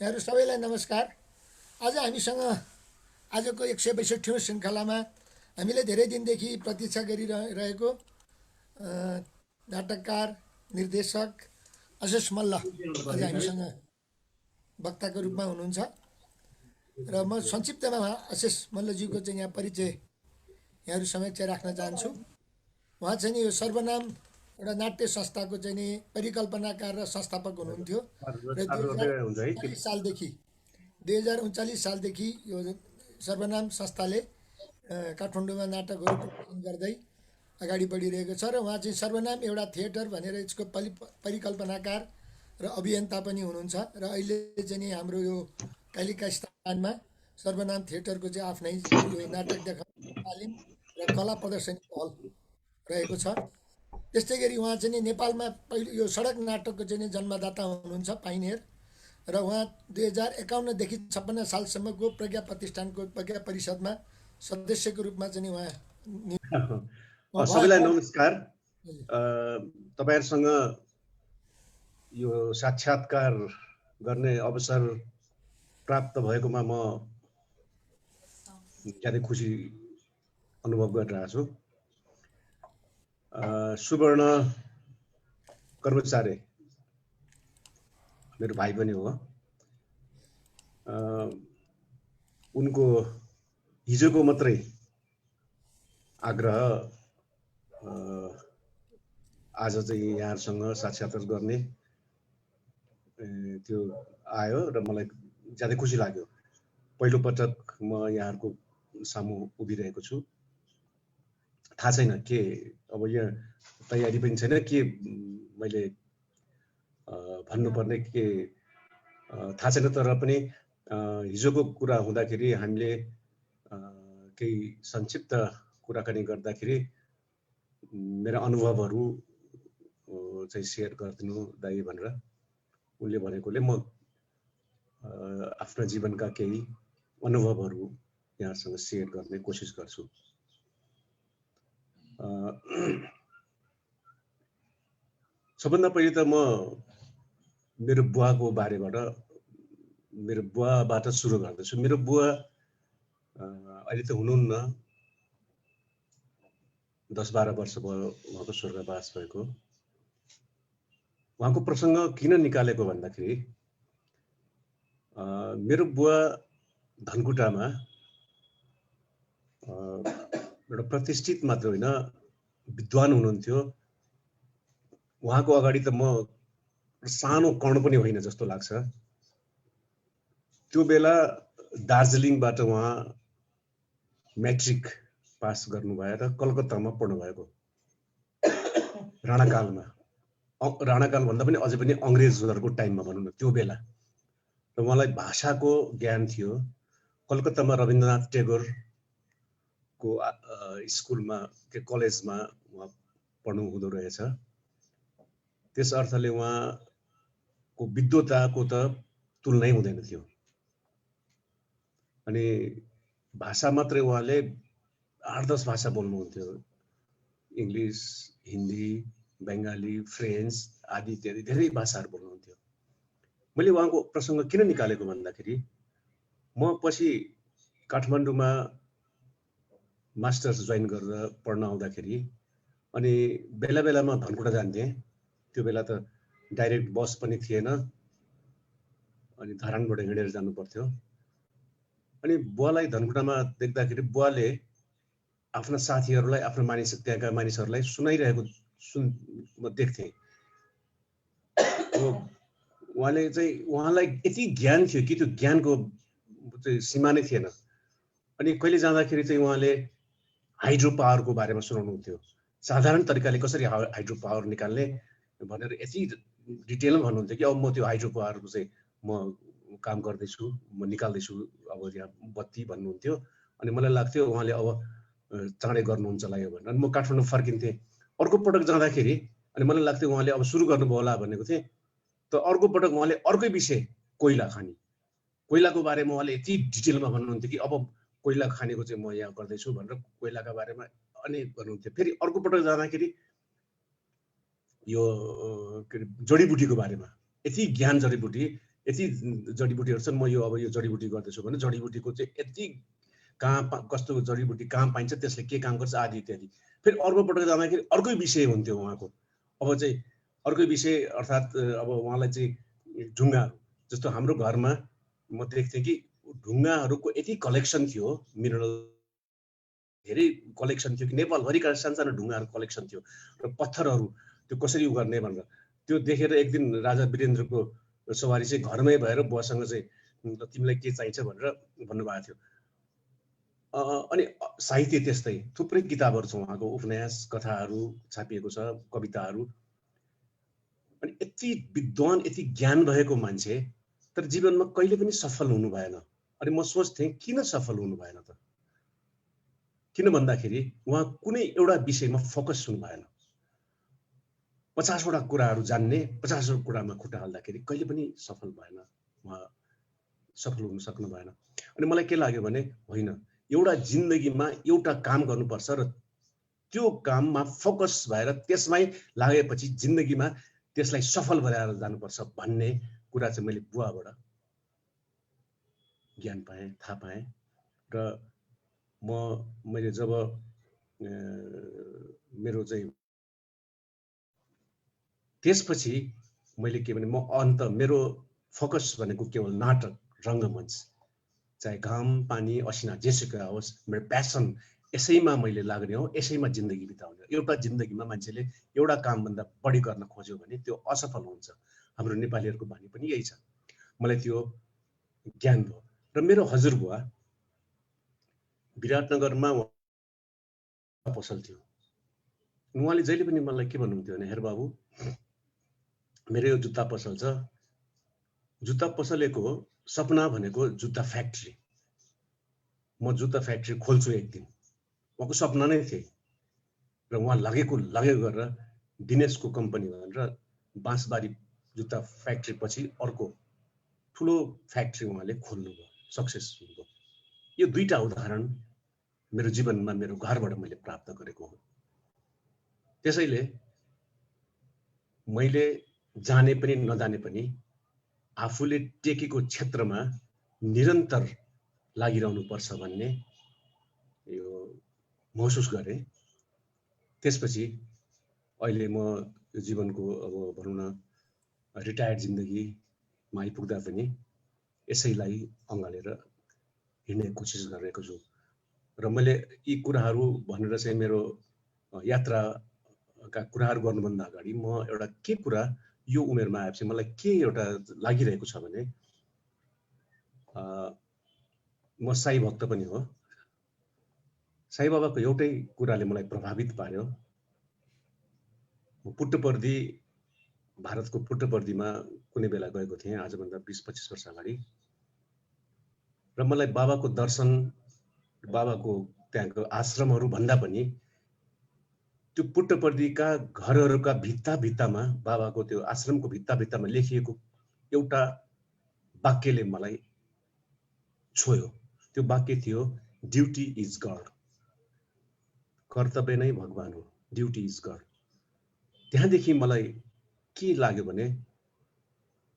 यहाँहरू सबैलाई नमस्कार। आज हामीसँग आजको 162औं श्रृङ्खलामा हामीले धेरै दिनदेखि प्रतीक्षा गरिरहेको नाटककार निर्देशक अशेष मल्ल आज हामीसँग वक्ताको रूपमा हुनुहुन्छ र म संक्षिप्तमा अशेष मल्लज्यूको चाहिँ यहाँ परिचय यहाँहरू समक्ष राख्न चाहन्छु। उहाँ चाहिँ नि यो सर्वनाम एउटा नाट्य संस्थाको चाहिँ नि परिकल्पनाकार र संस्थापक हुनुहुन्थ्यो र हुन्छ है 2039 सालदेखि 2039 सालदेखि यो सर्वनाम संस्थाले काठमाडौँमा नाटकहरू प्रदर्शन गर्दै अगाडि बढिरहेको छ र उहाँ चाहिँ सर्वनाम एउटा थिएटर भनेर यसको परिकल्पनाकार र अभियन्ता पनि हुनुहुन्छ र अहिले चाहिँ नि हाम्रो यो कालिका स्थानमा सर्वनाम थिएटरको चाहिँ आफ्नै यो नाटक देखाउने तालिम र कला प्रदर्शनी हल रहेको छ। त्यस्तै गरी उहाँ चाहिँ नि नेपालमा पहिलो यो सडक नाटकको चाहिँ नि जन्मदाता हुनुहुन्छ पाइनियर र उहाँ 2051देखि 56 सालसम्मको प्रज्ञा प्रतिष्ठानको प्रज्ञा परिषदमा सदस्यको रूपमा चाहिँ नि उहाँ सबैलाई नमस्कार। तपाईहरुसँग यो साक्षात्कार गर्ने अवसर प्राप्त भएकोमा म ज्यादै खुसी अनुभव गरिरहेको छु। सुवर्ण कर्मचारी मेरो भाइ पनि हो। उनको हिजोको मात्रै आग्रह आज चाहिँ यहाँहरुसँग साक्षात्कार गर्ने त्यो आयो र मलाई ज्यादै खुसी लाग्यो। पहिलो पटक म यहाँहरुको सामु उभिरहेको छु। थाहा छैन के अब यहाँ तयारी पनि छैन के मैले भन्नुपर्ने के थाहा छैन, तर पनि हिजोको कुरा हुँदाखेरि हामीले केही संक्षिप्त कुराकानी गर्दाखेरि मेरा अनुभवहरू चाहिँ शेयर गरिदिनु दाइ भनेर उनले भनेकोले म आफ्नो जीवनका केही अनुभवहरू यहाँसँग शेयर गर्ने कोसिस गर्छु। सबभन्दा पहिले त म मेरो बुवाको बारेबाट मेरो बुवाबाट सुरु गर्दैछु। मेरो बुवा अहिले त हुनुहुन्न, 10-12 वर्ष भयो उहाँको स्वर्गवास भएको। उहाँको प्रसङ्ग किन निकालेको भन्दाखेरि मेरो बुवा धनकुटामा एउटा प्रतिष्ठित मात्र होइन विद्वान हुनुहुन्थ्यो। उहाँको अगाडि त म सानो कण पनि होइन जस्तो लाग्छ। त्यो बेला दार्जिलिङबाट उहाँ म्याट्रिक पास गर्नुभयो र कलकत्तामा पढ्नु भएको राणाकालमा। राणाकाल भन्दा पनि अझै पनि अंग्रेजहरुको टाइममा भनौँ न त्यो बेला। र उहाँलाई भाषाको ज्ञान थियो। कलकत्तामा रविन्द्रनाथ टेगोरको स्कुलमा के कलेजमा उहाँ पढ्नु हुँदो रहेछ। त्यस अर्थले उहाँको विद्वताको त तुलनै हुँदैन थियो। अनि भाषा मात्रै उहाँले 8-10 भाषा बोल्नुहुन्थ्यो। इङ्ग्लिस, हिन्दी, बङ्गाली, फ्रेन्च आदि इत्यादि धेरै भाषाहरू बोल्नुहुन्थ्यो। मैले उहाँको प्रसङ्ग किन निकालेको भन्दाखेरि म पछि काठमाडौँमा मास्टर्स जोइन गरेर पढ्न आउँदाखेरि अनि बेला बेलामा धनकुटा जान्थेँ। त्यो बेला त डाइरेक्ट बस पनि थिएन, अनि धरानबाट हिँडेर जानु पर्थ्यो। अनि बुवालाई धनकुटामा देख्दाखेरि बुवाले आफ्ना साथीहरूलाई, आफ्ना त्यहाँका मानिसहरूलाई सुनाइरहेको म देख्थेँ। उहाँलाई यति ज्ञान थियो कि त्यो ज्ञानको चाहिँ सीमा नै थिएन। अनि कहिले जाँदाखेरि चाहिँ उहाँले हाइड्रो पावरको बारेमा सुनाउनुहुन्थ्यो। साधारण तरिकाले कसरी हाइड्रो पावर निकाल्ने भनेर यति डिटेलमा भन्नुहुन्थ्यो कि अब म त्यो हाइड्रो पावरको चाहिँ म काम गर्दैछु, म निकाल्दैछु अब यहाँ बत्ती भन्नुहुन्थ्यो। अनि मलाई लाग्थ्यो उहाँले अब चाँडै गर्नुहुन्छ होला यो भनेर। अनि म काठमाडौँ फर्किन्थेँ। अर्को पटक जाँदाखेरि अनि मलाई लाग्थ्यो उहाँले अब सुरु गर्नुभयो होला भनेको थिएँ। त अर्को पटक उहाँले अर्कै विषय कोइला खानी, कोइलाको बारेमा उहाँले यति डिटेलमा भन्नुहुन्थ्यो कि अब कोइला खानेको चाहिँ म यहाँ गर्दैछु भनेर कोइलाका बारेमा अनेक भन्नुहुन्थ्यो। फेरि अर्को पटक जाँदाखेरि यो जडीबुटीको बारेमा यति ज्ञान, जडीबुटी यति जडीबुटीहरू छन्, म यो अब यो जडीबुटी गर्दैछु भने जडीबुटीको चाहिँ यति कस्तो जडीबुटी कहाँ पाइन्छ, त्यसले के काम गर्छ आदि इत्यादि। फेरि अर्को पटक जाँदाखेरि अर्कै विषय हुन्थ्यो उहाँको। अब चाहिँ अर्कै विषय अर्थात् अब उहाँलाई चाहिँ ढुङ्गाहरू, जस्तो हाम्रो घरमा म देख्थेँ कि ढुङ्गाहरूको यति कलेक्सन थियो, मिनरल धेरै कलेक्सन थियो कि नेपालभरिका सानसानो ढुङ्गाहरू कलेक्सन थियो र पत्थरहरू त्यो कसरी उ गर्ने भनेर त्यो देखेर एक दिन राजा वीरेन्द्रको सवारी चाहिँ घरमै भएर बुवासँग चाहिँ तिमीलाई के चाहिन्छ भनेर भन्नुभएको थियो। अनि साहित्य त्यस्तै थुप्रै किताबहरू छ उहाँको, उपन्यास कथाहरू छापिएको छ, कविताहरू। अनि यति विद्वान यति ज्ञान भएको मान्छे तर जीवनमा कहिले पनि सफल हुनु भएन। अनि म सोच्थेँ किन सफल हुनु भएन त? किन भन्दाखेरि उहाँ कुनै एउटा विषयमा फोकस हुनु भएन। 50 वटा कुराहरू जान्ने, 50 वटा कुरामा खुट्टा हाल्दाखेरि कहिले पनि सफल भएन, उहाँ सफल हुन सक्नु भएन। अनि मलाई के लाग्यो भने होइन, एउटा जिन्दगीमा एउटा काम गर्नुपर्छ र त्यो काममा फोकस भएर त्यसमै लागेपछि जिन्दगीमा त्यसलाई सफल बनाएर जानुपर्छ भन्ने कुरा चाहिँ मैले बुवाबाट ज्ञान पाएँ, थाहा पाएँ। र मैले जब मेरो चाहिँ त्यसपछि मैले के भने म मेरो फोकस भनेको केवल नाटक, रङ्गमञ्च, चाहे घाम पानी असिना जेसुकै होस्, मेरो प्यासन यसैमा मैले लाग्ने हो, यसैमा जिन्दगी बिताउने हो। एउटा जिन्दगीमा मान्छेले एउटा कामभन्दा बढी गर्न खोज्यो भने त्यो असफल हुन्छ। हाम्रो नेपालीहरूको बानी पनि यही छ। मलाई त्यो ज्ञान भयो। र मेरो हजुरबुवा विराटनगरमा पसल थियो। उहाँले जहिले पनि मलाई के भन्नुहुन्थ्यो भने हेर बाबु, मेरो यो जुत्ता पसल छ, जुत्ता पसलेको सपना भनेको जुत्ता फ्याक्ट्री, म जुत्ता फ्याक्ट्री खोल्छु एक दिन। उहाँको सपना नै थिए र उहाँ लगेको गरेर दिनेशको कम्पनी भनेर बाँसबारी जुत्ता फ्याक्ट्री पछि अर्को ठुलो फ्याक्ट्री उहाँले खोल्नुभयो, सक्सेस हुनुभयो। यो दुईटा उदाहरण मेरो जीवनमा मेरो घरबाट मैले प्राप्त गरेको हो। त्यसैले मैले जाने पनि नजाने पनि आफूले टेकेको क्षेत्रमा निरन्तर लागिरहनु पर्छ भन्ने यो महसुस गरेँ। त्यसपछि अहिले म जीवनको अब भनौँ न रिटायर्ड जिन्दगीमा आइपुग्दा पनि यसैलाई अँगालेर हिँड्ने कोसिस गरिरहेको छु। र मैले यी कुराहरू भनेर चाहिँ मेरो यात्राका कुराहरू गर्नुभन्दा अगाडि म एउटा के कुरा यो उमेरमा आएपछि मलाई के एउटा लागिरहेको छ भने म साई भक्त पनि हो। साई बाबाको एउटै कुराले मलाई प्रभावित पार्यो। म पुट्टपर्दी, भारतको पुट्टपर्दीमा कुनै बेला गएको थिएँ आजभन्दा 20-25 वर्ष अगाडि। र मलाई बाबाको दर्शन, बाबाको त्यहाँको आश्रमहरू भन्दा पनि त्यो पुट्टपर्दीका घरहरूका भित्तामा बाबाको त्यो आश्रमको भित्तामा लेखिएको एउटा वाक्यले मलाई छोयो। त्यो वाक्य थियो ड्युटी इज गड, कर्तव्य नै भगवान हो, ड्युटी इज गड। त्यहाँदेखि मलाई के लाग्यो भने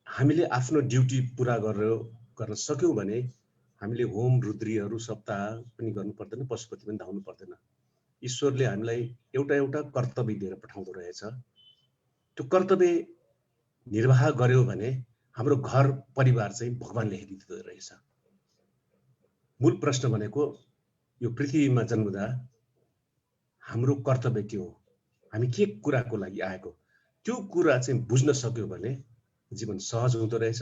हामीले आफ्नो ड्युटी पुरा गर्न सक्यौँ भने हामीले होम रुद्रीहरू सप्ताह पनि गर्नु पर्दैन, पशुपति पनि धाउनु पर्दैन। ईश्वरले हामीलाई एउटा कर्तव्य दिएर पठाउँदो रहेछ। त्यो कर्तव्य निर्वाह गर्यो भने हाम्रो घर परिवार चाहिँ भगवानले हेरिदिँदो रहेछ। मूल प्रश्न भनेको यो पृथ्वीमा जन्मदा हाम्रो कर्तव्य के हो, हामी के कुराको लागि आएको, त्यो कुरा चाहिँ बुझ्न सक्यो भने जीवन सहज हुँदो रहेछ।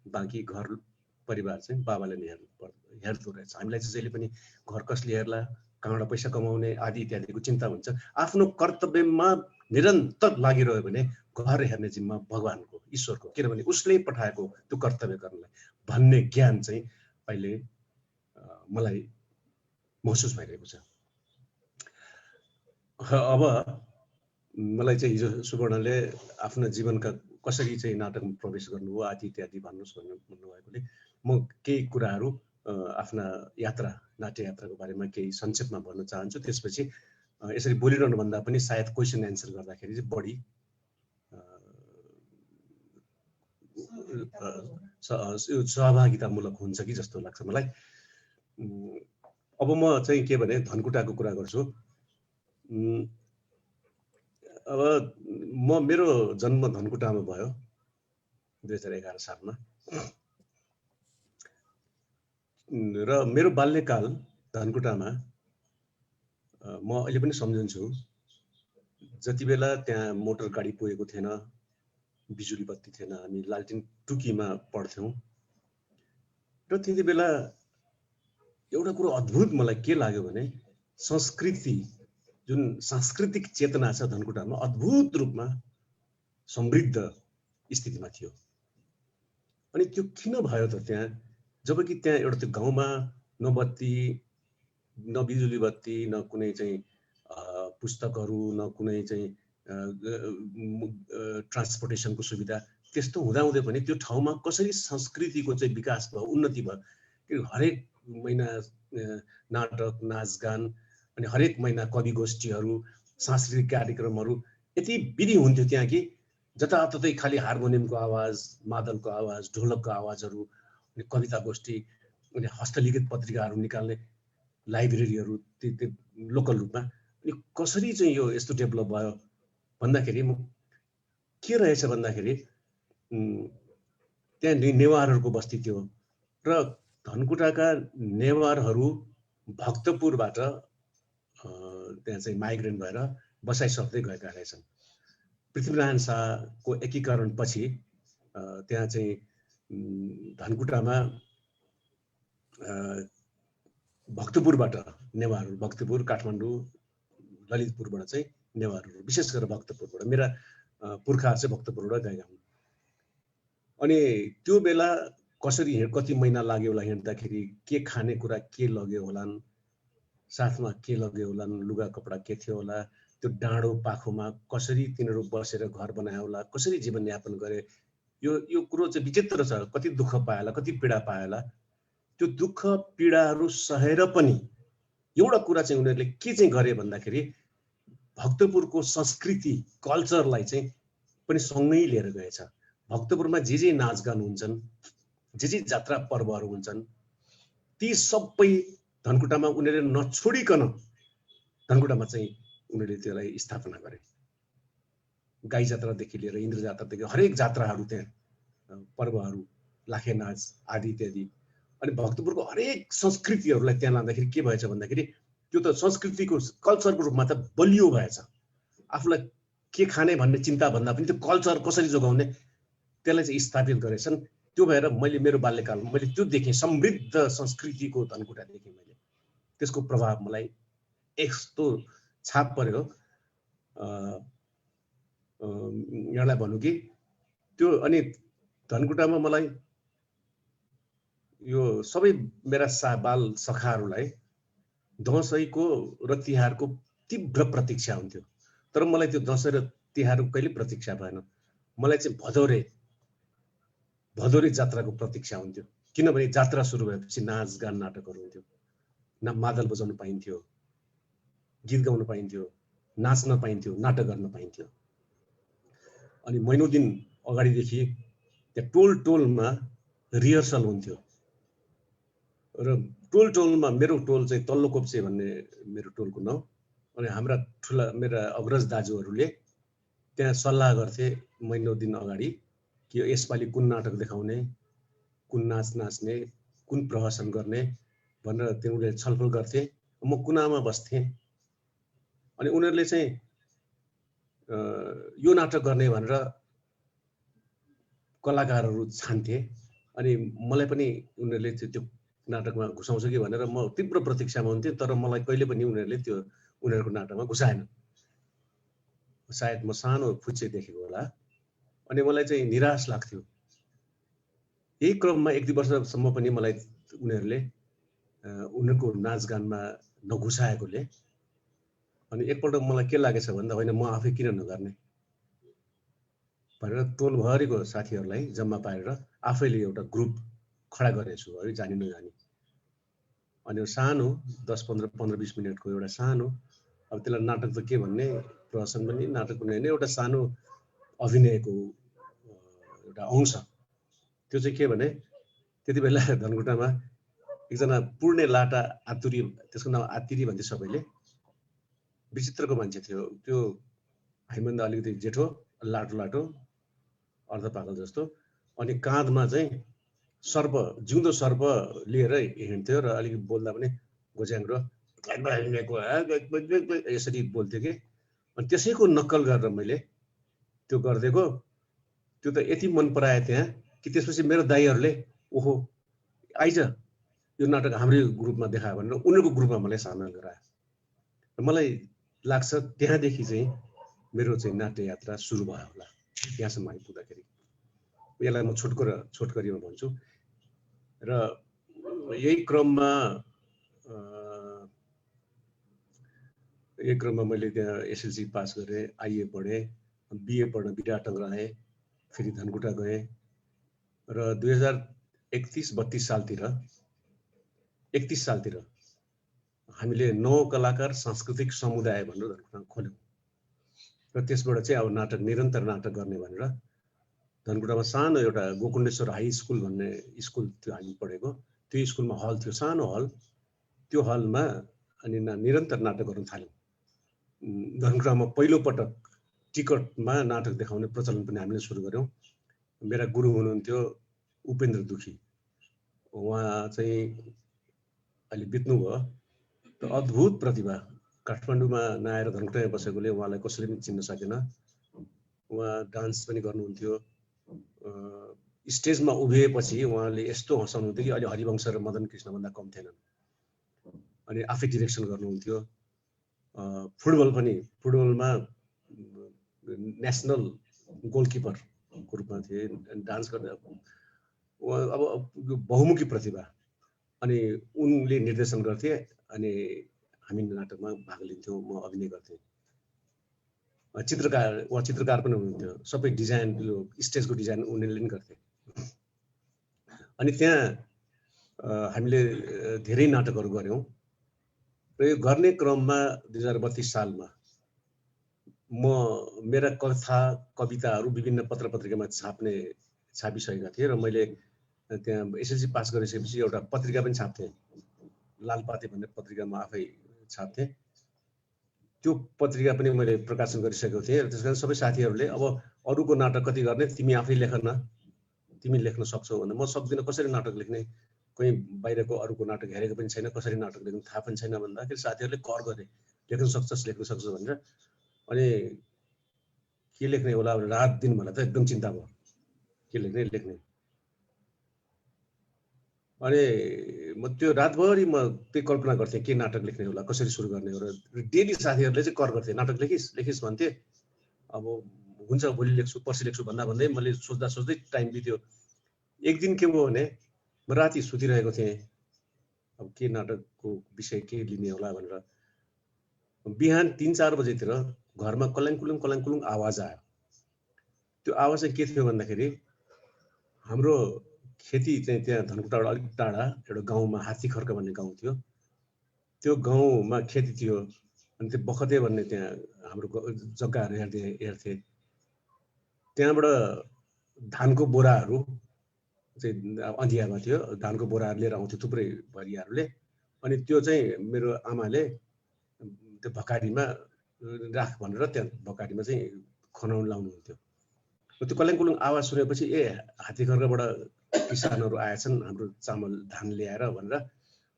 बाँकी घर परिवार चाहिँ बाबाले नै हेर्दो रहेछ। हामीलाई चाहिँ जहिले पनि घर कसले हेर्ला, कहाँबाट पैसा कमाउने आदि इत्यादिको चिन्ता हुन्छ। आफ्नो कर्तव्यमा निरन्तर लागिरह्यो भने घर हेर्ने जिम्मा भगवानको, ईश्वरको, किनभने उसले पठाएको त्यो कर्तव्य गर्नलाई भन्ने ज्ञान चाहिँ अहिले मलाई महसुस भइरहेको छ। अब मलाई चाहिँ हिजो सुवर्णले आफ्नो जीवनका कसरी चाहिँ नाटकमा प्रवेश गर्नुभयो आदि इत्यादि भन्नुहोस् भन्नुभएकोले म केही कुराहरू आफ्ना यात्रा, नाट्य यात्राको बारेमा केही संक्षेपमा भन्न चाहन्छु। त्यसपछि यसरी बोलिरहनु भन्दा पनि सायद क्वेसन एन्सर गर्दाखेरि चाहिँ बढी सहभागितामूलक हुन्छ कि जस्तो लाग्छ मलाई। अब म चाहिँ के भने धनकुटाको कुरा गर्छु। अब मेरो जन्म धनकुटामा भयो 2011 सालमा र मेरो बाल्यकाल धनकुटामा म अहिले पनि सम्झन्छु। जति बेला त्यहाँ मोटर गाडी पुगेको थिएन, बिजुली बत्ती थिएन, हामी लालटिन टुकीमा पढ्थ्यौँ र त्यति बेला एउटा कुरो अद्भुत मलाई के लाग्यो भने संस्कृति, जुन सांस्कृतिक चेतना छ धनकुटामा अद्भुत रूपमा समृद्ध स्थितिमा थियो। अनि त्यो किन भयो त त्यहाँ, जबकि त्यहाँ एउटा त्यो गाउँमा न बत्ती, न बिजुली बत्ती, न कुनै चाहिँ पुस्तकहरू, न कुनै चाहिँ ट्रान्सपोर्टेसनको सुविधा, त्यस्तो हुँदाहुँदै पनि त्यो ठाउँमा कसरी संस्कृतिको चाहिँ विकास भयो, उन्नति भयो। हरेक महिना नाटक, नाचगान, अनि हरेक महिना कवि गोष्ठीहरू, सांस्कृतिक कार्यक्रमहरू यति विधि हुन्थ्यो त्यहाँ कि जताततै खालि हार्मोनियमको आवाज, मादलको आवाज, ढोलकको आवाजहरू, अनि कविता गोष्ठी, अनि हस्तलिखित पत्रिकाहरू निकाल्ने लाइब्रेरीहरू त्यो लोकल रूपमा। अनि कसरी चाहिँ यो यस्तो डेभलप भयो भन्दाखेरि के रहेछ भन्दाखेरि त्यहाँ नेवारहरूको बस्ती थियो र धनकुटाका नेवारहरू भक्तपुरबाट त्यहाँ चाहिँ माइग्रेन्ट भएर बसाइ सर्दै गएका रहेछन्। पृथ्वीनारायण शाहको एकीकरण पछि त्यहाँ चाहिँ धनकुटामा भक्तपुरबाट नेवारहरू, भक्तपुर, काठमाडौँ, ललितपुरबाट चाहिँ नेवारहरू, विशेष गरेर भक्तपुरबाट, मेरा पुर्खाहरू चाहिँ भक्तपुरबाट गएका हुन्। अनि त्यो बेला कसरी कति महिना लाग्यो होला हिँड्दाखेरि, के खाने कुरा के लग्यो होलान्, साथमा के लग्यो होलान्, लुगा कपडा के थियो होला, त्यो डाँडो पाखोमा कसरी तिनीहरू बसेर घर बनायो होला, कसरी जीवनयापन गरे, यो कुरो चाहिँ विचित्र छ। कति दुःख पायो होला, कति पीडा पायो होला। त्यो दुःख पीडाहरू सहेर पनि एउटा कुरा चाहिँ उनीहरूले के चाहिँ गरे भन्दाखेरि भक्तपुरको संस्कृति, कल्चरलाई चाहिँ पनि सँगै लिएर गएछ। भक्तपुरमा जे नाचगान हुन्छन्, जे जात्रा पर्वहरू हुन्छन्, ती सबै धनकुटामा उनीहरूले नछोडिकन धनकुटामा चाहिँ उनीहरूले त्यसलाई स्थापना गरे। गाई जात्रादेखि लिएर इन्द्र जात्रादेखि हरेक जात्राहरू, त्यहाँ पर्वहरू, लाखे नाच आदि इत्यादि। अनि भक्तपुरको हरेक संस्कृतिहरूलाई त्यहाँ लाँदाखेरि के भएछ भन्दाखेरि त्यो त संस्कृतिको कल्चरको रूपमा त बलियो भएछ। आफूलाई के खाने भन्ने चिन्ता भन्दा पनि त्यो कल्चर कसरी जोगाउने त्यसलाई चाहिँ स्थापित गरेछन्। त्यो भएर मैले मेरो बाल्यकालमा मैले त्यो देखेँ, समृद्ध संस्कृतिको धनकुटा देखेँ मैले। त्यसको प्रभाव मलाई यस्तो छाप पर्यो। यहाँलाई भनौँ कि त्यो अनि धनकुटामा मलाई यो सबै मेरा बाल सखाहरूलाई दसैँको र तिहारको तीव्र प्रतीक्षा हुन्थ्यो। तर मलाई त्यो दसैँ र तिहारको कहिले प्रतीक्षा भएन। मलाई चाहिँ भदौरे जात्राको प्रतीक्षा हुन्थ्यो। किनभने जात्रा सुरु भएपछि नाचगान नाटकहरू हुन्थ्यो, मादल बजाउन पाइन्थ्यो, गीत गाउन पाइन्थ्यो, नाच्न पाइन्थ्यो, नाटक गर्न पाइन्थ्यो। अनि महिनौँ दिन अगाडिदेखि त्यहाँ टोलमा रिहर्सल हुन्थ्यो र टोलमा मेरो टोल चाहिँ तल्लो कोप्चे भन्ने मेरो टोलको नाउँ। अनि हाम्रा ठुला मेरा अग्रज दाजुहरूले त्यहाँ सल्लाह गर्थे महिनौँ दिन अगाडि कि यसपालि कुन नाटक देखाउने, कुन नाच नाच्ने, कुन प्रहसन गर्ने भनेर तिनीहरूले छलफल गर्थे। म कुनामा बस्थेँ। अनि उनीहरूले चाहिँ यो नाटक गर्ने भनेर कलाकारहरू छान्थे। अनि मलाई पनि उनीहरूले त्यो नाटकमा घुसाउँछ कि भनेर म तीव्र प्रतीक्षामा हुन्थेँ। तर मलाई कहिले पनि उनीहरूले त्यो उनीहरूको नाटकमा घुसाएन। सायद म सानो फुच्चे देखेको होला। अनि मलाई चाहिँ निराश लाग्थ्यो। यही क्रममा 1-2 वर्षसम्म पनि मलाई उनीहरूले उनीहरूको नाचगानमा नघुसाएकोले अनि एकपल्ट मलाई के लागेछ भन्दा होइन म आफै किन नगर्ने भनेर टोलभरिको साथीहरूलाई जम्मा पारेर आफैले एउटा ग्रुप खडा गरेछु है, जानी नजानी। अनि सानो 10-15-20 मिनटको एउटा सानो, अब त्यसलाई नाटक त के भन्ने, प्रहसन पनि नाटक पनि होइन, एउटा सानो अभिनयको एउटा अंश त्यो चाहिँ के भने त्यति बेला धनकुटामा एकजना पूर्णे लाटा आतुरी, त्यसको नाम आतिरी भन्थे सबैले, विचित्रको मान्छे थियो। त्यो हामीभन्दा अलिकति जेठो, लाटो लाटो, अर्धपागल जस्तो, अनि काँधमा चाहिँ सर्प, जिउँदो सर्प लिएर हिँड्थ्यो र अलिकति बोल्दा पनि गोज्याङ्ग्रो यसरी बोल्थ्यो कि। अनि त्यसैको नक्कल गरेर मैले त्यो गरिदिएको। त्यो त यति मन परायो त्यहाँ कि त्यसपछि मेरो दाइहरूले ओहो आइज यो नाटक हाम्रै ग्रुपमा देखायो भनेर उनीहरूको ग्रुपमा मलाई सामेल गरायो। र मलाई लाग्छ त्यहाँदेखि चाहिँ मेरो चाहिँ नाट्य यात्रा सुरु भयो होला। त्यहाँसम्म आइपुग्दाखेरि यसलाई म छोटकरीमा भन्छु। र यही क्रममा मैले त्यहाँ एसएलसी पास गरेँ, आइए पढेँ, बिए पढ्न विराटनगर आएँ, फेरि धनकुटा गएँ र 2031-32 सालतिर हामीले नौ कलाकार सांस्कृतिक समुदाय भनेर धनकुटा खोल्यौँ। र त्यसबाट चाहिँ अब नाटक, निरन्तर नाटक गर्ने भनेर धनकुटामा सानो एउटा गोकुण्डेश्वर हाई स्कुल भन्ने स्कुल थियो हामी पढेको। त्यो स्कुलमा हल थियो, सानो हल। त्यो हलमा अनि निरन्तर नाटक गर्न थाल्यौँ। धनकुटामा पहिलोपटक टिकटमा नाटक देखाउने प्रचलन पनि हामीले सुरु गऱ्यौँ। मेरा गुरु हुनुहुन्थ्यो उपेन्द्र दुखी, उहाँ चाहिँ अहिले बित्नुभयो। अद्भुत प्रतिभा, काठमाडौँमा नआएर धनकुटामा बसेकोले उहाँलाई कसैले पनि चिन्न सकेन। उहाँ डान्स पनि गर्नुहुन्थ्यो। स्टेजमा उभिएपछि उहाँले यस्तो हँसाउनुहुन्थ्यो कि अहिले हरिवंश र मदन कृष्णभन्दा कम थिएनन्। अनि आफै डिरेक्सन गर्नुहुन्थ्यो। फुटबलमा नेसनल गोलकिपरको रूपमा थिए, डान्स गर्दा। अब बहुमुखी प्रतिभा। अनि उनले निर्देशन गर्थे अनि हामी नाटकमा भाग लिन्थ्यौँ, म अभिनय गर्थेँ। चित्रकार पनि हुनुहुन्थ्यो। सबै डिजाइन, यो स्टेजको डिजाइन उनीहरूले पनि गर्थे। अनि त्यहाँ हामीले धेरै नाटकहरू गऱ्यौँ। र यो गर्ने क्रममा 2032 सालमा मेरा कथा कविताहरू विभिन्न पत्र पत्रिकामा छापिसकेका थिए। र मैले त्यहाँ एसएलसी पास गरिसकेपछि एउटा पत्रिका पनि छाप्थेँ, लालपाते भन्ने पत्रिकामा आफै छाप्थेँ। त्यो पत्रिका पनि मैले प्रकाशन गरिसकेको थिएँ। र त्यस कारण सबै साथीहरूले अब अरूको नाटक कति गर्ने, तिमी आफै लेख न, तिमी लेख्न सक्छौ भने। म सक्दिनँ, कसरी नाटक लेख्ने, कोही बाहिरको अरूको नाटक हेरेको पनि छैन, कसरी नाटक लेख्नु थाहा पनि छैन भन्दाखेरि साथीहरूले कर गरे, लेख्न सक्छस् भनेर। अनि के लेख्ने होला भनेर रात दिन मलाई त एकदम चिन्ता भयो, के लेख्ने। अनि म त्यो रातभरि म त्यही कल्पना गर्थेँ के नाटक लेख्ने होला, कसरी सुरु गर्ने हो। र डेली साथीहरूले चाहिँ कर गर्थे, नाटक लेखिस् भन्थे। अब हुन्छ भोलि लेख्छु, पर्सि लेख्छु भन्दै मैले सोच्दै टाइम बित्यो। एक दिन के भयो भने म राति सुतिरहेको थिएँ, अब के नाटकको विषय के लिने होला भनेर। बिहान 3-4 बजेतिर घरमा कल्याङकुलुङ आवाज आयो। त्यो आवाज चाहिँ के थियो भन्दाखेरि हाम्रो खेती चाहिँ त्यहाँ धनकुटाबाट अलिक टाढा एउटा गाउँमा हात्तीखर्क भन्ने गाउँ थियो। त्यो गाउँमा खेती थियो। अनि त्यो बखते भन्ने त्यहाँ हाम्रो जग्गाहरू हेर्थे। त्यहाँबाट धानको बोराहरू चाहिँ अन्धियामा थियो, धानको बोराहरू लिएर आउँथ्यो थुप्रै भरियाहरूले। अनि त्यो चाहिँ मेरो आमाले त्यो भकारीमा राख भनेर त्यहाँ भकारीमा चाहिँ खनाउन लाउनुहुन्थ्यो। त्यो कल्याङकुलुङ आवाज सुनेपछि हात्तीखर्कबाट किसानहरू आएछन् हाम्रो चामल धान ल्याएर भनेर।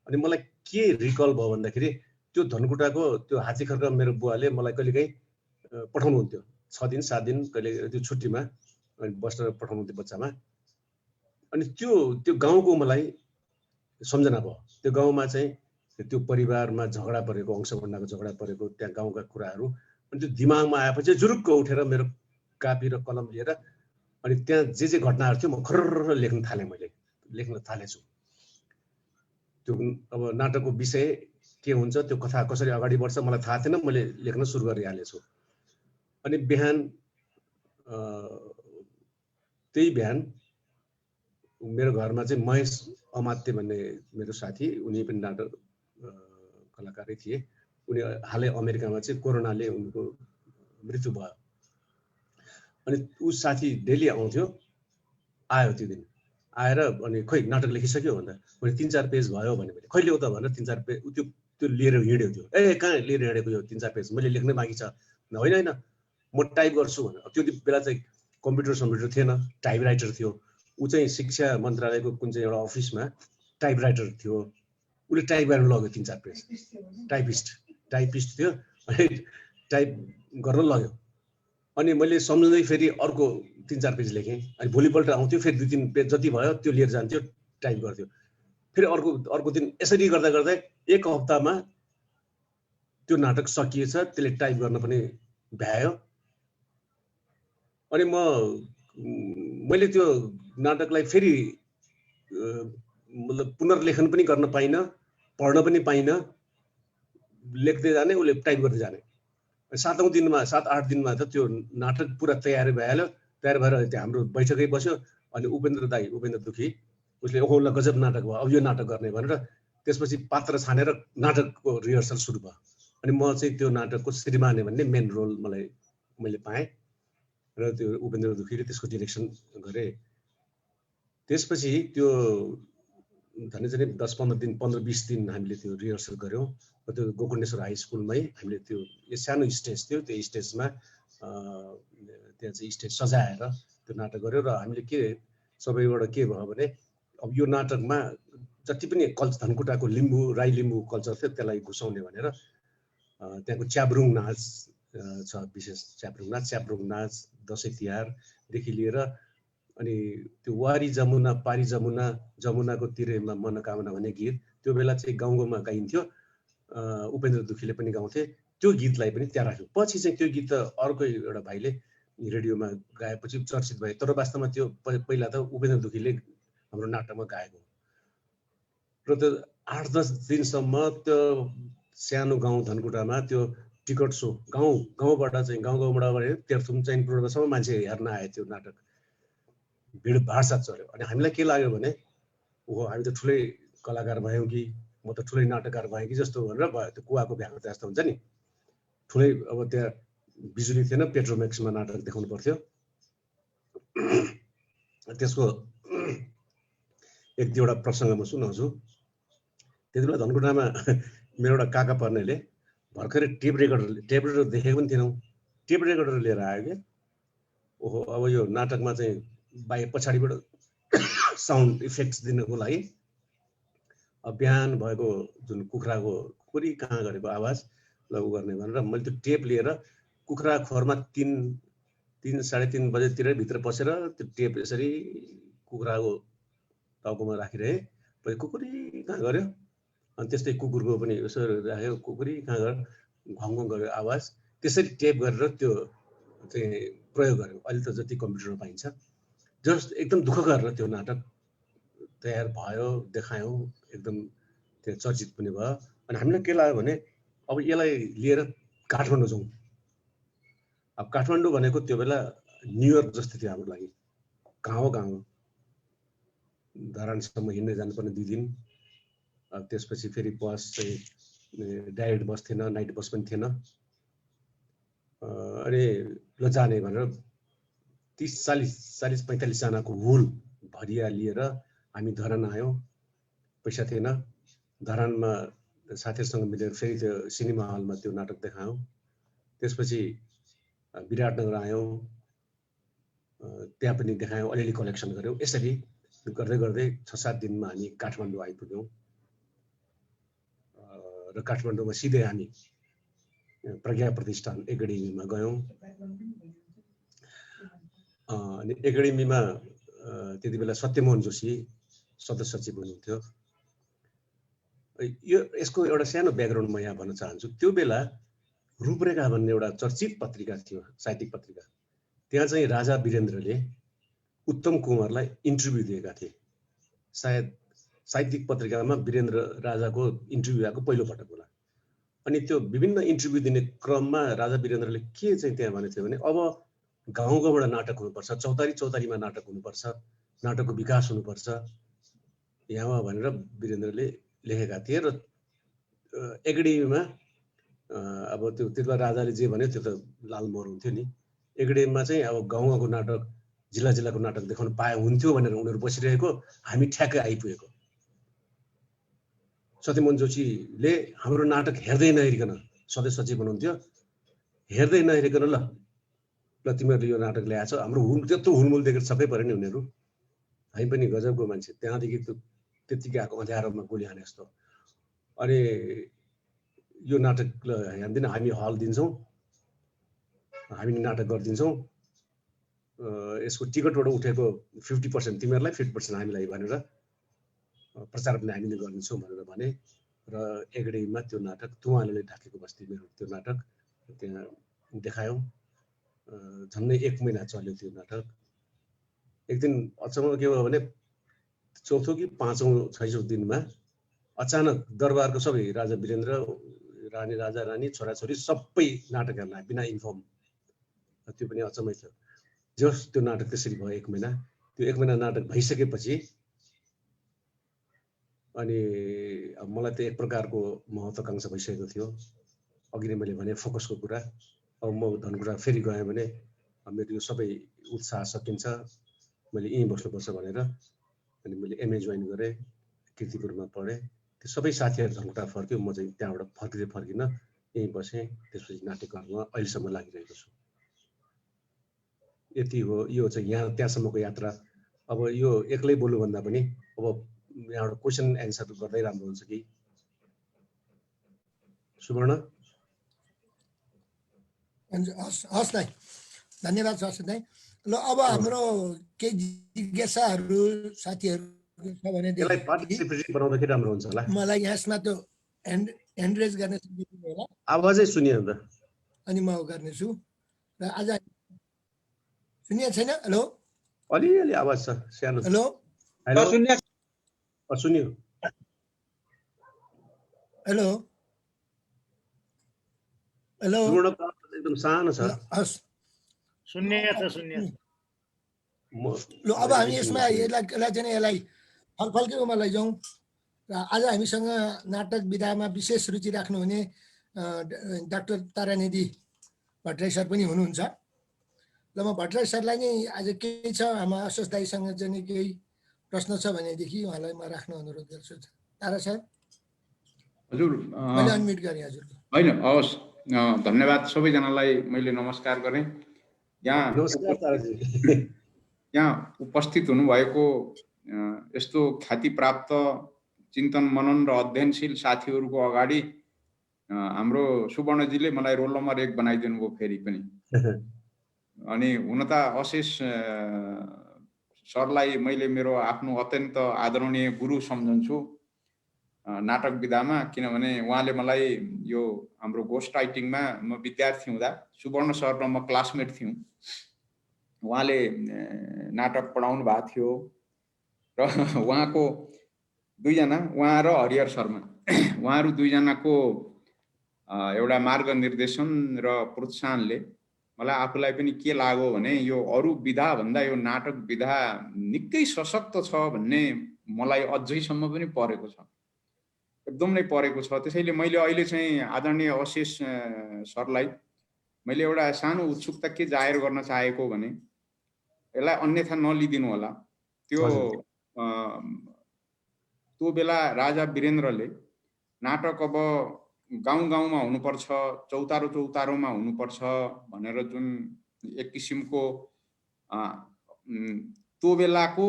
अनि मलाई के रिकल भयो भन्दाखेरि त्यो धनकुटाको त्यो हात्तीखर्क मेरो बुवाले मलाई कहिलेकाहीँ पठाउनुहुन्थ्यो, 6 दिन 7 दिन कहिले त्यो छुट्टीमा बस्न पठाउनुहुन्थ्यो बच्चामा। अनि त्यो गाउँको मलाई सम्झना भयो। त्यो गाउँमा चाहिँ त्यो परिवारमा झगडा परेको, अंशभण्डाको झगडा परेको, त्यहाँ गाउँका कुराहरू। अनि त्यो दिमागमा आएपछि जुरुक्क उठेर मेरो कापी र कलम लिएर अनि त्यहाँ जे घटनाहरू थियो म खर्र लेख्न थालेछु। त्यो अब नाटकको विषय के हुन्छ, त्यो कथा कसरी अगाडि बढ्छ मलाई थाहा थिएन, मैले लेख्न सुरु गरिहालेछु। अनि त्यही बिहान मेरो घरमा चाहिँ महेश अमात्य भन्ने मेरो साथी, उनी पनि नाटक कलाकारै थिए। उनी हालै अमेरिकामा चाहिँ कोरोनाले उनको मृत्यु भयो। अनि ऊ साथी डेली आयो त्यो दिन। आएर अनि खोइ नाटक लेखिसक्यो भन्दा मैले 3-4 पेज भयो भने मैले कहिले हो त भनेर 3-4 पेज त्यो लिएर हिँड्यो त्यो कहाँ लिएर हिँडेको यो 3-4 पेज मैले लेख्नै बाँकी छ होइन म टाइप गर्छु भने त्यो बेला चाहिँ कम्प्युटर थिएन टाइप राइटर थियो ऊ चाहिँ शिक्षा मन्त्रालयको कुन चाहिँ एउटा अफिसमा टाइप राइटर थियो उसले टाइप गरेर लग्यो 3-4 पेज टाइपिस्ट थियो अनि टाइप गर्न लग्यो अनि मैले सम्झँदै फेरि अर्को 3-4 पेज लेखेँ अनि भोलिपल्ट आउँथ्यो फेरि 2-3 पेज जति भयो त्यो लिएर जान्थ्यो टाइप गर्थ्यो फेरि अर्को दिन यसरी गर्दा गर्दै एक हप्तामा त्यो नाटक सकिएछ त्यसले टाइप गर्न पनि भ्यायो अनि मैले त्यो नाटकलाई फेरि मतलब पुनर्लेखन पनि गर्न पाइनँ पढ्न पनि पाइनँ लेख्दै जाने उसले टाइप गर्दै जाने 7औं दिनमा 7-8 दिनमा त त्यो नाटक पुरा तयार भइहाल्यो तयार भएर त्यो हाम्रो बैठकै बस्यो अनि उपेन्द्र दुखी उसले ओहो ल गजब नाटक भयो अब यो नाटक गर्ने भनेर त्यसपछि पात्र छानेर नाटकको रिहर्सल सुरु भयो अनि म चाहिँ त्यो नाटकको श्रीमाने भन्ने मेन रोल मैले पाएँ र त्यो उपेन्द्र दुखीले त्यसको डिरेक्सन गरे त्यसपछि त्यो झन्डै 10-15 दिन 15-20 दिन हामीले त्यो रिहर्सल गऱ्यौँ त्यो गोकुण्डेश्वर हाई स्कुलमै हामीले त्यो सानो स्टेज थियो त्यो स्टेजमा त्यहाँ चाहिँ स्टेज सजाएर त्यो नाटक गऱ्यौँ र हामीले के सबैबाट के भयो भने अब यो नाटकमा जति पनि धनकुटाको राई लिम्बू कल्चर थियो त्यसलाई घुसाउने भनेर त्यहाँको च्याब्रुङ नाच छ विशेष च्याब्रुङ नाच दसैँ तिहारदेखि लिएर अनि त्यो वारी जमुना पारी जमुनाको तिरेमा मनोकामना भन्ने गीत त्यो बेला चाहिँ गाउँमा गाइन्थ्यो उपेन्द्र दुखीले पनि गाउँथे त्यो गीतलाई पनि त्यहाँ राख्यो पछि चाहिँ त्यो गीत त अर्को एउटा भाइले रेडियोमा गाएपछि चर्चित भयो तर वास्तवमा त्यो पहिला त उपेन्द्र दुखीले हाम्रो नाटकमा गाएको र त्यो 8-10 दिनसम्म त्यो सानो गाउँ धनकुटामा त्यो टिकट सो गाउँबाट चाहिँ गाउँबाट तेह्रथुम चैनपुरसम्म मान्छे हेर्न आए त्यो नाटक भिडभाडसाथ चल्यो अनि हामीलाई के लाग्यो भने ओहो हामी त ठुलै कलाकार भयौँ कि म त ठुलै नाटककार भएँ कि जस्तो भनेर भयो त्यो कुवाको भ्याएको जस्तो हुन्छ नि ठुलै अब त्यहाँ बिजुली थिएन पेट्रोमेक्समा नाटक देखाउनु पर्थ्यो त्यसको एक दुईवटा प्रसङ्ग म सुनाउँछु त्यति बेला धनकुटामा मेरो एउटा काका पर्नेले भर्खरै टेप रेकर्डर देखेको पनि थिएनौँ टेप रेकर्डर लिएर आयो क्या ओहो अब यो नाटकमा चाहिँ बाहिर पछाडिबाट साउन्ड इफेक्ट्स दिनको लागि बिहान भएको जुन कुखुराको कुरी कहाँ गरेको आवाज लगु गर्ने भनेर मैले त्यो टेप लिएर कुखुरा खोरमा 3-3:30 बजेतिर भित्र पसेर त्यो टेप यसरी कुखुराको टाउकोमा राखिरहे पछि कुकुरी कहाँ गर्यो अनि त्यस्तै कुकुरको पनि यसो राख्यो कुकुरी कहाँ गर्यो घङघङ गर्यो आवाज त्यसरी टेप गरेर त्यो चाहिँ प्रयोग गर्यो अहिले त जति कम्प्युटरमा पाइन्छ जस्ट एकदम दुःख गरेर त्यो नाटक तयार भयो देखायौँ एकदम त्यो चर्चित पनि भयो अनि हामीलाई के लाग्यो भने अब यसलाई लिएर काठमाडौँ जाउँ अब काठमाडौँ भनेको त्यो बेला न्युयोर्क जस्तो थियो हाम्रो लागि गाउँ धरानसम्म हिँड्दै जानुपर्ने 2 दिन त्यसपछि फेरि बस चाहिँ डाइरेक्ट बस थिएन नाइट बस पनि थिएन अनि ल जाने भनेर 30-40-45 जनाको हुल भरिया लिएर हामी धरान आयौँ पैसा थिएन धरानमा साथीहरूसँग मिलेर फेरि त्यो सिनेमा हलमा त्यो नाटक देखायौँ त्यसपछि विराटनगर आयौँ त्यहाँ पनि देखायौँ अलिअलि कलेक्सन गऱ्यौँ यसरी गर्दै गर्दै 6-7 दिनमा हामी काठमाडौँ आइपुग्यौँ र काठमाडौँमा सिधै हामी प्रज्ञा प्रतिष्ठान एकाडेमीमा गयौँ अनि एकाडेमीमा त्यति बेला सत्यमोहन जोशी सदस्य सचिव हुनुहुन्थ्यो यसको एउटा सानो ब्याकग्राउन्ड म यहाँ भन्न चाहन्छु त्यो बेला रूपरेखा भन्ने एउटा चर्चित पत्रिका थियो साहित्यिक पत्रिका त्यहाँ चाहिँ राजा वीरेन्द्रले उत्तम कुमारलाई इन्टरभ्यू दिएका थिए सायद साहित्यिक पत्रिकामा वीरेन्द्र राजाको इन्टरभ्यू आएको पहिलो पटक होला अनि त्यो विभिन्न इन्टरभ्यू दिने क्रममा राजा वीरेन्द्रले के चाहिँ त्यहाँ भनेको थियो भने अब गाउँबाट नाटक हुनुपर्छ चौतारीमा नाटक हुनुपर्छ नाटकको विकास हुनुपर्छ यहाँ भनेर वीरेन्द्रले लेखेका थिए र एकाडेमीमा अब त्यो त्यतिबेला राजाले जे भन्यो त्यो त लालमोहर हुन्थ्यो नि एकाडेमीमा चाहिँ अब गाउँको नाटक जिल्लाको नाटक देखाउन पाए हुन्थ्यो भनेर उनीहरू बसिरहेको, हामी ठ्याक्कै आइपुगेको। सत्यमोहन जोशीले हाम्रो नाटक हेर्दै नहेरिकन सधैँ सचिव हुनुहुन्थ्यो, हेर्दै नहेरिकन ल तिमीहरूले यो नाटक ल्याएछ, हाम्रो त्यत्रो हुलमुल देखेर छक्कै पऱ्यो नि उनीहरू। हामी पनि गजबको मान्छे, त्यहाँदेखि त्यत्तिकै आएको अँध्यारोमा गोली हाने जस्तो। अनि यो नाटक हेर्दैन, हामी हल दिन्छौँ, हामी नाटक गरिदिन्छौँ, यसको टिकटबाट उठेको 50% तिमीहरूलाई, 50% हामीलाई भनेर प्रचार पनि हामीले गरिदिन्छौँ भनेर भने। र एगडेमा त्यो नाटक तुवाले ढाकेको बस्ती मेरो त्यो नाटक त्यहाँ देखायौँ। झन्डै 1 महिना चल्यो त्यो नाटक। एक दिन अचम्म के भयो भने चौथो कि पाँचौँ 6औँ दिनमा अचानक दरबारको सबै राजा वीरेन्द्र, रानी, राजा रानी, छोराछोरी सबै नाटक हेर्न बिना इन्फर्म। त्यो पनि अचम्मै थियो। जस त्यो नाटक त्यसरी भयो 1 महिना। त्यो 1 महिना नाटक भइसकेपछि अनि अब मलाई त एक प्रकारको महत्त्वाकांक्षा भइसकेको थियो। अघि नै मैले भने फोकसको कुरा। अब म धनकुटा फेरि गएँ भने मेरो यो सबै उत्साह सकिन्छ, मैले यहीँ बस्नुपर्छ भनेर अनि मैले एमए जोइन गरेँ, कीर्तिपुरमा पढेँ। त्यो सबै साथीहरू धनकुटा फर्क्यो, म चाहिँ त्यहाँबाट फर्किन यहीँ बसेँ। त्यसपछि नाट्यकर्ममा अहिलेसम्म लागिरहेको छु। यति हो, यो चाहिँ यहाँ त्यहाँसम्मको यात्रा। अब यो एक्लै बोल्नुभन्दा पनि अब यहाँबाट क्वेसन एन्सर गर्दै राम्रो हुन्छ कि। सुवर्ण? हस् दाइ, धन्यवाद छ हर्षित दाइ। ल अब हाम्रो केही जिज्ञासाहरू साथीहरू छ भनेदेखि यसलाई पार्टिसिपेसन बनाउँदाखेरि राम्रो हुन्छ होला। मलाई यसमा त्यो ह्यान्ड रेज गर्ने होला, आवाजै सुनियो त। अनि म गर्नेछु। र आज सुनिएको छैन? हेलो, अलिअलि आवाज छ सानो। हेलो, हेलो, सुनियो। हेलो, हेलो, सुवर्णको आवाज एकदम सानो छ। हस्, सुन्निएको छ। ल अब हामी यसमा यसलाई फलफलकै उमा लैजाउँ। र आज हामीसँग नाटक विधामा विशेष रुचि राख्नुहुने डाक्टर तारानिधि भट्टराई सर पनि हुनुहुन्छ। ल म भट्टराई सरलाई नै आज केही छ हाम्रो आशिष दाईसँग चाहिँ केही प्रश्न छ भनेदेखि उहाँलाई म राख्न अनुरोध गर्छु। तारा सर? हजुर, मैले अनम्युट गरेँ हजुरको। होइन, हवस्, धन्यवाद सबैजनालाई मैले नमस्कार गरेँ। यहाँ उपस्थित हुनुभएको यस्तो ख्यातिप्राप्त चिन्तन मनन र अध्ययनशील साथीहरूको अगाडि हाम्रो सुवर्णजीले मलाई रोल नम्बर 1 बनाइदिनु भयो फेरि पनि। अनि हुन त आशिष सरलाई मैले मेरो आफ्नो अत्यन्त आदरणीय गुरु सम्झन्छु नाटक विधामा, किनभने उहाँले मलाई यो हाम्रो गोस्ट राइटिङमा म विद्यार्थी हुँदा सुवर्ण सर र म क्लासमेट थियौँ। उहाँले नाटक पढाउनु भएको थियो र उहाँको दुईजना, उहाँ र हरिहर शर्मा, उहाँहरू दुईजनाको एउटा मार्गनिर्देशन र प्रोत्साहनले मलाई आफूलाई पनि के लाग्यो भने यो अरू विधा भन्दा यो नाटक विधा निकै सशक्त छ भन्ने मलाई अझैसम्म पनि परेको छ, एकदम नै परेको छ। त्यसैले मैले अहिले चाहिँ आदरणीय आशिष सरलाई मैले एउटा सानो उत्सुकता के जाहेर गर्न चाहेको भने यसलाई अन्यथा नलिदिनु होला। त्यो बेला राजा वीरेन्द्रले नाटक अब गाउँ गाउँमा हुनुपर्छ, चौतारो चौतारोमा हुनुपर्छ भनेर जुन एक किसिमको त्यो बेलाको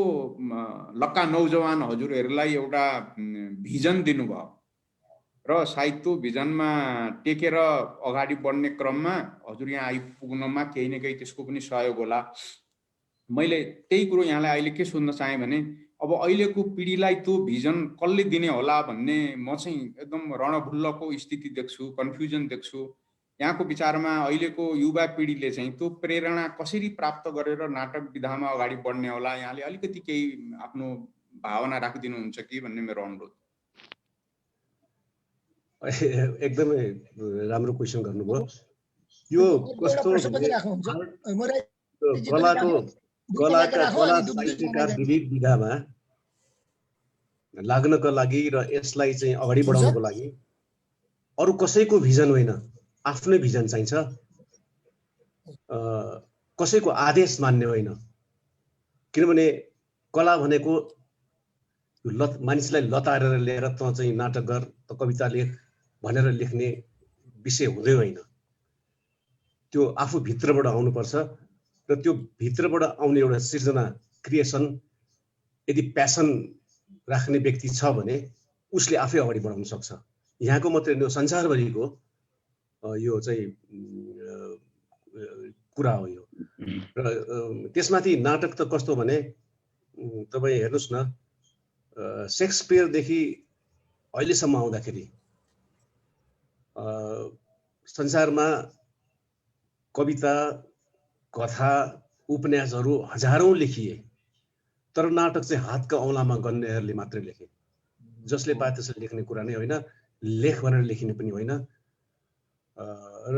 लक्का नौजवान हजुरहरूलाई एउटा भिजन दिनुभयो र सायद त्यो भिजनमा टेकेर अगाडि बढ्ने क्रममा हजुर यहाँ आइपुग्नमा केही न केही त्यसको पनि सहयोग होला। मैले त्यही कुरो यहाँलाई अहिले के सोध्न चाहेँ भने अब अहिलेको पिँढीलाई त्यो भिजन कसले दिने होला भन्ने म चाहिँ एकदम रणभुल्लको स्थिति देख्छु, कन्फ्युजन देख्छु। यहाँको विचारमा अहिलेको युवा पिँढीले चाहिँ त्यो प्रेरणा कसरी प्राप्त गरेर नाटक विधामा अगाडि बढ्ने होला, यहाँले अलिकति केही आफ्नो भावना राखिदिनुहुन्छ कि भन्ने मेरो अनुरोध। एकदमै राम्रो क्वेसन गर्नुभयो। यो कस्तो कला साहित्यकार विविध विधामा लाग्नको लागि र यसलाई चाहिँ अगाडि बढाउनको लागि अरू कसैको भिजन होइन, आफ्नै भिजन चाहिन्छ, कसैको आदेश मान्ने होइन। किनभने कला भनेको मानिसलाई लतारेर ल्याएर त चाहिँ नाटक गर त कविता लेख भनेर लेख्ने विषय हुँदै होइन। त्यो आफू भित्रबाट आउनुपर्छ र त्यो भित्रबाट आउने एउटा सृजना क्रिएसन यदि प्यासन राख्ने व्यक्ति छ भने उसले आफै अगाडि बढाउन सक्छ। यहाँको मात्रै होइन, संसारभरिको यो चाहिँ कुरा हो यो। र त्यसमाथि नाटक त कस्तो भने तपाईँ हेर्नुहोस् न, शेक्सपियरदेखि अहिलेसम्म आउँदाखेरि संसारमा कविता, कथा, उपन्यासहरू हजारौं लेखिए, तर नाटक चाहिँ हातका औँलामा गन्नेहरूले मात्रै लेखे। जसले पाए त्यसले लेख्ने कुरा नै होइन, लेख भनेर लेखिने पनि होइन। र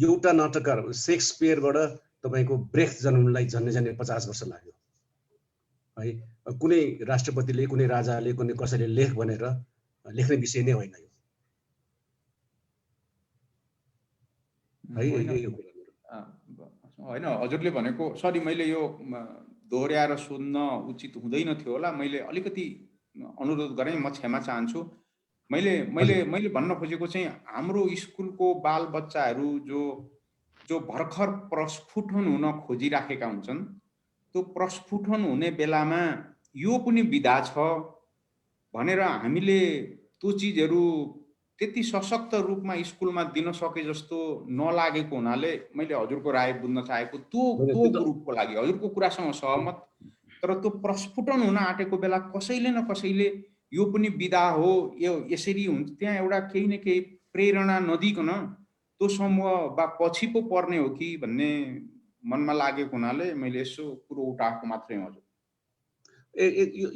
एउटा नाटककार शेक्सपियरबाट तपाईँको ब्रेख्ट जन्मलाई झन्डै 50 वर्ष लाग्यो है। कुनै राष्ट्रपतिले, कुनै राजाले, कुनै कसैले लेख भनेर लेख्ने विषय नै होइन यो होइन। हजुरले भनेको, सरी मैले यो दोहोऱ्याएर सोध्न उचित हुँदैन थियो होला, मैले अलिकति अनुरोध गरेँ, म क्षमा चाहन्छु। मैले भन्न खोजेको चाहिँ हाम्रो स्कुलको बाल बच्चाहरू जो भर्खर प्रस्फुटन हुन खोजिराखेका हुन्छन्, त्यो प्रस्फुटन हुने बेलामा यो पनि विधा छ भनेर हामीले त्यो चिजहरू त्यति सशक्त रूपमा स्कुलमा दिन सके जस्तो नलागेको हुनाले मैले हजुरको राय बुझ्न चाहेको त्यो ग्रुपको लागि। हजुरको कुरासँग सहमत, तर त्यो प्रस्फुटन हुन आँटेको बेला कसैले न कसैले यो पनि विधा हो, यो यसरी हुन्छ, त्यहाँ एउटा केही न केही प्रेरणा नदिकन त्यो समूह बा पछि पो पर्ने हो कि भन्ने मनमा लागेको हुनाले मैले यसो कुरो उठाएको मात्रै। हजुर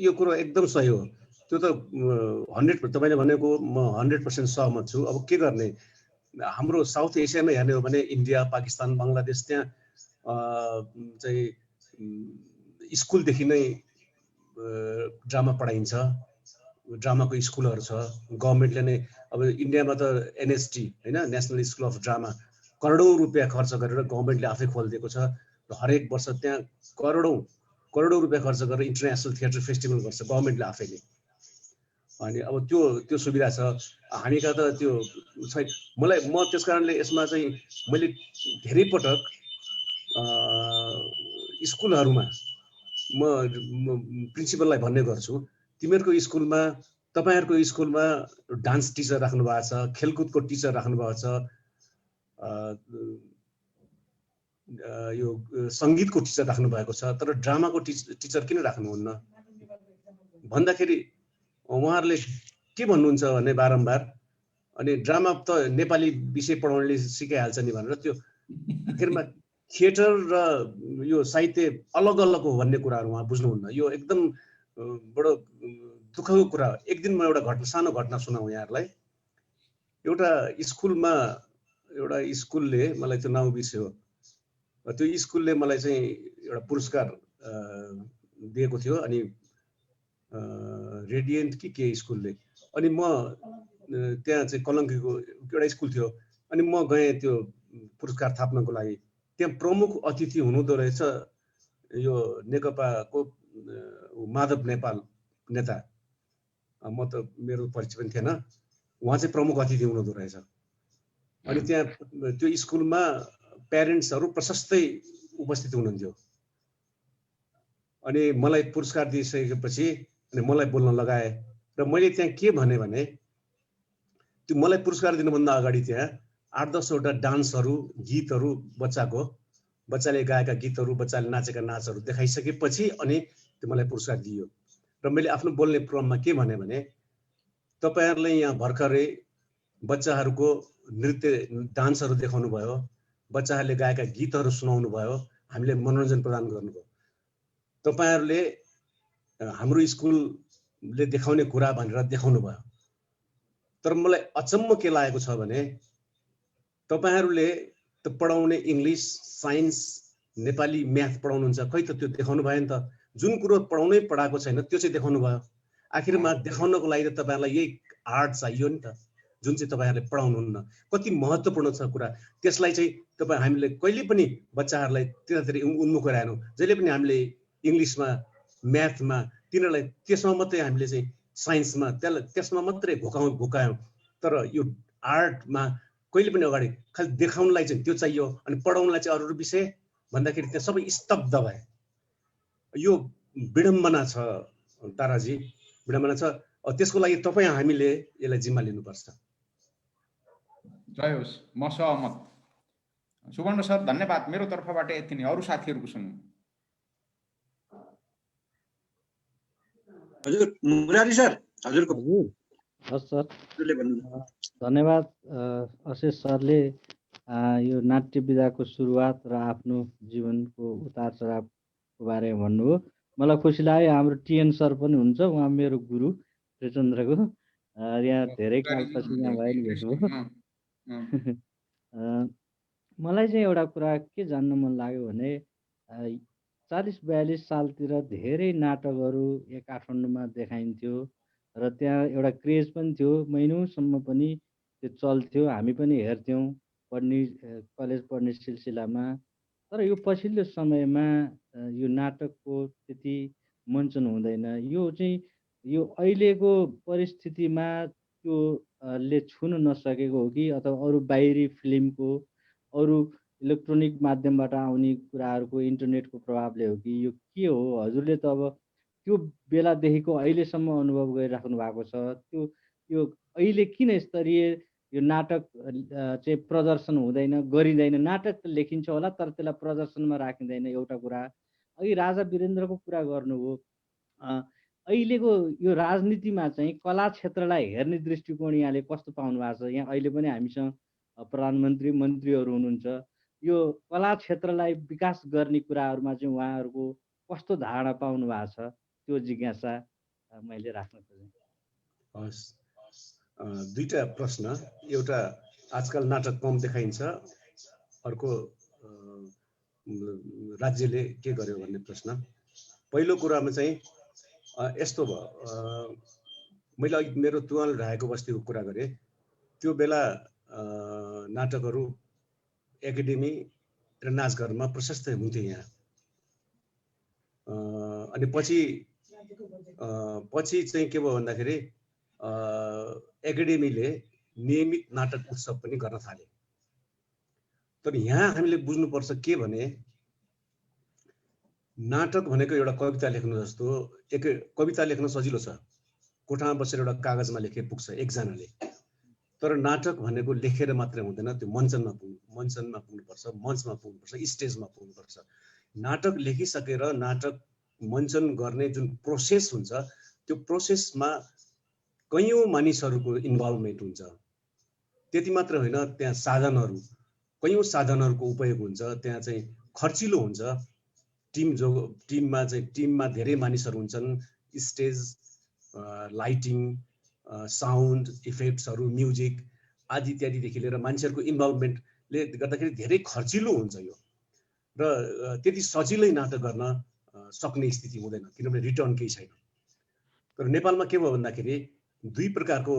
यो कुरो एकदम सही हो। त्यो त 100 तपाईँले भनेको म 100% सहमत छु। अब के गर्ने, हाम्रो साउथ एसियामा हेर्ने हो भने इन्डिया, पाकिस्तान, बङ्गलादेश, त्यहाँ चाहिँ स्कुलदेखि नै ड्रामा पढाइन्छ, ड्रामाको स्कुलहरू छ। गभर्मेन्टले नै, अब इन्डियामा त एनएसटी होइन, नेसनल स्कुल अफ ड्रामा, करोडौं रुपियाँ खर्च गरेर गभर्मेन्टले आफै खोलिदिएको छ र हरेक वर्ष त्यहाँ करोडौं रुपियाँ खर्च गरेर इन्टरनेसनल थिएटर फेस्टिभल गर्छ गभर्मेन्टले आफैले। अनि अब त्यो सुविधा छ, हामी कहाँ त त्यो छैन। म त्यस कारणले यसमा चाहिँ मैले धेरै पटक स्कुलहरूमा म प्रिन्सिपललाई भन्ने गर्छु, तिमीहरूको स्कुलमा, तपाईँहरूको स्कुलमा डान्स टिचर राख्नु भएको छ, खेलकुदको टिचर राख्नु भएको छ, यो सङ्गीतको टिचर राख्नु भएको छ, तर ड्रामाको टिचर किन राख्नुहुन्न भन्दाखेरि उहाँहरूले के भन्नुहुन्छ भने बारम्बार, अनि ड्रामा त नेपाली विषय पढाउनेले सिकाइहाल्छ नि भनेर, त्यो आखिरमा थिएटर र यो साहित्य अलग अलग हो भन्ने कुराहरू उहाँ बुझ्नुहुन्न। यो एकदम बडो दुःखको कुरा। एक दिन म एउटा सानो घटना सुनाउँ यहाँहरूलाई। एउटा स्कुलले मलाई त्यो नाउँ बिर्स्यो, त्यो स्कुलले मलाई चाहिँ एउटा पुरस्कार दिएको थियो, अनि रेडियन्ट कि के स्कुलले। अनि म त्यहाँ चाहिँ कलङ्कीको एउटा स्कुल थियो, अनि म गएँ त्यो पुरस्कार थाप्नको लागि। त्यहाँ प्रमुख अतिथि हुनुहुँदो रहेछ यो नेकपाको माधव नेपाल नेता। म त मेरो परिचय पनि थिएन, उहाँ चाहिँ प्रमुख अतिथि हुनुहुँदो रहेछ। अनि त्यहाँ त्यो स्कुलमा प्यारेन्ट्सहरू प्रशस्तै उपस्थित हुनुहुन्थ्यो। अनि मलाई पुरस्कार दिइसकेपछि अनि मलाई बोल्न लगाए र मैले त्यहाँ के भने त्यो मलाई पुरस्कार दिनुभन्दा अगाडि त्यहाँ 8-10 वटा डान्सहरू, गीतहरू, बच्चाले गाएका गीतहरू, बच्चाले नाचेका नाचहरू देखाइसकेपछि अनि त्यो मलाई पुरस्कार दियो। र मैले आफ्नो बोल्ने क्रममा के भने तपाईहरुले यहाँ भर्खरै बच्चाहरूको नृत्य डान्सहरू देखाउनु भयो, बच्चाहरूले गाएका गीतहरू सुनाउनु भयो, हामीले मनोरञ्जन प्रदान गर्नुभयो। तपाईहरुले हाम्रो स्कुलले देखाउने कुरा भनेर देखाउनु भयो। तर मलाई अचम्म के लागेको छ भने तपाईहरुले त पढाउने इंग्लिश, साइन्स, नेपाली, म्याथ पढाउनुहुन्छ, खै त त्यो देखाउनु भयो नि त। जुन कुरो पढाउनै पढाएको छैन त्यो चाहिँ देखाउनु भयो। आखिरमा देखाउनको लागि त तपाईहरुलाई यही आर्ट चाहियो नि त, जुन चाहिँ तपाईहरुले पढाउनुहुन्न। कति महत्त्वपूर्ण छ कुरा, त्यसलाई चाहिँ हामीले कहिले पनि बच्चाहरूलाई त्यतातिर उन्मुख गराएनौं। जहिले पनि हामीले इङ्ग्लिसमा म्याथमा तिनीहरूलाई त्यसमा मात्रै हामीले चाहिँ साइन्समा त्यसमा मात्रै घुकायौँ तर यो आर्टमा कहिले पनि अगाडि खालि देखाउनलाई चाहिँ त्यो चाहियो अनि पढाउनलाई चाहिँ अरू विषय भन्दाखेरि त्यहाँ सबै स्तब्ध भए यो विडम्बना छ ताराजी विडम्बना छ त्यसको लागि तपाईँ हामीले यसलाई जिम्मा लिनुपर्छ जय होस् म सहमत सुवर्ण सर धन्यवाद मेरो तर्फबाट यति नै अरू साथीहरूको सुनौँ हजुर मुरारी सर हजुरको हजुर हस् सर हजुरले भन्नु धन्यवाद अशेष सरले यो नाट्य विधाको सुरुवात र आफ्नो जीवनको उतार चढावको बारेमा भन्नुभयो मलाई खुसी लाग्यो हाम्रो टिएन सर पनि हुन्छ उहाँ मेरो गुरु त्रिचन्द्रको यहाँ धेरै कालपछि यहाँ भयो नि भेट्नुभयो मलाई चाहिँ एउटा कुरा के जान्न मन लाग्यो भने 40-42 सालतिर धेरै नाटकहरू यहाँ काठमाडौँमा देखाइन्थ्यो र त्यहाँ एउटा क्रेज पनि थियो महिनौसम्म पनि त्यो चल्थ्यो हामी पनि हेर्थ्यौँ कलेज पढ्ने सिलसिलामा तर यो पछिल्लो समयमा यो नाटकको त्यति मञ्चन हुँदैन यो चाहिँ यो अहिलेको परिस्थितिमा त्यो ले छुन नसकेको हो कि अथवा अरू बाहिरी फिल्मको अरू इलेक्ट्रोनिक माध्यमबाट आउने कुराहरूको इन्टरनेटको प्रभावले हो कि यो के हो हजुरले त अब त्यो बेलादेखिको अहिलेसम्म अनुभव गरिराख्नु भएको छ त्यो यो अहिले किन स्तरीय यो नाटक चाहिँ प्रदर्शन हुँदैन गरिँदैन नाटक त लेखिन्छ होला तर त्यसलाई प्रदर्शनमा राखिँदैन एउटा कुरा अघि राजा वीरेन्द्रको कुरा गर्नुभयो अहिलेको यो राजनीतिमा चाहिँ कला क्षेत्रलाई हेर्ने दृष्टिकोण यहाँले कस्तो पाउनु भएको छ यहाँ अहिले पनि हामीसँग प्रधानमन्त्री मन्त्रीहरू हुनुहुन्छ यो कला क्षेत्रलाई विकास गर्ने कुराहरूमा चाहिँ उहाँहरूको कस्तो धारणा पाउनु भएको छ त्यो जिज्ञासा मैले राख्न खोजेँ हस् दुईटा प्रश्न एउटा आजकल नाटक कम देखाइन्छ अर्को राज्यले के गर्यो भन्ने प्रश्न पहिलो कुरामा चाहिँ यस्तो भयो मैले अघि मेरो तुवाल राखेको बस्तीको कुरा गरेँ त्यो बेला नाटकहरू एकाडेमी र नाचघरमा प्रशस्त हुन्थ्यो यहाँ अनि पछि चाहिँ के भयो भन्दाखेरि एकाडेमीले नियमित नाटक उत्सव पनि गर्न थाले तर यहाँ हामीले बुझ्नुपर्छ के भने नाटक भनेको एउटा कविता लेख्नु जस्तो एक कविता लेख्न सजिलो छ कोठामा बसेर एउटा कागजमा लेखे पुग्छ एकजनाले तर नाटक भनेको लेखेर मात्रै हुँदैन त्यो मञ्चनमा पुग्नुपर्छ मञ्चमा पुग्नुपर्छ स्टेजमा पुग्नुपर्छ नाटक लेखिसकेर नाटक मञ्चन गर्ने जुन प्रोसेस हुन्छ त्यो प्रोसेसमा कयौं मानिसहरूको इन्भल्भमेन्ट हुन्छ त्यति मात्र होइन त्यहाँ साधनहरू कयौं साधनहरूको उपयोग हुन्छ त्यहाँ चाहिँ खर्चिलो हुन्छ टिममा धेरै मानिसहरू हुन्छन् स्टेज लाइटिङ साउन्ड इफेक्ट्सहरू म्युजिक आदि इत्यादिदेखि लिएर मान्छेहरूको इन्भल्भमेन्टले गर्दाखेरि धेरै खर्चिलो हुन्छ यो र त्यति सजिलै नाटक गर्न सक्ने स्थिति हुँदैन किनभने रिटर्न केही छैन तर नेपालमा के भयो भन्दाखेरि दुई प्रकारको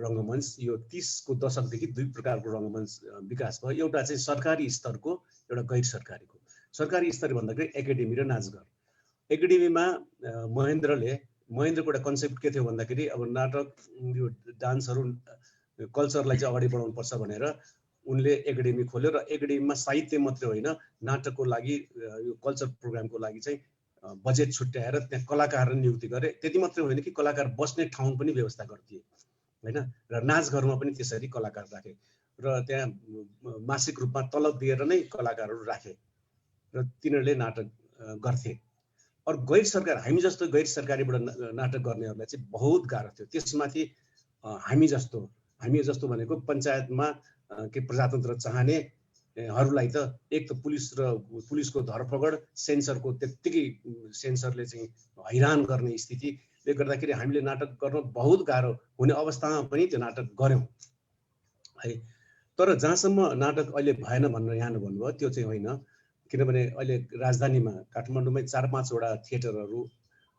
रङ्गमञ्च यो 30 को दशकदेखि दुई प्रकारको रङ्गमञ्च विकास भयो एउटा चाहिँ सरकारी स्तरको एउटा गैर सरकारीको सरकारी स्तर भन्दाखेरि एकाडेमी र नाचघर एकाडेमीमा महेन्द्रको एउटा कन्सेप्ट के थियो भन्दाखेरि अब नाटक यो डान्सहरू कल्चरलाई चाहिँ अगाडि बढाउनु पर्छ भनेर उनले एकाडेमी खोल्यो र एकाडेमीमा साहित्य मात्रै होइन नाटकको लागि यो कल्चर प्रोग्रामको लागि चाहिँ बजेट छुट्याएर त्यहाँ कलाकार नियुक्ति गरे त्यति मात्रै होइन कि कलाकार बस्ने ठाउँ पनि व्यवस्था गरिदिए हैन र नाचघरमा पनि त्यसरी कलाकार राखे र त्यहाँ मासिक रूपमा तलब दिएर नै कलाकारहरू राखे र तिनीहरूले नाटक गर्थे और गैर सरकार हामी जस्तो गैर सरकारीबाट नाटक गर्नेहरूलाई चाहिँ बहुत गाह्रो थियो त्यसमाथि हामी जस्तो भनेको पञ्चायतमा के प्रजातन्त्र चाहने हरूलाई त एक त पुलिसको धरपकड सेन्सरको त्यतिकै सेन्सरले चाहिँ हैरान गर्ने स्थितिले गर्दाखेरि हामीले नाटक गर्न बहुत गाह्रो हुने अवस्थामा पनि त्यो नाटक गर्यौं है तर जहाँसम्म नाटक अहिले भएन भनेर यहाँ भन्नुभयो त्यो चाहिँ होइन किनभने अहिले राजधानीमा काठमाडौँमै 4-5 वटा थिएटरहरू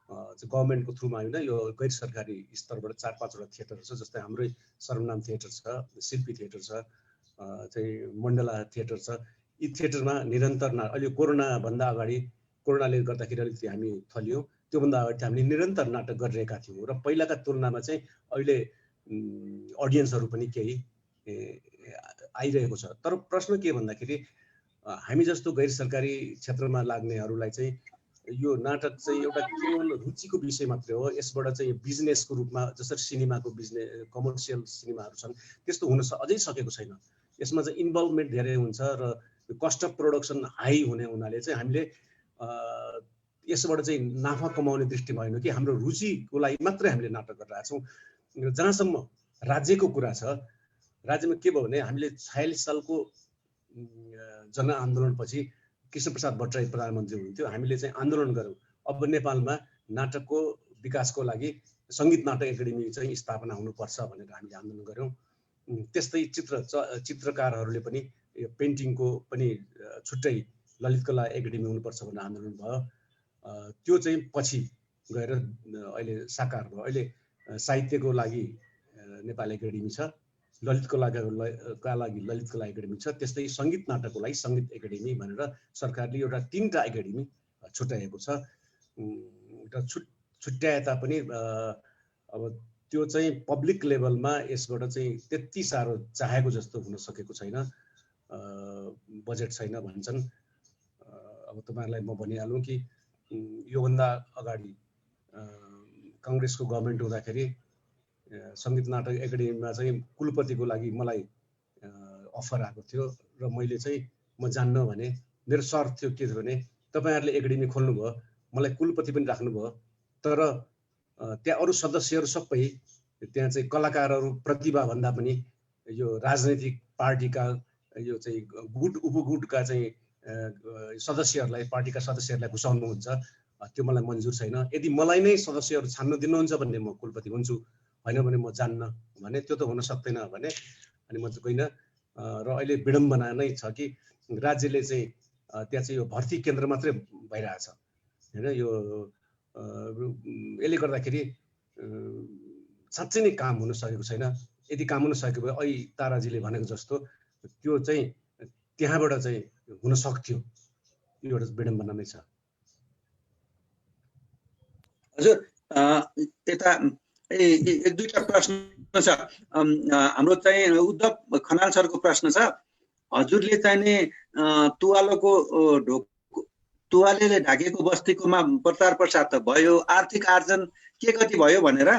गभर्नमेन्टको थ्रुमा होइन यो गैर सरकारी स्तरबाट 4-5 वटा थिएटर छ जस्तै हाम्रै सर्वनाम थिएटर छ शिल्पी थिएटर छ चाहिँ मण्डला थिएटर छ यी थिएटरमा निरन्तर अहिले कोरोना भन्दा अगाडि कोरोनाले गर्दाखेरि अलिकति हामी थलियौँ। त्योभन्दा अगाडि हामीले निरन्तर नाटक गरिरहेका थियौँ र पहिलाका तुलनामा चाहिँ अहिले अडियन्सहरू पनि केही आइरहेको छ। तर प्रश्न के भन्दाखेरि हामी जस्तो गैर सरकारी क्षेत्रमा लाग्नेहरूलाई चाहिँ यो नाटक चाहिँ एउटा केवल रुचिको विषय मात्रै हो। यसबाट चाहिँ बिजनेसको रूपमा जसरी सिनेमाको बिजनेस कमर्सियल सिनेमाहरू छन् त्यस्तो हुन अझै सकेको छैन। यसमा चाहिँ इन्भल्भमेन्ट धेरै हुन्छ र कस्ट अफ प्रोडक्सन हाई हुने हुनाले चाहिँ हामीले यसबाट चाहिँ नाफा कमाउने दृष्टि भएन कि हाम्रो रुचिको लागि मात्रै हामीले नाटक गरिरहेका छौँ। जहाँसम्म राज्यको कुरा छ, राज्यमा के भयो भने हामीले 46 सालको जनआन्दोलनपछि कृष्णप्रसाद भट्टराई प्रधानमन्त्री हुनुहुन्थ्यो। हामीले चाहिँ आन्दोलन गऱ्यौँ, अब नेपालमा नाटकको विकासको लागि सङ्गीत नाटक एकाडेमी चाहिँ स्थापना हुनुपर्छ भनेर हामीले आन्दोलन गऱ्यौँ। त्यस्तै चित्रकारहरूले पनि पेन्टिङको पनि छुट्टै ललित कला एकाडेमी हुनुपर्छ भनेर आन्दोलन भयो। त्यो चाहिँ पछि गएर अहिले साकार भयो। अहिले साहित्यको लागि नेपाल एकाडेमी छ, ललित कलाका लागि ललित कला एकाडेमी छ, त्यस्तै सङ्गीत नाटकको लागि सङ्गीत एकाडेमी भनेर सरकारले एउटा 3टा एकाडेमी छुट्याएको छ। एउटा छुट्याए तापनि अब त्यो चाहिँ पब्लिक लेभलमा यसबाट चाहिँ त्यति साह्रो चाहेको जस्तो हुन सकेको छैन, बजेट छैन भन्छन्। अब तपाईँहरूलाई म भनिहालौँ कि योभन्दा अगाडि काङ्ग्रेसको गभर्मेन्ट हुँदाखेरि सङ्गीत नाटक एकाडेमीमा चाहिँ कुलपतिको लागि मलाई अफर आएको थियो र मैले चाहिँ म जान्न भने मेरो शर्त थियो के थियो भने तपाईँहरूले एकाडेमी खोल्नुभयो, मलाई कुलपति पनि राख्नुभयो, तर त्यहाँ अरू सदस्यहरू सबै त्यहाँ चाहिँ कलाकारहरू प्रतिभा भन्दा पनि यो राजनैतिक पार्टीका यो चाहिँ गुट उपगुटका चाहिँ सदस्यहरूलाई पार्टीका सदस्यहरूलाई घुसाउनुहुन्छ, त्यो मलाई मन्जुर छैन। यदि मलाई नै सदस्यहरू छान्न दिनुहुन्छ भने म कुलपति हुन्छु, होइन भने म जान्न भने त्यो त हुन सक्दैन भने अनि म चाहिँ गइनँ। र अहिले विडम्बना नै छ कि राज्यले चाहिँ त्यहाँ चाहिँ यो भर्ती केन्द्र मात्रै भइरहेछ होइन। यो यसले गर्दाखेरि साँच्चै नै काम हुन सकेको छैन। यदि काम हुन सकेको भए अहिले ताराजीले भनेको जस्तो त्यो चाहिँ त्यहाँबाट चाहिँ हुन सक्थ्यो। यो एउटा विडम्बना नै छ। हजुर यता एक दुईटा प्रश्न छ। हाम्रो चाहिँ उद्धव खनाल सरको प्रश्न छ। हजुरले चाहिँ नि तुवालेले ढाकेको बस्तीकोमा प्रचार प्रसार त भयो, आर्थिक आर्जन के कति भयो भनेर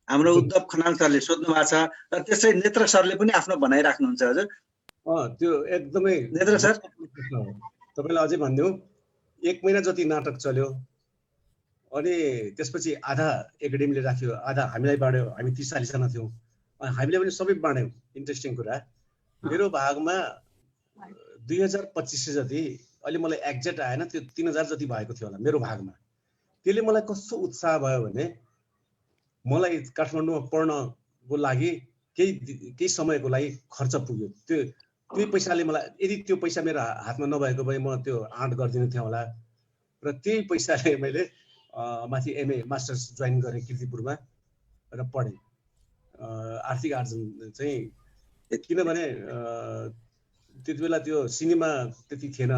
हाम्रो उद्धव खनाल सरले सोध्नु भएको छ र त्यसै नेत्र सरले पनि आफ्नो भनाइ राख्नुहुन्छ। हजुर त्यो एकदमै नेत्र सर तपाईँलाई अझै भनिदिउँ, 1 महिना जति नाटक चल्यो अनि त्यसपछि आधा एकाडेमीले राख्यो, आधा हामीलाई बाँड्यो। हामी 30-40 जना थियौँ, हामीले पनि सबै बाँड्यौँ। इन्ट्रेस्टिङ कुरा मेरो भागमा 2025 जति, अहिले मलाई एक्ज्याक्ट आएन, त्यो 3000 जति भएको थियो होला मेरो भागमा। त्यसले मलाई कस्तो उत्साह भयो भने मलाई काठमाडौँमा पढ्नको लागि केही समयको लागि खर्च पुग्यो। त्यही पैसाले मलाई, यदि त्यो पैसा मेरो हातमा नभएको भए म त्यो आँट गरिदिनु थिएँ होला। र त्यही पैसाले मैले माथि MA मास्टर्स जोइन गरेँ किर्तिपुरमा र पढेँ। आर्थिक आर्जन चाहिँ किनभने त्यति बेला त्यो सिनेमा त्यति थिएन,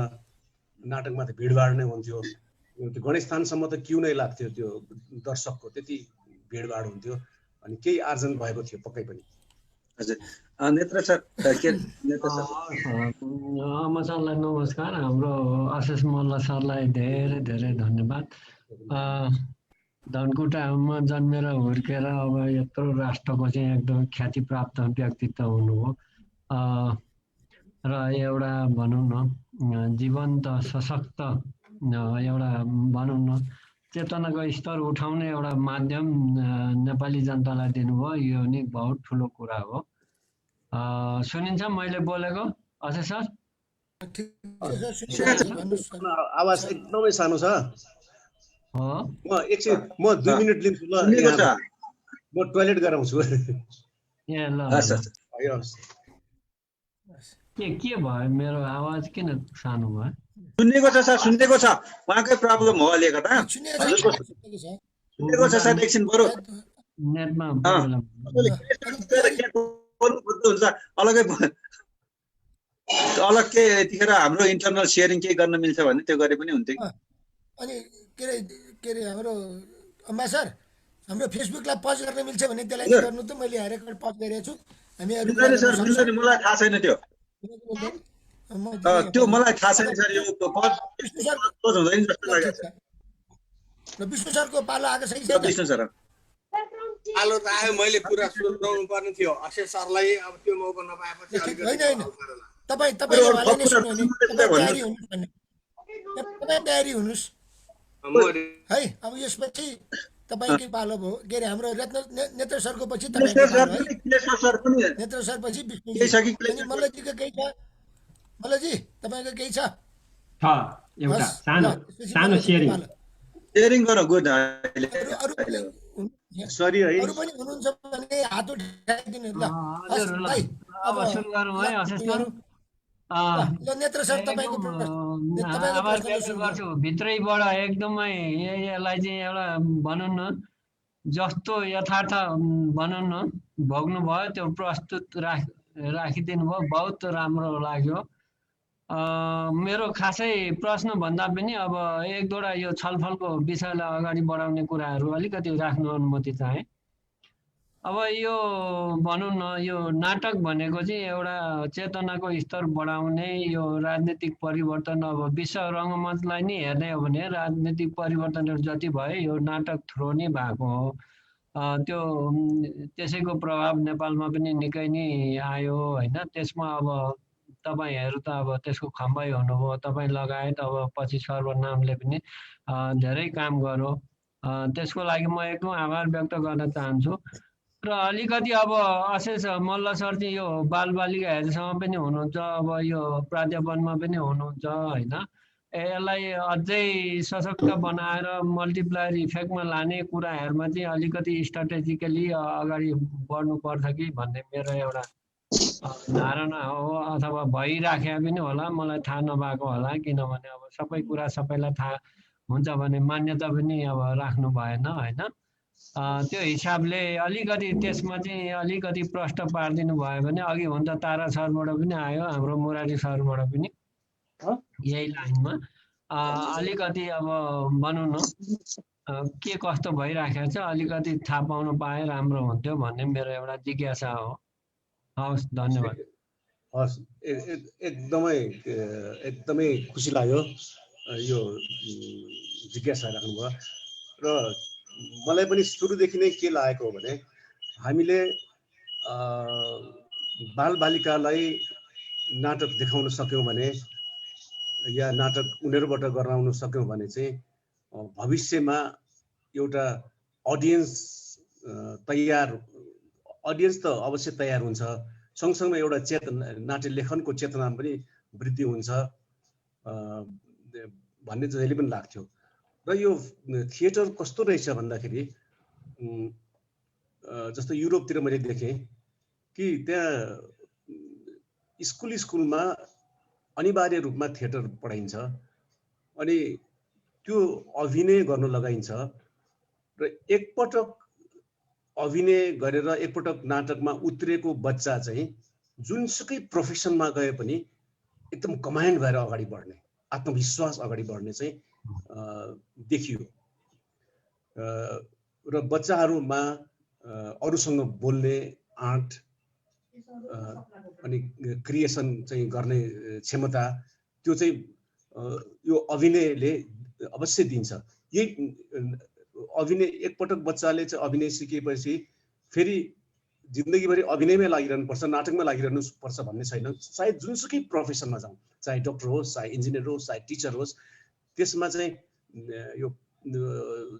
नाटकमा त भिडभाड नै हुन्थ्यो। त्यो गणेशस्थानसम्म त क्यु नै लाग्थ्यो, त्यो दर्शकको त्यति भिडभाड हुन्थ्यो अनि केही आर्जन भएको थियो पक्कै पनि। हजुर नेत्र सर नेत्र सर सरलाई नमस्कार। हाम्रो आशिष मल्ल सरलाई धेरै धेरै धन्यवाद। धनकुटामा जन्मेर हुर्केर अब यत्रो राष्ट्रको चाहिँ एकदम ख्याति प्राप्त व्यक्तित्व हुनुभयो र एउटा भनौँ न जीवन्त सशक्त एउटा भनौँ न चेतनाको स्तर उठाउने एउटा माध्यम नेपाली जनतालाई दिनुभयो। यो नि बहुत ठुलो कुरा हो। सुनिन्छ मैले बोलेको अझै सर? आवाज एकदमै सानो छ। म 2 मिनट लिन्छु ल, म टोयलेट गराउँछु। ए ल के भयो, मेरो आवाज किन सानो भयो? सुन्नेको छ सर, सुन्नेको छ। उहाँकै प्रब्लम हो अलिकता। सुन्नेको छ सर, एकछिन बरु नेटमा अलग के यतिखेर हाम्रो इन्टरनल सेयरिङ केही गर्न मिल्छ भने त्यो गरे पनि हुन्थ्यो। अनि के अरे हाम्रो अम्बा सर हाम्रो फेसबुकलाई पज गर्न मिल्छ भने त्यसलाई हजुर। गर्नु त मैले रेकर्ड पज गरेको छु हामीहरू मिल्दैन सर, मिल्दैन, मलाई थाहा छैन त्यो। त्यो मलाई थाहा छैन सर, यो पद विष्णु सर क्लोज हुँदैन जस्तो ल लागेको ठिक छ। छ र विष्णु सरको पालो आएको छैन ल विष्णु सर, आलो त आयो, मैले कुरा सुनाउनु पर्ने थियो अशेष सरलाई, अब त्यो मौका नपाएपछि होइन अलिकति होइन हल्का होला। तपाईँले उहाँलाई नै थप कुरा सुन्नु भने सुन्नु तपाईँ भन्नु। तयारी हुनुहोस् भन्ने तपाईँ तयारी हुनुहोस् म है। अब यसपछि तपाईँकै पालो भयो के अरे हाम्रो नेत्र सरको पछि क्लेशर तपाईँकै सर पालो है। पनि, क्लेशर सर पनि नेत्र सर पछि विष्णुजी केही छ कि अनि क्लेशर मल्लजीको केही छ? मल्लजी तपाईँको केही छ? एउटा हस्, सानो ल, त्यसपछि सानो मल्लजीको सेयरिङ पालो। सेयरिङ गर्न गुड अहिले। अरू पनि सरी है अरू पनि हुनुहुन्छ भने हात उठाइदिनु ल। हस् हजुर ल भाइ अब सुरु गरौँ है अशेष सर। ल नेत्र सर तपाईँको तपाईँको आभार प्रश्नले व्यक्त सुरु गर्छु भित्रैबाट एकदमै यसलाई चाहिँ एउटा भनौँ न जस्तो यथार्थ भनौँ न भोग्नु भयो त्यो प्रस्तुत राखिदिनु भयो, बहुत राम्रो लाग्यो। मेरो खासै प्रश्न भन्दा पनि अब एक दुईवटा यो छलफलको विषयलाई अगाडि बढाउने कुराहरू अलिकति राख्नु अनुमति चाहे। अब यो भनौँ न यो नाटक भनेको चाहिँ एउटा चेतनाको स्तर बढाउने यो राजनीतिक परिवर्तन, अब विश्व रङ्गमञ्चलाई नै हेर्ने हो भने राजनीतिक परिवर्तनहरू जति भयो यो नाटक थ्रो नै भएको हो। त्यो त्यसैको प्रभाव नेपालमा पनि निकै नै आयो होइन। त्यसमा अब तपाईँहरू त अब त्यसको खम्बै हुनुभयो, तपाईँ लगायत अब पछि सर्वनामले पनि धेरै काम गर्यो। त्यसको लागि म एकदम आभार व्यक्त गर्न चाहन्छु। र अलिकति अब अशेष मल्ल सर चाहिँ यो बालबालिकाहरूसँग पनि हुनुहुन्छ, अब यो प्राध्यापनमा पनि हुनुहुन्छ होइन। यसलाई अझै सशक्त बनाएर मल्टिप्लायर इफेक्टमा लाने कुराहरूमा चाहिँ अलिकति स्ट्राटेजिकली अगाडि बढ्नु पर्छ कि भन्ने मेरो एउटा धारणा हो, अथवा भइराख्या पनि होला, मलाई थाहा नभएको होला। किनभने अब सबै कुरा सबैलाई थाहा हुन्छ भने मान्यता पनि अब राख्नु भएन होइन। त्यो हिसाबले अलिकति त्यसमा चाहिँ अलिकति प्रश्न पारिदिनु भयो भने अघि हुन्छ तारा सरबाट पनि आयो, हाम्रो मुरारी सरबाट पनि यही लाइनमा अलिकति अब भनौँ न के कस्तो भइराखेको छ अलिकति थाहा पाउन पाए राम्रो हुन्थ्यो भन्ने मेरो एउटा जिज्ञासा हो। हवस्, धन्यवाद। हस् एकदमै खुसी लाग्यो यो जिज्ञासा राख्नुभयो। र मलाई पनि सुरुदेखि नै के लागेको हो भने हामीले बालबालिकालाई नाटक देखाउन सक्यौँ भने या नाटक उनीहरूबाट गराउन सक्यौँ भने चाहिँ भविष्यमा एउटा अडियन्स त अवश्य तयार हुन्छ, सँगसँगै एउटा नाट्य लेखनको चेतना पनि वृद्धि हुन्छ भन्ने जहिले पनि लाग्थ्यो। र यो थिएटर कस्तो रहेछ भन्दाखेरि जस्तो युरोपतिर मैले देखेँ कि त्यहाँ स्कुलमा अनिवार्य रूपमा थिएटर पढाइन्छ अनि त्यो अभिनय गर्न लगाइन्छ र एकपटक अभिनय गरेर एकपटक नाटकमा उत्रेको बच्चा चाहिँ जुनसुकै प्रोफेसनमा गए पनि एकदम कमान्ड भएर अगाडि बढ्ने, आत्मविश्वास अगाडि बढ्ने चाहिँ देखियो। र बच्चाहरूमा अरूसँग बोल्ने आँट अनि क्रिएसन चाहिँ गर्ने क्षमता त्यो चाहिँ यो अभिनयले अवश्य दिन्छ। यही अभिनय एकपटक बच्चाले चाहिँ अभिनय सिकेपछि फेरि जिन्दगीभरि अभिनयमै लागिरहनु पर्छ, नाटकमा लागिरहनु पर्छ भन्ने छैन। सायद जुनसुकै प्रोफेसनमा जाउँ, चाहे डक्टर होस्, चाहे इन्जिनियर होस्, चाहे टिचर होस्, त्यसमा चाहिँ यो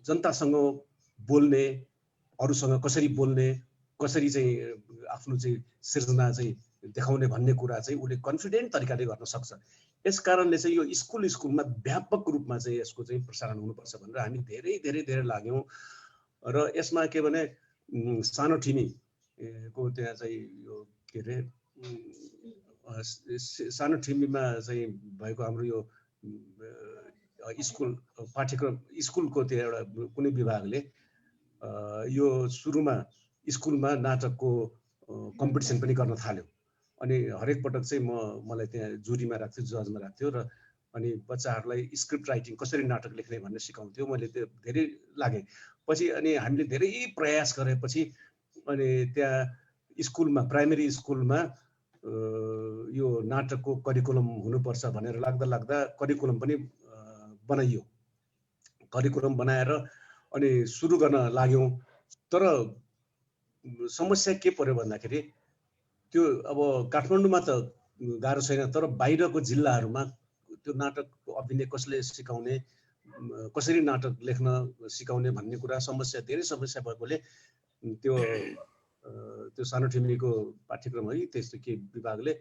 जनतासँग बोल्ने, अरूसँग कसरी बोल्ने, कसरी चाहिँ आफ्नो चाहिँ सृजना चाहिँ देखाउने भन्ने कुरा चाहिँ उसले कन्फिडेन्ट तरिकाले गर्न सक्छ। यस कारणले चाहिँ यो स्कुलमा व्यापक रूपमा चाहिँ यसको चाहिँ प्रसारण हुनुपर्छ भनेर हामी धेरै लाग्यौँ। र यसमा के भने सानो ठिमी को त्यहाँ चाहिँ यो के अरे सानो ठिमीमा चाहिँ भएको हाम्रो यो स्कुल पाठ्यक्रम स्कुलको त्यो एउटा कुनै विभागले यो सुरुमा स्कुलमा नाटकको कम्पिटिसन पनि गर्न थाल्यो। अनि हरेक पटक चाहिँ मलाई त्यहाँ जुरीमा राख्थ्यो, जजमा राख्थ्यो र अनि बच्चाहरूलाई स्क्रिप्ट राइटिङ कसरी नाटक लेख्ने भन्ने सिकाउँथ्यो। मैले त्यो धेरै लागे पछि अनि हामीले धेरै प्रयास गरेपछि अनि त्यहाँ स्कुलमा प्राइमेरी स्कुलमा यो नाटकको करिकुलम हुनुपर्छ भनेर लाग्दा करिकुलम पनि बनाइयो। करिकुलम बनाएर अनि सुरु गर्न लाग्यौँ। तर समस्या के पर्यो भन्दाखेरि त्यो अब काठमाडौँमा त गाह्रो छैन, तर बाहिरको जिल्लाहरूमा त्यो नाटक अभिनय कसले सिकाउने, कसरी नाटक लेख्न सिकाउने भन्ने कुरा धेरै समस्या भएकोले त्यो सानो ठिमीको पाठ्यक्रम है त्यस्तो के विभागले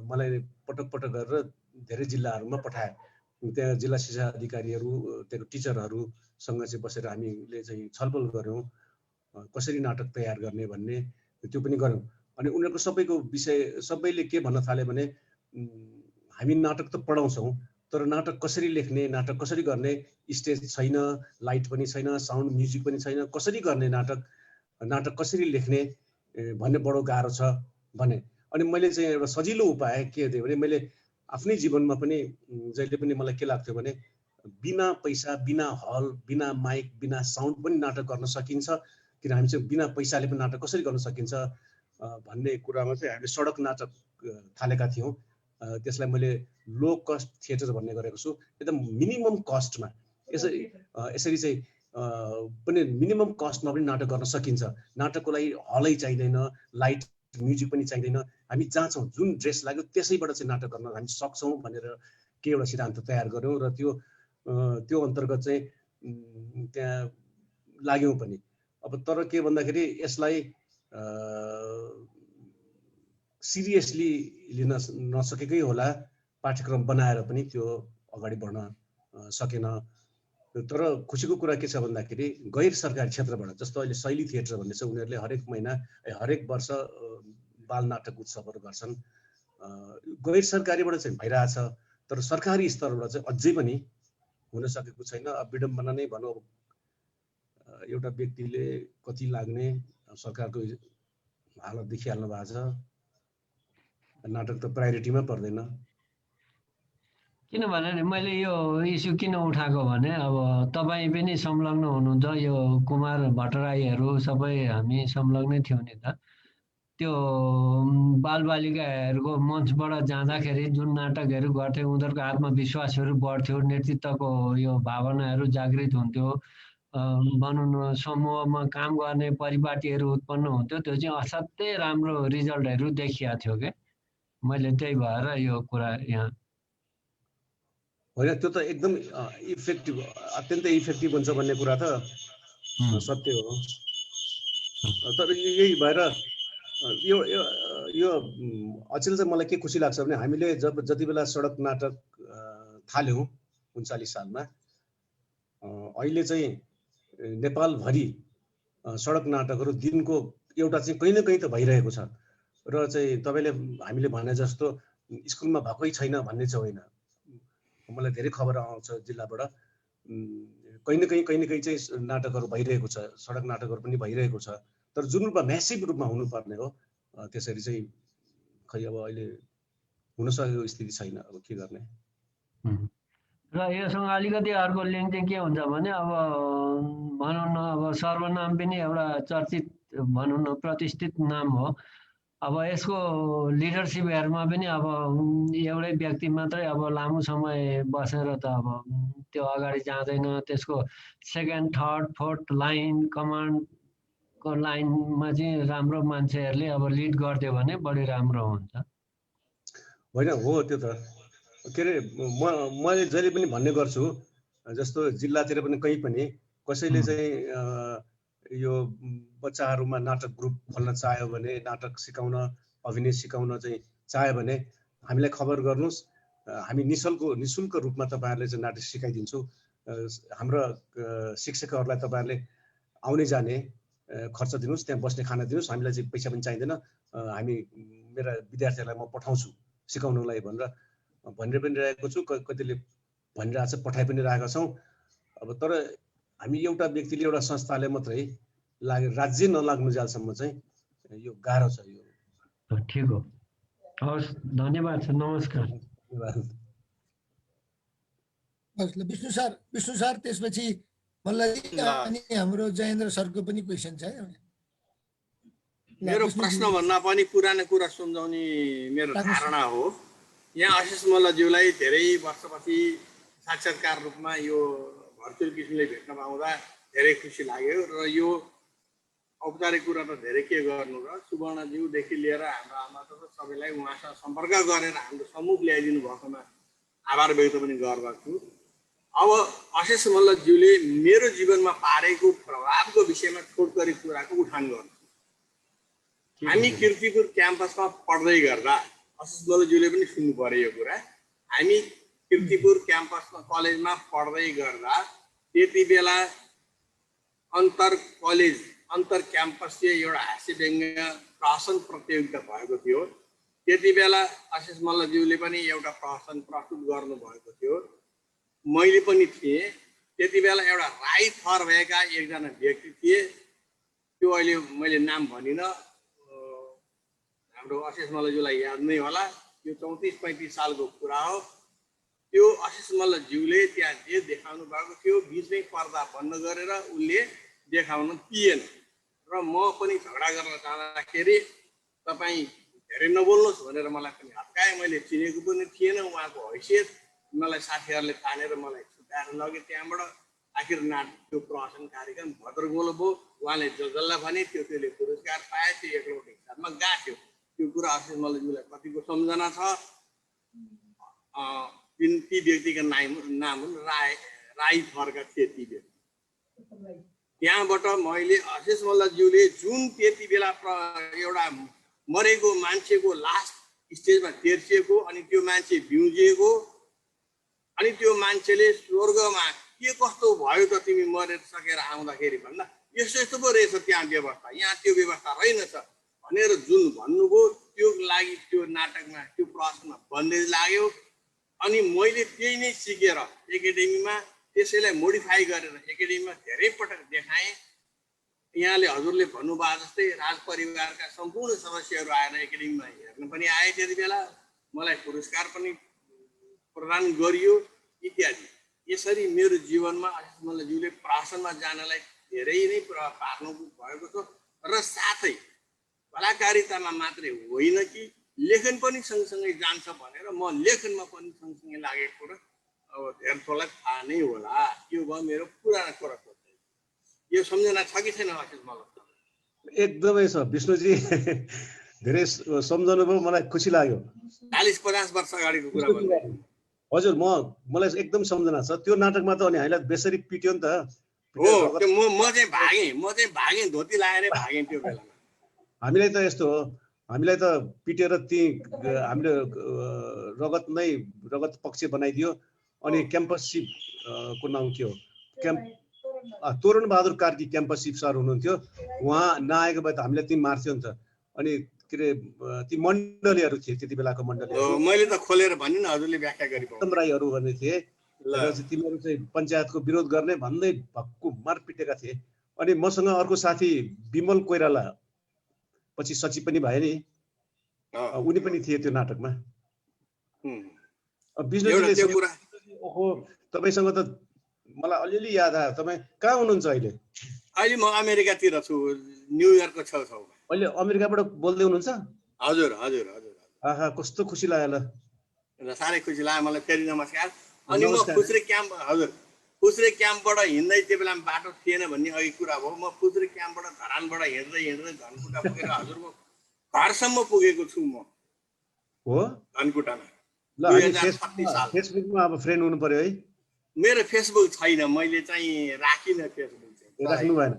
मलाई पटक पटक गरेर धेरै जिल्लाहरूमा पठाए। त्यहाँ जिल्ला शिक्षा अधिकारीहरू त्यहाँको टिचरहरूसँग चाहिँ बसेर हामीले चाहिँ छलफल गऱ्यौँ कसरी नाटक तयार गर्ने भन्ने, त्यो पनि गऱ्यौँ। अनि उनीहरूको सबैले के भन्न थाले भने हामी नाटक त पढाउँछौँ तर नाटक कसरी लेख्ने, नाटक कसरी गर्ने, स्टेज छैन, लाइट पनि छैन, साउन्ड म्युजिक पनि छैन, कसरी गर्ने नाटक कसरी लेख्ने भन्ने बडो गाह्रो छ भने। अनि मैले चाहिँ एउटा सजिलो उपाय के दिएँ भने मैले आफ्नै जीवनमा पनि जहिले पनि मलाई के लाग्थ्यो भने बिना पैसा, बिना हल, बिना माइक, बिना साउन्ड पनि नाटक गर्न सकिन्छ, किन हामी चाहिँ बिना पैसाले पनि नाटक कसरी गर्न सकिन्छ भन्ने कुरामा चाहिँ हामीले सडक नाटक थालेका थियौँ। त्यसलाई मैले लो कस्ट थिएटर भन्ने गरेको छु। एकदम मिनिमम कस्टमा यसरी चाहिँ पनि मिनिमम कस्टमा पनि नाटक गर्न सकिन्छ। नाटकको लागि हलै चाहिँदैन, लाइट म्युजिक पनि चाहिँदैन, हामी जहाँ छौँ जुन ड्रेस लाग्यो त्यसैबाट चाहिँ नाटक गर्न हामी सक्छौँ भनेर के एउटा सिद्धान्त तयार गऱ्यौँ र त्यो अन्तर्गत चाहिँ त्यहाँ लाग्यौँ पनि। अब तर के भन्दाखेरि यसलाई सिरियसली लिन नसकेकै होला, पाठ्यक्रम बनाएर पनि त्यो अगाडि बढ्न सकेन। तर खुसीको कुरा के छ भन्दाखेरि गैर सरकारी क्षेत्रबाट, जस्तो अहिले शैली थिएटर भन्ने छ, उनीहरूले हरेक वर्ष बाल नाटक उत्सवहरू गर्छन्। गैर सरकारीबाट चाहिँ भइरहेछ, तर सरकारी स्तरबाट चाहिँ अझै पनि हुन सकेको छैन। विडम्बना नै भनौँ, एउटा व्यक्तिले कति लाग्ने सरकारको हालत देखिहाल्नु भएको छ। नाटक त प्रायोरिटीमा पर्दैन। किनभने नि मैले यो इस्यु किन उठाएको भने अब तपाईँ पनि संलग्न हुनुहुन्छ, यो कुमार भट्टराईहरू सबै हामी संलग्नै थियौँ नि त। त्यो बालबालिकाहरूको मञ्चबाट जाँदाखेरि जुन नाटकहरू गर्थे उनीहरूको आत्मविश्वासहरू बढ्थ्यो, नेतृत्वको यो भावनाहरू जागृत हुन्थ्यो, भनौँ न समूहमा काम गर्ने परिपाटीहरू उत्पन्न हुन्थ्यो। त्यो चाहिँ असाध्यै राम्रो रिजल्टहरू देखिएको थियो क्या। मैले त्यही भएर यो कुरा यहाँ होइन, त्यो त एकदम इफेक्टिभ, अत्यन्तै इफेक्टिभ हुन्छ भन्ने कुरा त सत्य हो। तर यही भएर यो अचेल चाहिँ मलाई के खुसी लाग्छ भने हामीले जति बेला सडक नाटक थाल्यौँ 39 सालमा, अहिले चाहिँ नेपालभरि सडक नाटकहरू दिनको एउटा चाहिँ कहीँ न कहीँ त भइरहेको छ। र चाहिँ तपाईँले हामीले भने जस्तो स्कुलमा भएकै छैन भन्ने चाहिँ होइन। मलाई धेरै खबर आउँछ जिल्लाबाट, कहीँ न कहीँ चाहिँ नाटकहरू भइरहेको छ, सडक नाटकहरू पनि भइरहेको छ। तर जुन रूपमा म्यासिभ रूपमा हुनुपर्ने हो त्यसरी चाहिँ खै अब अहिले हुन सकेको स्थिति छैन। अब के गर्ने। र योसँग अलिकति अर्को लिङ्क चाहिँ के हुन्छ भने अब भनौँ न अब सर्वनाम पनि एउटा चर्चित भनौँ न प्रतिष्ठित नाम हो। अब यसको लिडरसिपहरूमा पनि अब एउटै व्यक्ति मात्रै अब लामो समय बसेर त अब त्यो अगाडि जाँदैन। त्यसको सेकेन्ड, थर्ड, फोर्थ लाइन, कमान्डको लाइनमा चाहिँ राम्रो मान्छेहरूले अब लिड गरिदियो भने बढी राम्रो हुन्छ। होइन हो, त्यो त के अरे मैले जहिले पनि भन्ने गर्छु, जस्तो जिल्लातिर पनि कहीँ पनि कसैले चाहिँ यो बच्चाहरूमा नाटक ग्रुप खोल्न चाह्यो भने, नाटक सिकाउन, अभिनय सिकाउन चाहिँ चाह्यो भने हामीलाई खबर गर्नुहोस्। हामी निशुल्क रूपमा तपाईँहरूले चाहिँ नाटक सिकाइदिन्छौँ। हाम्रो शिक्षकहरूलाई तपाईँहरूले आउने जाने खर्च दिनुहोस्, त्यहाँ बस्ने खाना दिनुहोस्, हामीलाई चाहिँ पैसा पनि चाहिँदैन, हामी मेरा विद्यार्थीहरूलाई म पठाउँछु सिकाउनलाई भनेर पनि रहेको छु। कतिले भनिरहेको छ, पठाइ पनि रहेका छौँ। अब तर हामी एउटा व्यक्तिले, एउटा संस्थाले मात्रै लाग्यो, राज्य नलाग्नु जालसम्म चाहिँ यो गाह्रो छ। यो ठिक हो, हवस्, धन्यवाद छ, नमस्कार। धन्यवाद। हस् ल विष्णु सर त्यसपछि मल्लजी अनि हाम्रो जयेन्द्र सरको पनि क्वेसन छ है एउटा। ल, मेरो विष्णुजी, प्रश्न भन्दा पनि पुरानो कुरा सम्झाउने मेरो राख्नुहोस्। धारणा हो। यहाँ आशिष मल्लज्यूलाई धेरै वर्षपछि साक्षात्कार रूपमा यो भर्चुअल किसिमले भेट्न पाउँदा धेरै खुसी लाग्यो र यो औपचारिक कुरा त धेरै के गर्नु र सुवर्णज्यूदेखि लिएर हाम्रो आमा त सबैलाई उहाँसँग सम्पर्क गरेर हाम्रो सम्मुख ल्याइदिनु भएकोमा आभार व्यक्त पनि गर्दछु। अब आशिष मल्लज्यूले मेरो जीवनमा पारेको प्रभावको विषयमा छोटकरी कुराको उठान गर्नु। हामी कीर्तिपुर क्याम्पसमा पढ्दै गर्दा आशिष मल्लज्यूले पनि सुन्नु पर्यो यो कुरा। हामी कीर्तिपुर क्याम्पसमा कलेजमा पढ्दै गर्दा त्यति बेला अन्तर क्याम्पसीय एउटा हास्य व्यङ्ग्य प्रहसन प्रतियोगिता भएको थियो। त्यति बेला आशिष मल्लज्यूले पनि एउटा प्रहसन प्रस्तुत गर्नुभएको थियो, मैले पनि थिएँ। त्यति बेला एउटा राई थर भएका एकजना व्यक्ति थिए, त्यो अहिले मैले नाम भनिनँ, हाम्रो आशिष मल्लज्यूलाई याद नै होला। यो 34-35 सालको कुरा हो। त्यो आशिष मल्लज्यूले त्यहाँ जे देखाउनु भएको थियो बिचमै पर्दा बन्द गरेर उसले देखाउन पिएन र म पनि झगडा गर्न जाँदाखेरि तपाईँ धेरै नबोल्नुहोस् भनेर मलाई पनि हप्काए। मैले चिनेको पनि थिएन उहाँको हैसियत। मलाई साथीहरूले तानेर मलाई छुट्याएर लगे त्यहाँबाट। आखिर त्यो प्रहसन कार्यक्रम भद्रगोलो भयो। उहाँले जसलाई भने त्यसले पुरस्कार पाए, त्यो एकलौटे हिसाबमा गाँथ्यो। त्यो कुरा आशिष मल्लज्यूलाई कतिको सम्झना छ। ती व्यक्तिका नाम हुन् राई थरका थिए ती व्यक्ति। त्यहाँबाट मैले आशिष मल्लज्यूले जुन त्यति बेला एउटा मरेको मान्छेको लास्ट स्टेजमा तेर्सिएको अनि त्यो मान्छे बिउजिएको अनि त्यो मान्छेले स्वर्गमा के कस्तो भयो त तिमी मरेर सकेर आउँदाखेरि भन्दा यस्तो यस्तो पो रहेछ त्यहाँ व्यवस्था, यहाँ त्यो व्यवस्था रहेनछ भनेर जुन भन्नुभयो त्यो लागि त्यो नाटकमा त्यो प्रश्नमा बन्देज लाग्यो। अनि मैले त्यही नै सिकेर एकाडेमीमा त्यसैलाई मोडिफाई गरेर एकाडेमीमा धेरै पटक देखाएँ। यहाँले हजुरले भन्नुभयो जस्तै राज परिवारका सम्पूर्ण सदस्यहरू आएर एकाडेमीमा हेर्न पनि आए। त्यति बेला मलाई पुरस्कार पनि प्रदान गरियो इत्यादि। यसरी मेरो जीवनमा आशिष मल्लज्यूले प्रहसनमा जानलाई धेरै नै प्रभाव पार्नु भएको छ र साथै कलाकारितामा मात्रै होइन कि लेखन पनि सँगसँगै जान्छ भनेर म लेखनमा पनि सँगसँगै लागेको कुरा अब धेरै थोरलाई थाहा नै होला। यो भयो मेरो पुरानो कुरा। यो सम्झना छ कि छैन आशिष मल्ल? एकदमै छ विष्णुजी, धेरै सम्झनु भयो, मलाई खुसी लाग्यो। 40-50 वर्ष अगाडिको कुरा भन्दै। हजुर मलाई एकदम सम्झना छ। त्यो नाटकमा त अनि हामीलाई बेसरी पिट्यो नि त। हो, त्यो म चाहिँ भागेँ धोती लगाएरै भागेँ त्यो बेलामा। हामीलाई त यस्तो हो, हामीलाई त पिटेर हामीले रगत पक्ष बनाइदियो। अनि क्याम्पससिप को नाम के हो, तोरण बहादुर कार्की क्याम्पससिप सर हुनुहुन्थ्यो। उहाँ नआएको भए त हामीले ती मार्थ्यो नि त। अनि के अरे ती मण्डलीहरू थिए त्यति बेलाको मण्डलीहरू, मैले त खोलेर भन्नु न, हजुरले व्याख्या गरी राईहरू भन्ने थिए। तिमीहरू चाहिँ पञ्चायतको विरोध गर्ने भन्दै भक्कु मार पिटेका थिए। अनि मसँग अर्को साथी विमल कोइराला, पछि सचिव पनि भए नि, उनी पनि थिए त्यो नाटकमा। विष्णुजीले ओहो तपाईसँग त मलाई अलिअलि याद आयो। तपाईँ कहाँ हुनुहुन्छ अहिले? अहिले म अमेरिकातिर छु, न्युयोर्कको छेउछाउमा। अहिले अमेरिकाबाट बोल्दै हुनुहुन्छ? हजुर। आहा, कस्तो खुसी लाग्यो ल। साह्रै खुसी लाग्यो मलाई। फेरि नमस्कार। अनि म फुस्रे क्याम्पबाट हिँड्दै, त्यो बेलामा बाटो थिएन भन्ने अघि कुरा भयो। म फुस्रे क्याम्पबाट धरानबाट हिँड्दै धनकुटा पुगेर हजुरको घरसम्म पुगेको छु म। हो, धनकुटामा। ल, फेसबुकमा अब फ्रेन्ड हुनु पर्यो है। मेरो फेसबुक छैन, मैले चाहिँ राखिनँ फेसबुक चाहिँ। राख्नु भएन?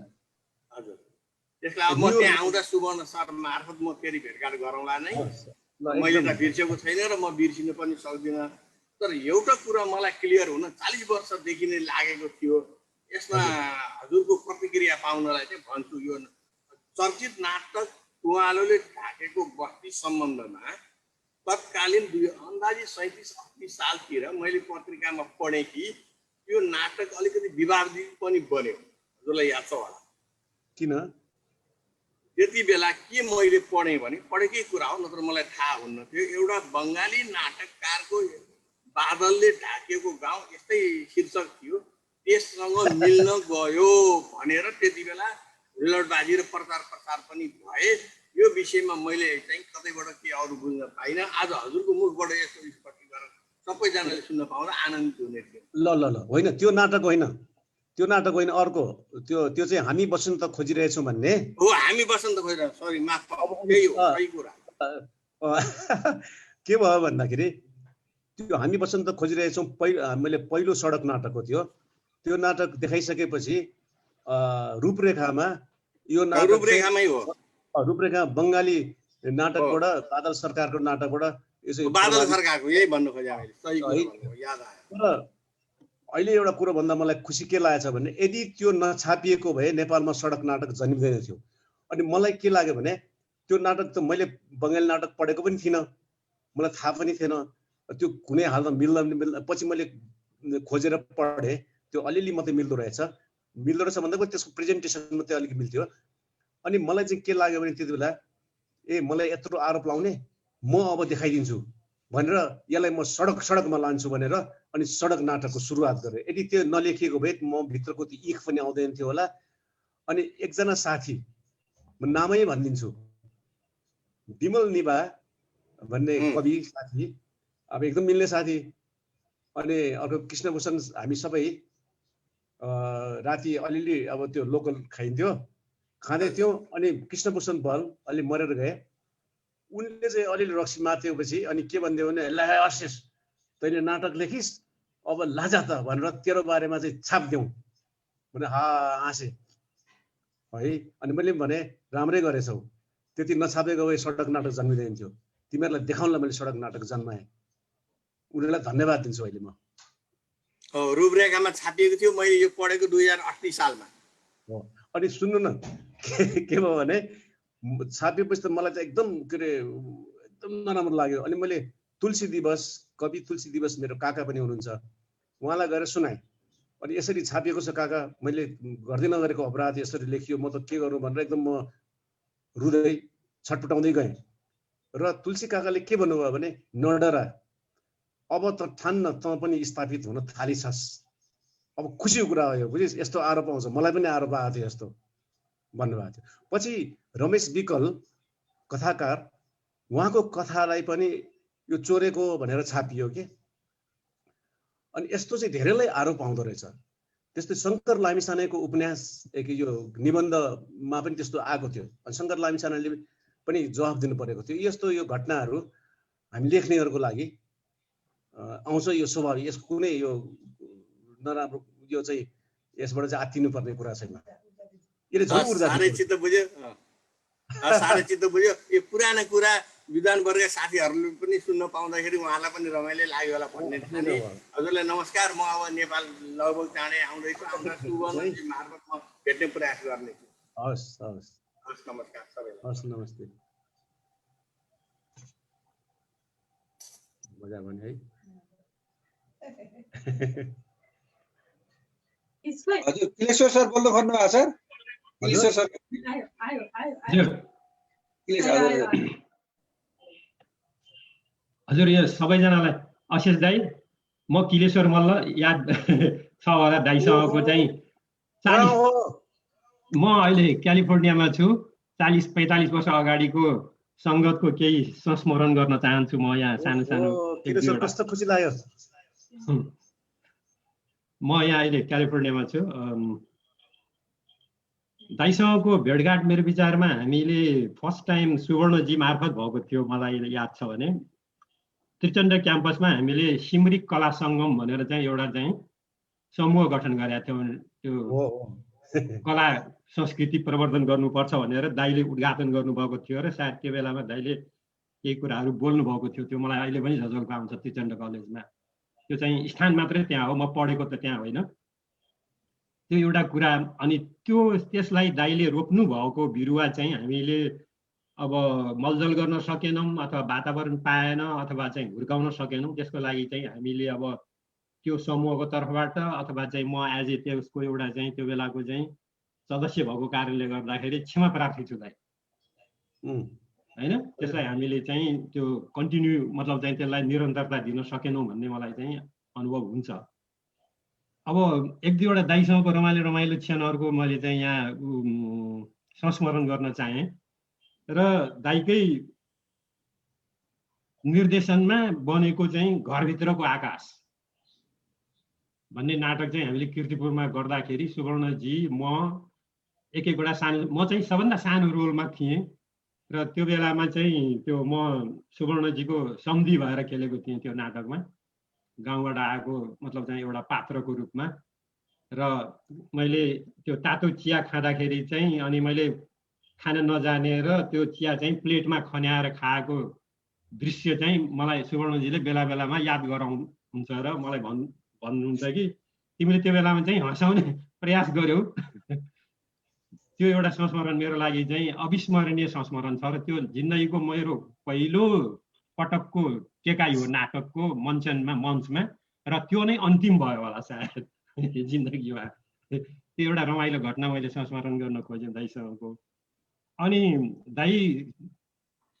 हजुर। त्यसलाई अब म त्यहाँ आउँदा सुवर्ण सर मार्फत म फेरि भेटघाट गरौँला नै। मैले त बिर्सेको छैन र म बिर्सिनु पनि सक्दिनँ। तर एउटा कुरा मलाई क्लियर हुन 40 वर्षदेखि नै लागेको थियो। यसमा हजुरको प्रतिक्रिया पाउनलाई चाहिँ भन्छु। यो चर्चित नाटक उहाँले ढाकेको बस्ती सम्बन्धमा तत्कालीन अन्दाजी 37-38 सालतिर मैले पत्रिकामा पढेँ कि यो नाटक अलिकति विवादित पनि बन्यो। हजुरलाई याद छ होला? किन? त्यति बेला के मैले पढेँ भने, पढेकै कुरा हो, नत्र मलाई थाहा हुन्न थियो। एउटा बङ्गाली नाटककारको बादलले ढाकेको गाउँ यस्तै शीर्षक थियो, त्यससँग मिल्न गयो भनेर त्यति बेला हुल्लडबाजी र प्रचार प्रसार पनि भए। यो विषयमा मैले चाहिँ कतैबाट के अरू बुझ्न पाइनँ। आज हजुरको मुखबाट यस्तो स्पष्टीकरण सबैजनाले सुन्न पाउँदा आनन्दित हुने थियो। ल होइन, त्यो नाटक होइन, त्यो नाटक होइन, अर्को त्यो चाहिँ हामी बसन्त खोजिरहेछौँ भन्ने हो। हामी बसन्त खोजिरहेछौँ, सरी माफ पाऊ, त्यही हो सही कुरा। के भयो भन्दाखेरि त्यो हामी बसन्त खोजिरहेछौँ मैले पहिलो सडक नाटकको थियो। त्यो नाटक देखाइसकेपछि रूपरेखामा यो नाटक रूपरेखामै हो, रूपरेखा बङ्गाली नाटकबाट बादल सरकारको नाटकबाट यसो बादल सरकारको यही भन्नु खोजेँ मैले, सही कुरा याद आयो। तर अहिले एउटा कुरो भन्दा मलाई खुसी के लागेछ भने यदि त्यो नछापिएको भए नेपालमा सडक नाटक जन्मिँदैन थियो। अनि मलाई के लाग्यो भने त्यो नाटक त मैले बङ्गाली नाटक पढेको पनि थिइनँ, मलाई थाहा पनि थिएन, त्यो कुनै हालमा मिल्दैन। पछि मैले खोजेर पढेँ, त्यो अलिअलि मात्रै मिल्दो रहेछ भन्दा पनि त्यसको प्रेजेन्टेसन मात्रै अलिक मिल्थ्यो। अनि मलाई चाहिँ के लाग्यो भने त्यति बेला मलाई यत्रो आरोप लाउने, म अब देखाइदिन्छु भनेर यसलाई म सडकमा लान्छु भनेर अनि सडक नाटकको सुरुवात गरेँ। यदि त्यो नलेखिएको भए म भित्रको त्यो इख पनि आउँदैन थियो होला। अनि एकजना साथी, म नामै भनिदिन्छु, विमल निभा भन्ने कवि साथी, अब एकदम मिल्ने साथी। अनि अर्को कृष्णभूषण, हामी सबै राति अलिअलि अब त्यो लोकल खाइन्थ्यो, खाँदै थियौँ। अनि कृष्णभूषण बल अलि मरेर गए। उनले चाहिँ अलिअलि रक्सी माथेपछि अनि के भनिदियो भने, ल आशिष तैँले नाटक लेखिस्, अब लाजा त भनेर तेरो बारेमा चाहिँ छापिदेऊ भने हाँसे है। अनि मैले भने राम्रै गरेछौ, त्यति नछापेको भए सडक नाटक जन्मिँदैन थियो। तिमीहरूलाई देखाउनलाई मैले सडक नाटक जन्माएँ। उनीहरूलाई धन्यवाद दिन्छु अहिले म। रूपरेखामा छापिएको थियो, मैले यो पढेको 2038 सालमा। अनि सुन्नु न, के भयो भने छापिएपछि त मलाई त एकदम के अरे एकदम नराम्रो लाग्यो। अनि मैले तुलसी दिवस, कवि तुलसी दिवस मेरो काका पनि हुनुहुन्छ, उहाँलाई गएर सुनाएँ। अनि यसरी छापिएको छ काका, मैले गर्दै नगरेको अपराध यसरी लेखियो, म त के गर्नु भनेर एकदम म रुँदै छटपटाउँदै गएँ। र तुलसी काकाले के भन्नुभयो भने, नडरा, अब त ठान्न तँ पनि स्थापित हुन थालिछस्, अब खुसीको कुरा हो यो, बुझिस्, यस्तो आरोप आउँछ, मलाई पनि आरोप आएको थियो यस्तो भन्नुभएको थियो। पछि रमेश विकल कथाकार, उहाँको कथालाई पनि यो चोरेको भनेर छापियो के। अनि यस्तो चाहिँ धेरैलाई आरोप आउँदो रहेछ। त्यस्तै शङ्कर लामिछानेको उपन्यास यो निबन्धमा पनि त्यस्तो आएको थियो। अनि शङ्कर लामिछानेले पनि जवाफ दिनु परेको थियो। यस्तो यो घटनाहरू हामी लेख्नेहरूको लागि आउँछ, यो स्वाभाविक, यसको कुनै यो नराम्रो यो चाहिँ यसबाट चाहिँ आत्तिनु पर्ने कुरा छैन। यसले झन् ऊर्जा साह्रै चित्त बुझ्यो, साह्रै चित्त बुझ्यो। यो पुरानो कुरा विद्वान वर्ग साथीहरूले पनि सुन्न पाउँदाखेरि उहाँलाई पनि रमाइलो लाग्यो होला भन्ने ठाने। हजुरलाई नमस्कार। म अब नेपाल लगभग चाँडै आउँदैछु, आउँदा सुवर्णजी मार्फत म भेट्ने प्रयास गर्नेछु। हस् हस् हस्, नमस्कार सबैलाई। हस्, नमस्ते। मजा भने है। हजुर किलेश्वर सर बोल्नु खोज्नु भएको छ? किलेश्वर सर, हजुर यो सबैजनालाई आशिष दाई, म किलेश्वर मल्ल, याद छ होला दाइसँगको चाहिँ 40, म अहिले क्यालिफोर्नियामा छु। 40-45 वर्ष अगाडिको सङ्गतको केही संस्मरण गर्न चाहन्छु म यहाँ सानो सानो। कस्तो खुसी लाग्यो। म यहाँ अहिले क्यालिफोर्नियामा छु। दाइसँगको भेटघाट मेरो विचारमा हामीले फर्स्ट टाइम सुवर्णजी मार्फत भएको थियो। मलाई याद छ भने त्रिचण्ड क्याम्पसमा हामीले सिमरिक कला सङ्गम भनेर चाहिँ एउटा चाहिँ समूह गठन गरेका थियौँ। त्यो कला संस्कृति प्रवर्धन गर्नुपर्छ भनेर दाइले उद्घाटन गर्नुभएको थियो र सायद त्यो बेलामा दाइले केही कुराहरू बोल्नु भएको थियो। त्यो मलाई अहिले पनि झझल्का आउँछ। त्रिचण्ड कलेजमा त्यो चाहिँ स्थान मात्रै त्यहाँ हो, म पढेको त त्यहाँ होइन। त्यो एउटा कुरा। अनि त्यसलाई दाइले रोप्नु भएको बिरुवा चाहिँ हामीले अब मलजल गर्न सकेनौँ, अथवा वातावरण पाएन, अथवा चाहिँ हुर्काउन सकेनौँ। त्यसको लागि चाहिँ हामीले अब त्यो समूहको तर्फबाट अथवा चाहिँ म एज ए त्यसको एउटा चाहिँ त्यो बेलाको चाहिँ सदस्य भएको कारणले गर्दाखेरि क्षमा प्रार्थी छु दाइ। हैन, त्यसलाई हामीले चाहिँ त्यो कन्टिन्यू मतलब चाहिँ त्यसलाई निरन्तरता दिन सकेनौँ भन्ने मलाई चाहिँ अनुभव हुन्छ। अब एक दुईवटा दाइसँगको रमाइलो क्षणहरूको मैले चाहिँ यहाँ संस्मरण गर्न चाहेँ र दाइकै निर्देशनमा बनेको चाहिँ घरभित्रको आकाश भन्ने नाटक चाहिँ हामीले कीर्तिपुरमा गर्दाखेरि सुवर्णजी म एकवटा सानो, म चाहिँ सबभन्दा सानो रोलमा थिएँ र त्यो बेलामा चाहिँ त्यो म सुवर्णजीको सम्धी भएर खेलेको थिएँ त्यो नाटकमा, गाउँबाट आएको मतलब चाहिँ एउटा पात्रको रूपमा। र मैले त्यो तातो चिया खाँदाखेरि चाहिँ अनि मैले खान नजाने र त्यो चिया चाहिँ प्लेटमा खन्याएर खाएको दृश्य चाहिँ मलाई सुवर्णजीले बेला बेलामा याद गराउनुहुन्छ र मलाई भन्नुहुन्छ कि तिमीले त्यो बेलामा चाहिँ हँसाउने प्रयास गर्यौ। त्यो एउटा संस्मरण मेरो लागि चाहिँ अविस्मरणीय संस्मरण छ र त्यो जिन्दगीको मेरो पहिलो पटकको टेकाइ हो नाटकको मञ्चमा र त्यो नै अन्तिम भयो होला सायद जिन्दगीमा। त्यो एउटा रमाइलो घटना मैले संस्मरण गर्न खोजेँ दाइसँगको। अनि दाइ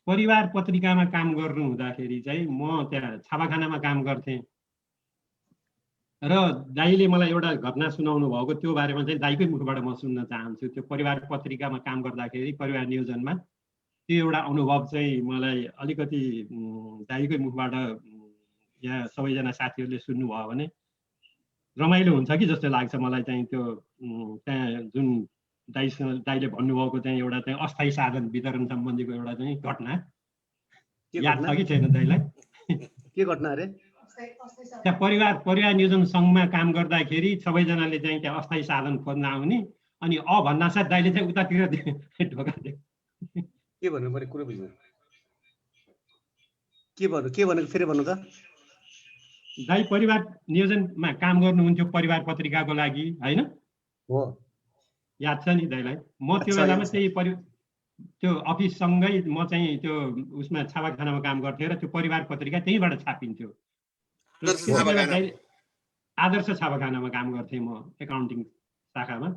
परिवार पत्रिकामा काम गर्नु हुँदाखेरि चाहिँ म त्यहाँ छापाखानामा काम गर्थेँ र दाइले मलाई एउटा घटना सुनाउनु भएको, त्यो बारेमा चाहिँ दाइकै मुखबाट म सुन्न चाहन्छु। त्यो परिवार पत्रिकामा काम गर्दाखेरि परिवार नियोजनमा त्यो एउटा अनुभव चाहिँ मलाई अलिकति दाइकै मुखबाट यहाँ सबैजना साथीहरूले सुन्नुभयो भने रमाइलो हुन्छ कि जस्तो लाग्छ मलाई चाहिँ। त्यो त्यहाँ जुन दाइले भन्नुभएको चाहिँ एउटा चाहिँ अस्थायी साधन वितरण सम्बन्धीको एउटा चाहिँ घटना याद छ कि छैन दाइलाई? के घटना अरे? त्यहाँ परिवार नियोजन सङ्घमा काम गर्दाखेरि सबैजनाले चाहिँ त्यहाँ अस्थायी साधन खोज्न आउने अनि भन्नासाथ दाइले चाहिँ उतातिर ढोका दियो। के भन्नु पर्यो कुरो बुझ्नु? के भनेको फेरि भन्नु त? दाइ परिवार नियोजनमा काम गर्नुहुन्थ्यो परिवार पत्रिकाको लागि होइन? हो, याद छ नि दाइलाई? म त्यो बेलामा त्यही त्यो अफिससँगै म चाहिँ त्यो उसमा छापाखानामा काम गर्थेँ र त्यो परिवार पत्रिका त्यहीँबाट छापिन्थ्यो। आदर्श छापाखानामा काम गर्थेँ म एकाउन्टिङ शाखामा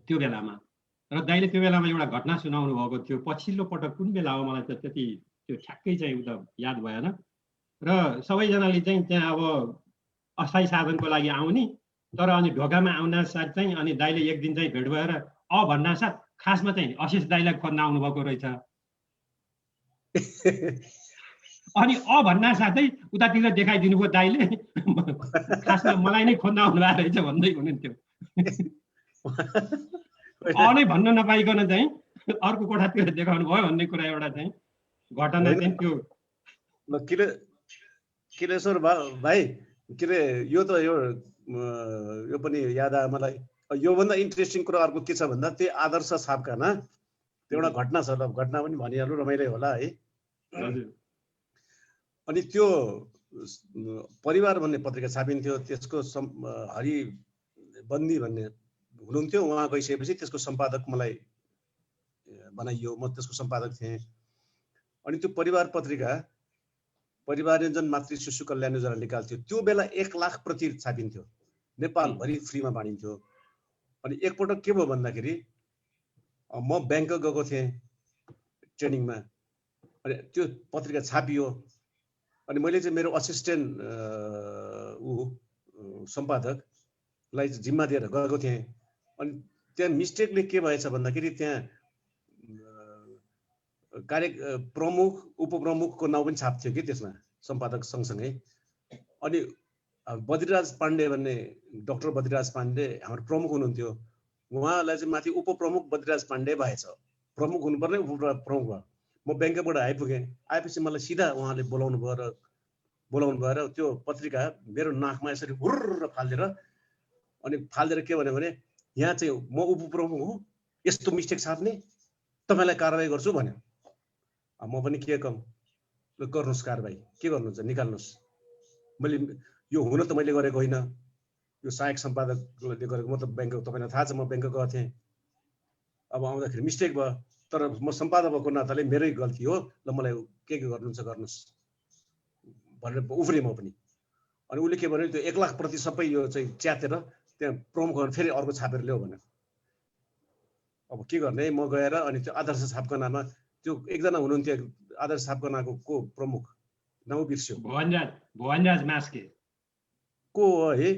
त्यो बेलामा। र दाइले त्यो बेलामा एउटा घटना सुनाउनु भएको थियो। पछिल्लो पटक कुन बेला हो मलाई त त्यति त्यो ठ्याक्कै चाहिँ उता याद भएन। र सबैजनाले चाहिँ त्यहाँ अब अस्थायी साधनको लागि आउने, तर अनि ढोकामा आउन साथ चाहिँ अनि दाइले एक दिन चाहिँ भेट भएर भन्ना साथ खासमा चाहिँ आशिष दाइलाई खोज्न आउनुभएको रहेछ। अनि भन्ना साथै उतातिर देखाइदिनु भयो दाइले, खासमा मलाई नै खोज्न आउनु भएको रहेछ भन्दै हुनुहुन्थ्यो। नै भन्न नपाइकन चाहिँ अर्को कोठातिर देखाउनु भयो भन्ने कुरा एउटा चाहिँ घटना चाहिँ त्यो। किलेश्वर भाइ के अरे यो त यो पनि याद आयो मलाई। योभन्दा इन्ट्रेस्टिङ कुरा अर्को के छ भन्दा त्यो आदर्श छापखाना त्यो एउटा घटना छ। ल घटना पनि भनिहाल्नु, रमाइलो होला है। अनि त्यो परिवार भन्ने पत्रिका छापिन्थ्यो। त्यसको हरिबन्दी भन्ने हुनुहुन्थ्यो, उहाँ गइसकेपछि त्यसको सम्पादक मलाई बनाइयो, म त्यसको सम्पादक थिएँ। अनि त्यो परिवार पत्रिका परिवार नियोजन मातृ शिशु कल्याण योजना निकाल्थ्यो। त्यो बेला 1 लाख प्रति छापिन्थ्यो, नेपालभरि फ्रीमा बाँडिन्थ्यो। अनि एकपटक के भयो भन्दाखेरि म ब्याङ्कक गएको थिएँ ट्रेनिङमा, अनि त्यो पत्रिका छापियो। अनि मैले चाहिँ मेरो असिस्टेन्ट सम्पादकलाई जिम्मा दिएर गएको थिएँ। अनि त्यहाँ मिस्टेकले के भएछ भन्दाखेरि त्यहाँ प्रमुख उपप्रमुखको नाउँ पनि छाप्थ्यो कि त्यसमा सम्पादक सँगसँगै। अनि बद्रीराज पाण्डे भन्ने डाक्टर बद्रीराज पाण्डे हाम्रो प्रमुख हुनुहुन्थ्यो, उहाँलाई चाहिँ माथि उपप्रमुख बद्रीराज पाण्डे भएछ, प्रमुख हुनुपर्ने उपप्रमुख भयो। म ब्याङ्कबाट आइपुगेँ, आएपछि मलाई सिधा उहाँले बोलाउनु भयो र त्यो पत्रिका मेरो नाकमा यसरी हुर्र फालिदिएर अनि के भन्यो भने यहाँ चाहिँ म उपप्रमुख हुँ, यस्तो मिस्टेक छाप्ने, तपाईँलाई कारवाही गर्छु भन्यो। म पनि के कम, गर्नुहोस् कारवाही, के गर्नुहुन्छ निकाल्नुहोस्। मैले यो हुन त मैले गरेको होइन, यो सहायक सम्पादकले गरेको। म त ब्याङ्क, तपाईँलाई थाहा छ म ब्याङ्क गएको थिएँ। अब आउँदाखेरि मिस्टेक भयो, तर म सम्पादक भएको नाताले मेरै गल्ती हो, ल मलाई के गर्नुहुन्छ गर्नुहोस् भनेर उफ्रेँ म पनि। अनि उसले के भन्यो, त्यो 1 लाख प्रति सबै यो चाहिँ च्यातेर त्यहाँ प्रमुख फेरि अर्को छापेर ल्याऊ भन्यो। अब के गर्ने, म गएर अनि त्यो आदर्श छापखानामा त्यो एकजना हुनुहुन्थ्यो आदर्श छापखानाको को प्रमुख नाउँ बिर्स्यो भुवनराज मास्के को हो है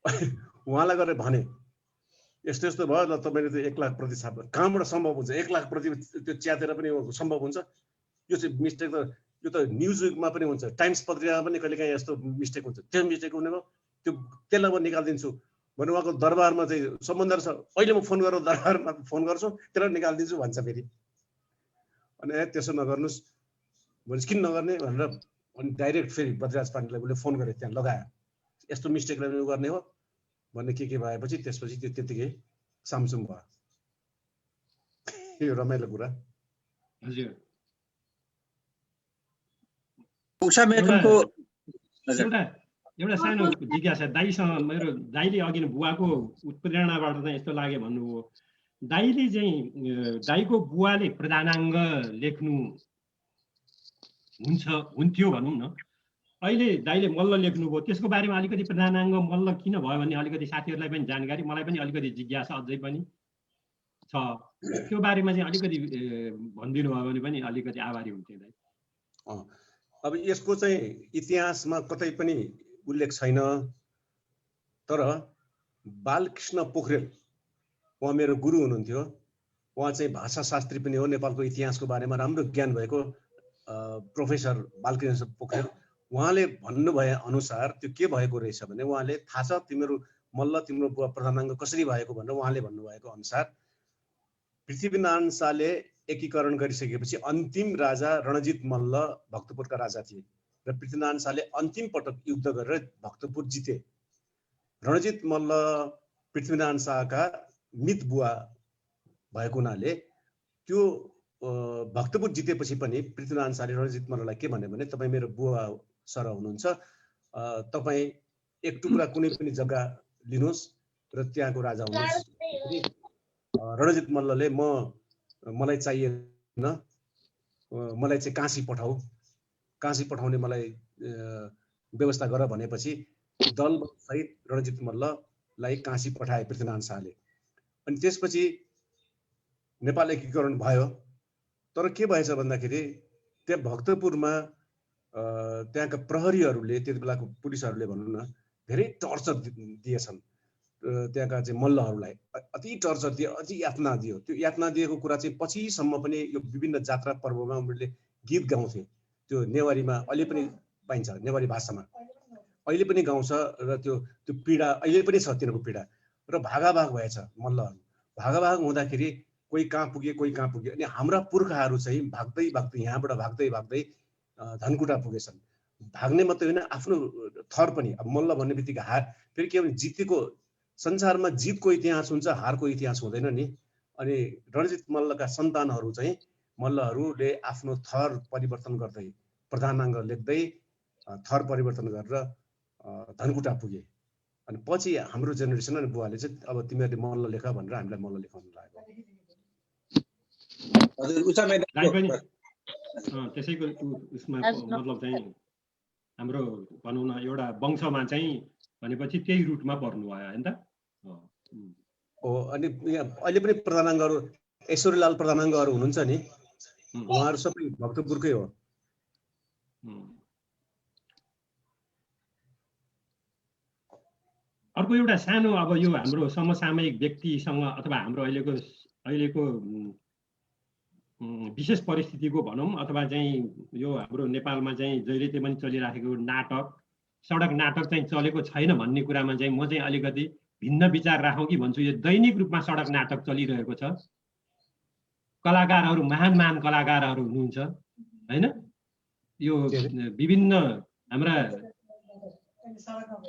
उहाँलाई गरेर भने यस्तो यस्तो भयो ल तपाईँले त्यो 1 लाख प्रति छाप कहाँबाट सम्भव हुन्छ 1 लाख प्रति त्यो च्यातेर पनि सम्भव हुन्छ यो चाहिँ मिस्टेक त यो त न्युज विकमा पनि हुन्छ टाइम्स पत्रिकामा पनि कहिलेकाहीँ यस्तो मिस्टेक हुन्छ त्यो मिस्टेक हुने भयो त्यो त्यसलाई म निकालिदिन्छु भने उहाँको दरबारमा चाहिँ सम्बन्ध छ अहिले म फोन गरेर दरबारमा फोन गर्छु त्यसलाई निकालिदिन्छु भन्छ फेरि अनि त्यसो नगर्नुहोस् भने किन नगर्ने भनेर अनि डाइरेक्ट फेरि बद्रराज पाण्डेलाई उसले फोन गरेँ त्यहाँ लगायो यस्तो मिस्टेकलाई पनि गर्ने हो भन्ने के भएपछि त्यसपछि त्यो त्यतिकै सामसुम भयो यो रमाइलो कुरा हजुर उषा मेथनको एउटा सानो जिज्ञासा दाइसँग मेरो दाइले अघि बुवाको उत्प्रेरणाबाट चाहिँ यस्तो लाग्यो भन्नुभयो दाइले चाहिँ दाइको बुवाले प्रधानाङ्ग लेख्नु हुन्थ्यो भनौँ न अहिले दाइले मल्ल लेख्नुभयो त्यसको बारेमा अलिकति प्रधानाङ्ग मल्ल किन भयो भन्ने अलिकति साथीहरूलाई पनि जानकारी मलाई पनि अलिकति जिज्ञासा अझै पनि छ त्यो बारेमा चाहिँ अलिकति भनिदिनु भयो भने पनि अलिकति आभारी हुन्थेँ दाइ अब यसको चाहिँ इतिहासमा कतै पनि उल्लेख छैन तर बालकृष्ण पोखरेल उहाँ मेरो गुरु हुनुहुन्थ्यो उहाँ चाहिँ भाषाशास्त्री पनि हो नेपालको इतिहासको बारेमा राम्रो ज्ञान भएको प्रोफेसर बालकृष्ण पोखरेल उहाँले भन्नुभए अनुसार त्यो के भएको रहेछ भने उहाँले थाहा छ तिम्रो तिम्रो बुवा प्रधानाङ्ग कसरी भएको भनेर उहाँले भन्नुभएको अनुसार पृथ्वीनारायण शाहले एकीकरण गरिसकेपछि अन्तिम राजा रणजित मल्ल भक्तपुरका राजा थिए र पृथ्वीनारायण शाहले अन्तिम पटक युद्ध गरेर भक्तपुर जिते रणजित मल्ल पृथ्वीनारायण शाहका मित बुवा भएको हुनाले त्यो भक्तपुर जितेपछि पनि पृथ्वीनारायण शाहले रणजित मल्ललाई के भन्यो भने तपाईँ मेरो बुवा सर हुनुहुन्छ तपाईँ एक टुक्रा कुनै पनि जग्गा लिनुहोस् र त्यहाँको राजा हुनुहोस् रणजित मल्लले मलाई चाहिएन मलाई चाहिँ काशी पठाउने मलाई व्यवस्था गर भनेपछि दल सहित रणजित मल्ललाई काशी पठाए पृथ्वीनारायण शाहले अनि त्यसपछि नेपाल एकीकरण भयो तर के भएछ भन्दाखेरि त्यहाँ भक्तपुरमा त्यहाँका प्रहरीहरूले त्यति बेलाको पुलिसहरूले भनौँ न धेरै टर्चर दिएछन् त्यहाँका चाहिँ मल्लहरूलाई अति टर्चर दियो अति यातना दियो त्यो यातना दिएको कुरा चाहिँ पछिसम्म पनि यो विभिन्न जात्रा पर्वमा उनीहरूले गीत गाउँथे त्यो नेवारीमा अहिले पनि पाइन्छ नेवारी भाषामा अहिले पनि गाउँछ र त्यो पीडा अहिले पनि छ तिनीहरूको पीडा र भागाभाग भएछ मल्लहरू भागाभाग हुँदाखेरि कोही कहाँ पुगे अनि हाम्रा पुर्खाहरू चाहिँ भाग्दै यहाँबाट भाग्दै धनकुटा पुगेछन् भाग्ने मात्रै होइन आफ्नो थर पनि अब मल्ल भन्ने बित्तिकै हार फेरि के भने जितेको संसारमा जितको इतिहास हुन्छ हारको इतिहास हुँदैन नि अनि रणजित मल्लका सन्तानहरू चाहिँ मल्लहरूले आफ्नो थर परिवर्तन गर्दै प्रधानाङ्ग लेख्दै थर परिवर्तन गरेर धनकुटा पुगे अनि पछि हाम्रो जेनेरेसन अनि बुवाले चाहिँ अब तिमीहरूले मल्ल लेख भनेर हामीलाई मल्ल लेखाउनु लाग्यो त्यसैको उसमा मतलब चाहिँ हाम्रो भनौँ न एउटा वंशमा चाहिँ भनेपछि त्यही रुटमा पर्नु भयो होइन त हो अनि अहिले पनि प्रधानाङ्गहरू ऐश्वर्यलाल प्रधानाङ्गहरू हुनुहुन्छ नि उहाँहरू सबै भक्तपुरकै हो अर्को एउटा सानो अब यो हाम्रो समसामयिक व्यक्तिसँग अथवा हाम्रो अहिलेको विशेष परिस्थितिको भनौँ अथवा चाहिँ यो हाम्रो नेपालमा चाहिँ जहिले पनि चलिराखेको नाटक सडक नाटक चाहिँ चलेको छैन भन्ने कुरामा चाहिँ म चाहिँ अलिकति भिन्न विचार राखौँ कि भन्छु यो दैनिक रूपमा सडक नाटक चलिरहेको छ कलाकारहरू महान कलाकारहरू हुनुहुन्छ होइन यो विभिन्न हाम्रा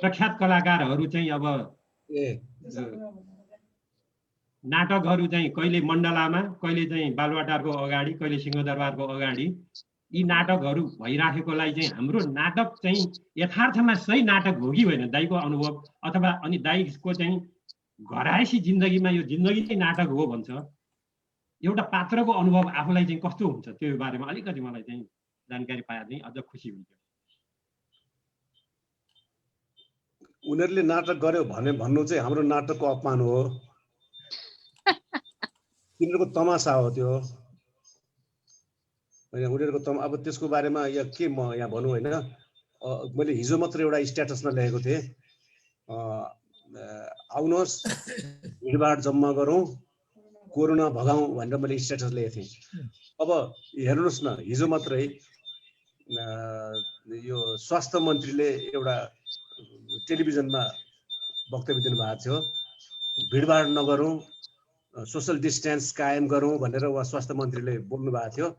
प्रख्यात कलाकारहरू चाहिँ अब नाटकहरू चाहिँ कहिले मण्डलामा कहिले चाहिँ बालुवाटारको अगाडि कहिले सिंहदरबारको अगाडि यी नाटकहरू भइराखेकोलाई चाहिँ हाम्रो नाटक चाहिँ यथार्थमा सही नाटक हो कि होइन दाइको अनुभव अथवा अनि दाइको चाहिँ घरायसी जिन्दगीमा यो जिन्दगी नै नाटक हो भन्छ एउटा पात्रको अनुभव आफूलाई चाहिँ कस्तो हुन्छ त्यो बारेमा अलिकति मलाई चाहिँ जानकारी पाए चाहिँ अझ खुसी हुन्थ्यो उनीहरूले नाटक गर्यो भने भन्नु चाहिँ हाम्रो नाटकको अपमान हो तिनीहरूको तमासा हो त्यो होइन उनीहरूको अब त्यसको बारेमा यहाँ के म यहाँ भनौँ होइन, मैले हिजो मात्र एउटा स्ट्याटसमा लेखेको थिएँ, आउनुहोस् भिडभाड जम्मा गरौँ कोरोना भगाउँ भनेर मैले स्ट्याटस लेखेको थिएँ। अब हेर्नुहोस् न, हिजो मात्रै यो स्वास्थ्य मन्त्रीले एउटा टेलिभिजनमा वक्तव्य दिनुभएको थियो, भिडभाड नगरौँ, सोसल डिस्टेन्स कायम गरौँ भनेर उहाँ स्वास्थ्य मन्त्रीले बोल्नु भएको थियो।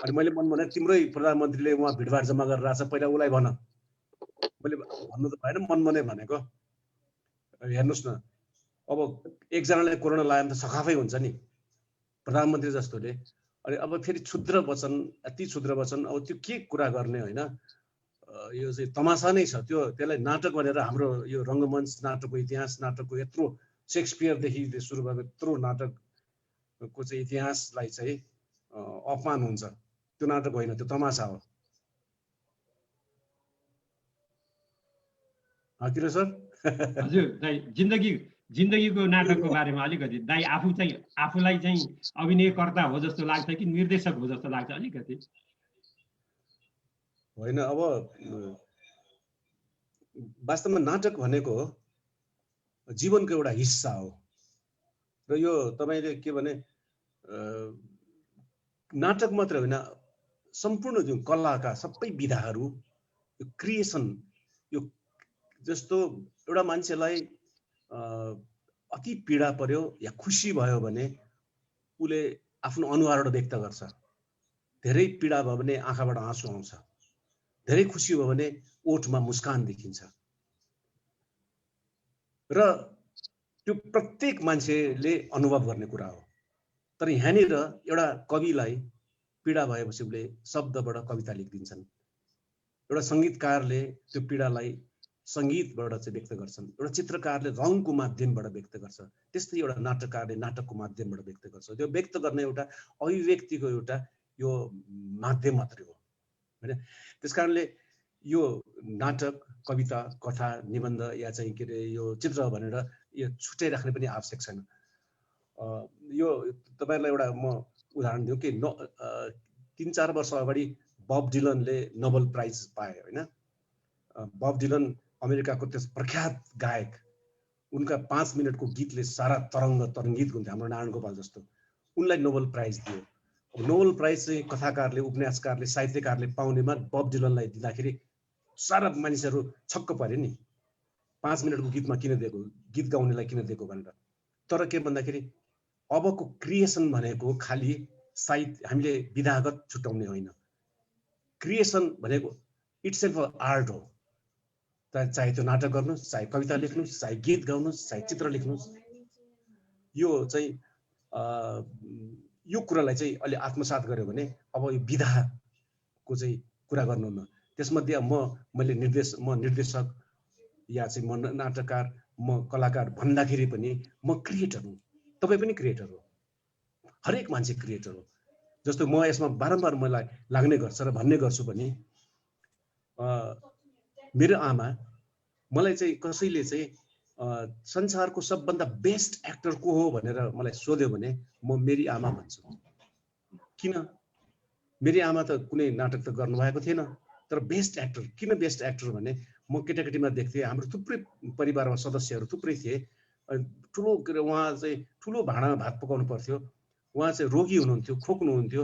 अनि मैले मन भने तिम्रै प्रधानमन्त्रीले उहाँ भिडभाड जम्मा गरेर आएको छ, पहिला उसलाई भन। मैले भन्नु त भएन, मन मनै भनेको। हेर्नुहोस् न, अब एकजनाले कोरोना लाग्यो भने त सखाफै हुन्छ नि प्रधानमन्त्री जस्तोले। अनि अब फेरि क्षुद्र वचन, अति क्षुद्र वचन, अब त्यो के कुरा गर्ने होइन, यो चाहिँ तमासा नै छ। त्यसलाई नाटक भनेर हाम्रो यो रङ्गमञ्च नाटकको इतिहास, नाटकको यत्रो सेक्सपियरदेखि सुरु भएको यत्रो नाटकको चाहिँ इतिहासलाई चाहिँ अपमान हुन्छ। त्यो नाटक होइन, त्यो तमासा हो। किन सर? हजुर दाइ, जिन्दगीको नाटकको बारेमा अलिकति दाइ आफूलाई चाहिँ अभिनयकर्ता हो जस्तो लाग्छ कि निर्देशक हो जस्तो लाग्छ अलिकति? होइन, अब वास्तवमा नाटक भनेको जीवनको एउटा हिस्सा हो। र यो तपाईँले के भने नाटक मात्र होइन, सम्पूर्ण जुन कलाका सबै विधाहरू, यो क्रिएसन, यो जस्तो एउटा मान्छेलाई अति पीडा पर्यो या खुसी भयो भने उसले आफ्नो अनुहारबाट व्यक्त गर्छ। धेरै पीडा भयो भने आँखाबाट आँसु आउँछ, धेरै खुसी भयो भने ओठमा मुस्कान देखिन्छ। र त्यो प्रत्येक मान्छेले अनुभव गर्ने कुरा हो। तर यहाँनिर एउटा कविलाई पीडा भएपछि उसले शब्दबाट कविता लेखिदिन्छन्, एउटा सङ्गीतकारले त्यो पीडालाई सङ्गीतबाट चाहिँ व्यक्त गर्छन्, एउटा चित्रकारले रङको माध्यमबाट व्यक्त गर्छ, त्यस्तै एउटा नाटककारले नाटकको माध्यमबाट व्यक्त गर्छ। त्यो व्यक्त गर्ने एउटा अभिव्यक्तिको एउटा यो माध्यम मात्रै हो होइन। त्यस कारणले यो नाटक, कविता, कथा, निबन्ध या चाहिँ के अरे यो चित्र भनेर यो छुट्टै राख्ने पनि आवश्यक छैन। यो तपाईँलाई एउटा म उदाहरण दिउँ कि 3-4 वर्ष अगाडि बब डिलनले नोबेल प्राइज पाए होइन। बब डिलन अमेरिकाको त्यस प्रख्यात गायक, उनका 5 मिनटको गीतले सारा तरङ्गित हुन्थ्यो, हाम्रो नारायण गोपाल जस्तो। उनलाई नोबेल प्राइज दियो। अब नोबेल प्राइज चाहिँ कथाकारले, उपन्यासकारले, साहित्यकारले पाउनेमा बब डिलनलाई दिँदाखेरि सारा मानिसहरू छक्क परे नि, 5 मिनटको गीतमा किन दिएको, गीत गाउनेलाई किन दिएको भनेर। तर के भन्दाखेरि अबको क्रिएसन भनेको खालि साहित्य, हामीले विधागत छुट्याउने होइन। क्रिएसन भनेको इट्सेल्फ आर्ट हो। चाहे त्यो नाटक गर्नुहोस्, चाहे कविता लेख्नुहोस्, चाहे गीत गाउनुहोस्, चाहे चित्र लेख्नुहोस्, यो चाहिँ यो कुरालाई चाहिँ अलि आत्मसात गर्यो भने अब यो विधाको चाहिँ कुरा गर्नुहुन्न। त्यसमध्ये मैले निर्देशक या चाहिँ म नाटककार, म कलाकार भन्दाखेरि पनि म क्रिएटर हुँ। तपाईँ पनि क्रिएटर हो, हरेक मान्छे क्रिएटर हो। जस्तो म यसमा बारम्बार मलाई लाग्ने गर्छ र भन्ने गर्छु पनि, मेरो आमा मलाई चाहिँ कसैले चाहिँ संसारको सबभन्दा बेस्ट एक्टर को हो भनेर मलाई सोध्यो भने म मेरी आमा भन्छु। किन? मेरी आमा त कुनै नाटक त गर्नुभएको थिएन, तर बेस्ट एक्टर। किन बेस्ट एक्टर भने म केटाकेटीमा देख्थेँ, हाम्रो थुप्रै परिवारमा सदस्यहरू थुप्रै थिए, ठुलो उहाँ चाहिँ ठुलो भाँडामा भात पकाउनु पर्थ्यो। उहाँ चाहिँ रोगी हुनुहुन्थ्यो, खोक्नुहुन्थ्यो,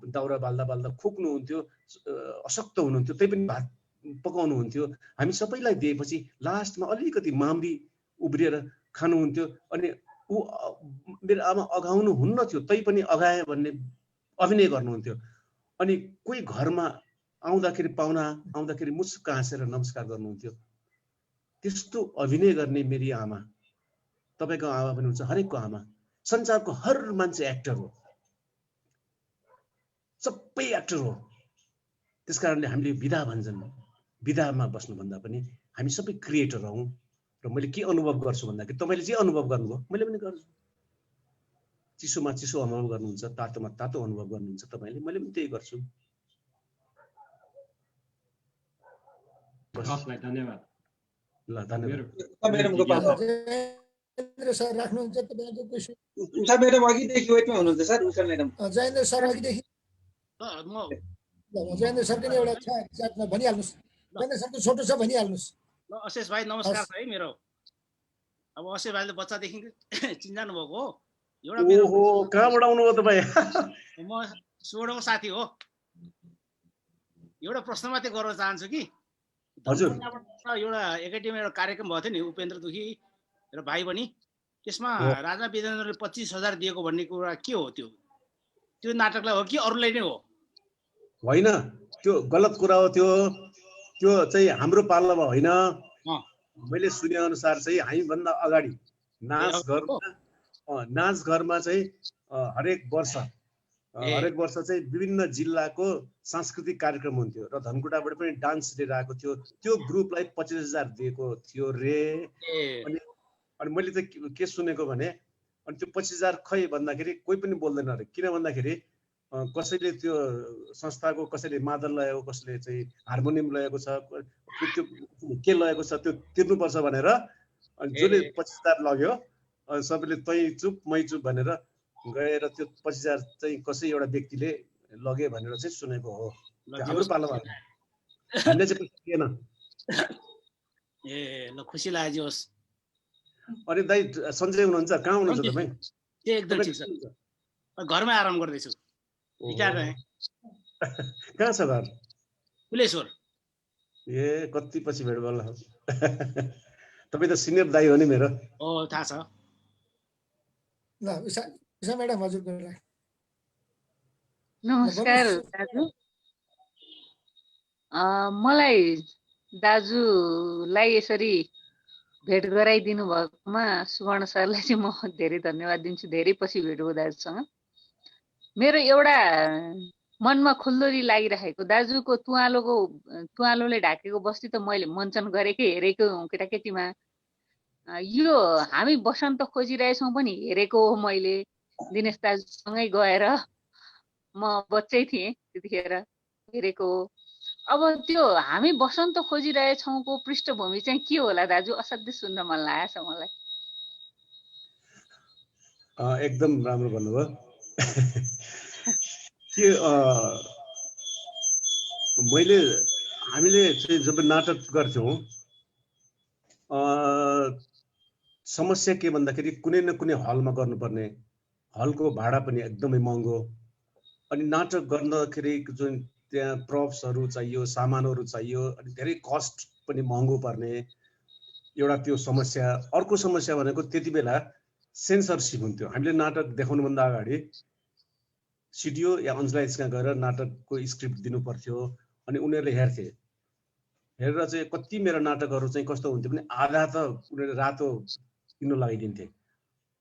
दाउरा बाल्दा बाल्दा खोक्नुहुन्थ्यो, अशक्त हुनुहुन्थ्यो, त्यही पनि भात पकाउनुहुन्थ्यो। हामी सबैलाई दिएपछि लास्टमा अलिकति माम्री उब्रिएर खानुहुन्थ्यो। अनि ऊ मेरो आमा अघाउनु हुन्न थियो, तै पनि अघाए भन्ने अभिनय गर्नुहुन्थ्यो। अनि कोही घरमा आउँदाखेरि, पाहुना आउँदाखेरि मुस्क हाँसेर नमस्कार गर्नुहुन्थ्यो। त्यस्तो अभिनय गर्ने मेरी आमा, तपाईँको आमा पनि हुन्छ, हरेकको आमा। संसारको हर मान्छे एक्टर हो, सबै एक्टर हो। त्यस कारणले हामीले विधा भन्छन्, विधामा बस्नुभन्दा पनि हामी सबै क्रिएटर हौँ। र मैले के अनुभव गर्छु भन्दाखेरि तपाईँले जे अनुभव गर्नुभयो मैले पनि गर्छु। चिसोमा चिसो अनुभव गर्नुहुन्छ, तातोमा तातो अनुभव गर्नुहुन्छ तपाईँले, मैले पनि त्यही गर्छु। धन्यवाद। ल धन्यवाद। जयेन्द्र सर राख्नुहुन्छ तपाईँको क्वेसन? उषा म्याडम अघिदेखि वेटमा हुनुहुन्छ sir. Usha madam, Jayendra sir अघिदेखि म ल जयेन्द्र सरको नि एउटा छ च्याटमा भनिहाल्नुहोस्। जयेन्द्र सरको छोटो छ भनिहाल्नुहोस्। ल अशेष भाइ नमस्कार छ है मेरो। अब अशेष भाइले बच्चादेखि चिन्जानु भएको हो। एउटा मेरो ओहो कहाँबाट आउनुभयो तपाईँ? म सुवर्णको साथी हो। एउटा प्रश्न मात्रै गर्न चाहन्छु कि हजुर। एउटा एकाडेमी एउटा कार्यक्रम भएको थियो नि उपेन्द्र दुखी र भाइ बहिनी, त्यसमा राजा वीरेन्द्रले 25,000 दिएको भन्ने कुरा के हो? त्यो नाटकलाई हो कि अरूलाई नै हो? होइन, त्यो गलत कुरा हो। त्यो चाहिँ हाम्रो पालामा होइन। मैले सुने अनुसार चाहिँ हामीभन्दा अगाडि नाचघरमा चाहिँ हरेक वर्ष चाहिँ विभिन्न जिल्लाको सांस्कृतिक कार्यक्रम हुन्थ्यो र धनकुटाबाट पनि डान्स लिएर आएको थियो। त्यो ग्रुपलाई 25,000 दिएको थियो रे। अनि मैले चाहिँ के सुनेको भने अनि त्यो 25,000 खै भन्दाखेरि कोही पनि बोल्दैन अरे। किन भन्दाखेरि कसैले त्यो संस्थाको कसैले मादल लगाएको, कसैले चाहिँ हार्मोनियम लगाएको छ, त्यो के लगाएको छ त्यो तिर्नुपर्छ भनेर अनि जसले 25,000 लग्यो सबैले तै चुप मै चुप भनेर गएर त्यो 25,000 चाहिँ कसै एउटा व्यक्तिले लगे भनेर चाहिँ सुनेको हो। हाम्रो पालामा हामीले चाहिँ थिएन। ल खुसी लाग्यो। अनि दाइ सञ्जय हुनुहुन्छ? कहाँ हुनुहुन्छ तपाईँ? एकदम ठिक छ, घरमै आराम गर्दैछु। कहाँ छ घर? कुलेश्वर। ए कति पछि भेट गर्ला। तपाईँ त सिनियर दाइ हो नि मेरो। थाहा छ। ल उषा म्याडम हजुरको नमस्कार दाजु। मलाई दाजुलाई यसरी भेट गराइदिनु भएकोमा सुवर्ण सरलाई चाहिँ म धेरै धन्यवाद दिन्छु। धेरै पछि भेट हो दाजुसँग। मेरो एउटा मनमा खुल्दुली लागिरहेको, दाजुको तुवालोले ढाकेको बस्ती त मैले मञ्चन गरेकै हेरेको हुँ केटाकेटीमा। यो हामी बसन्त खोजिरहेछौँ पनि हेरेको हो मैले। दिनेश दाजुसँगै गएर म बच्चै थिएँ त्यतिखेर हेरेको हो। अब त्यो हामी बसन्त खोजिरहेछौँको पृष्ठभूमि चाहिँ के होला दाजु? असाध्यै सुन्न मन लागेको छ मलाई। एकदम राम्रो भन्नुभयो। हामीले चाहिँ जब नाटक गर्थ्यौँ समस्या के भन्दाखेरि कुनै न कुनै हलमा गर्नुपर्ने, हलको भाडा पनि एकदमै महँगो। अनि नाटक गर्दाखेरि जुन त्यहाँ प्रप्सहरू चाहियो, सामानहरू चाहियो, अनि धेरै कस्ट पनि महँगो पर्ने एउटा त्यो समस्या। अर्को समस्या भनेको त्यति बेला सेन्सरसिप हुन्थ्यो। हामीले नाटक देखाउनुभन्दा अगाडि सिडिओ या अन्जलाइजमा गएर नाटकको स्क्रिप्ट दिनु पर्थ्यो अनि उनीहरूले हेर्थे। हेरेर चाहिँ कति मेरो नाटकहरू चाहिँ कस्तो हुन्थ्यो भने आधा त उनीहरूले रातो किन्नु लगाइदिन्थे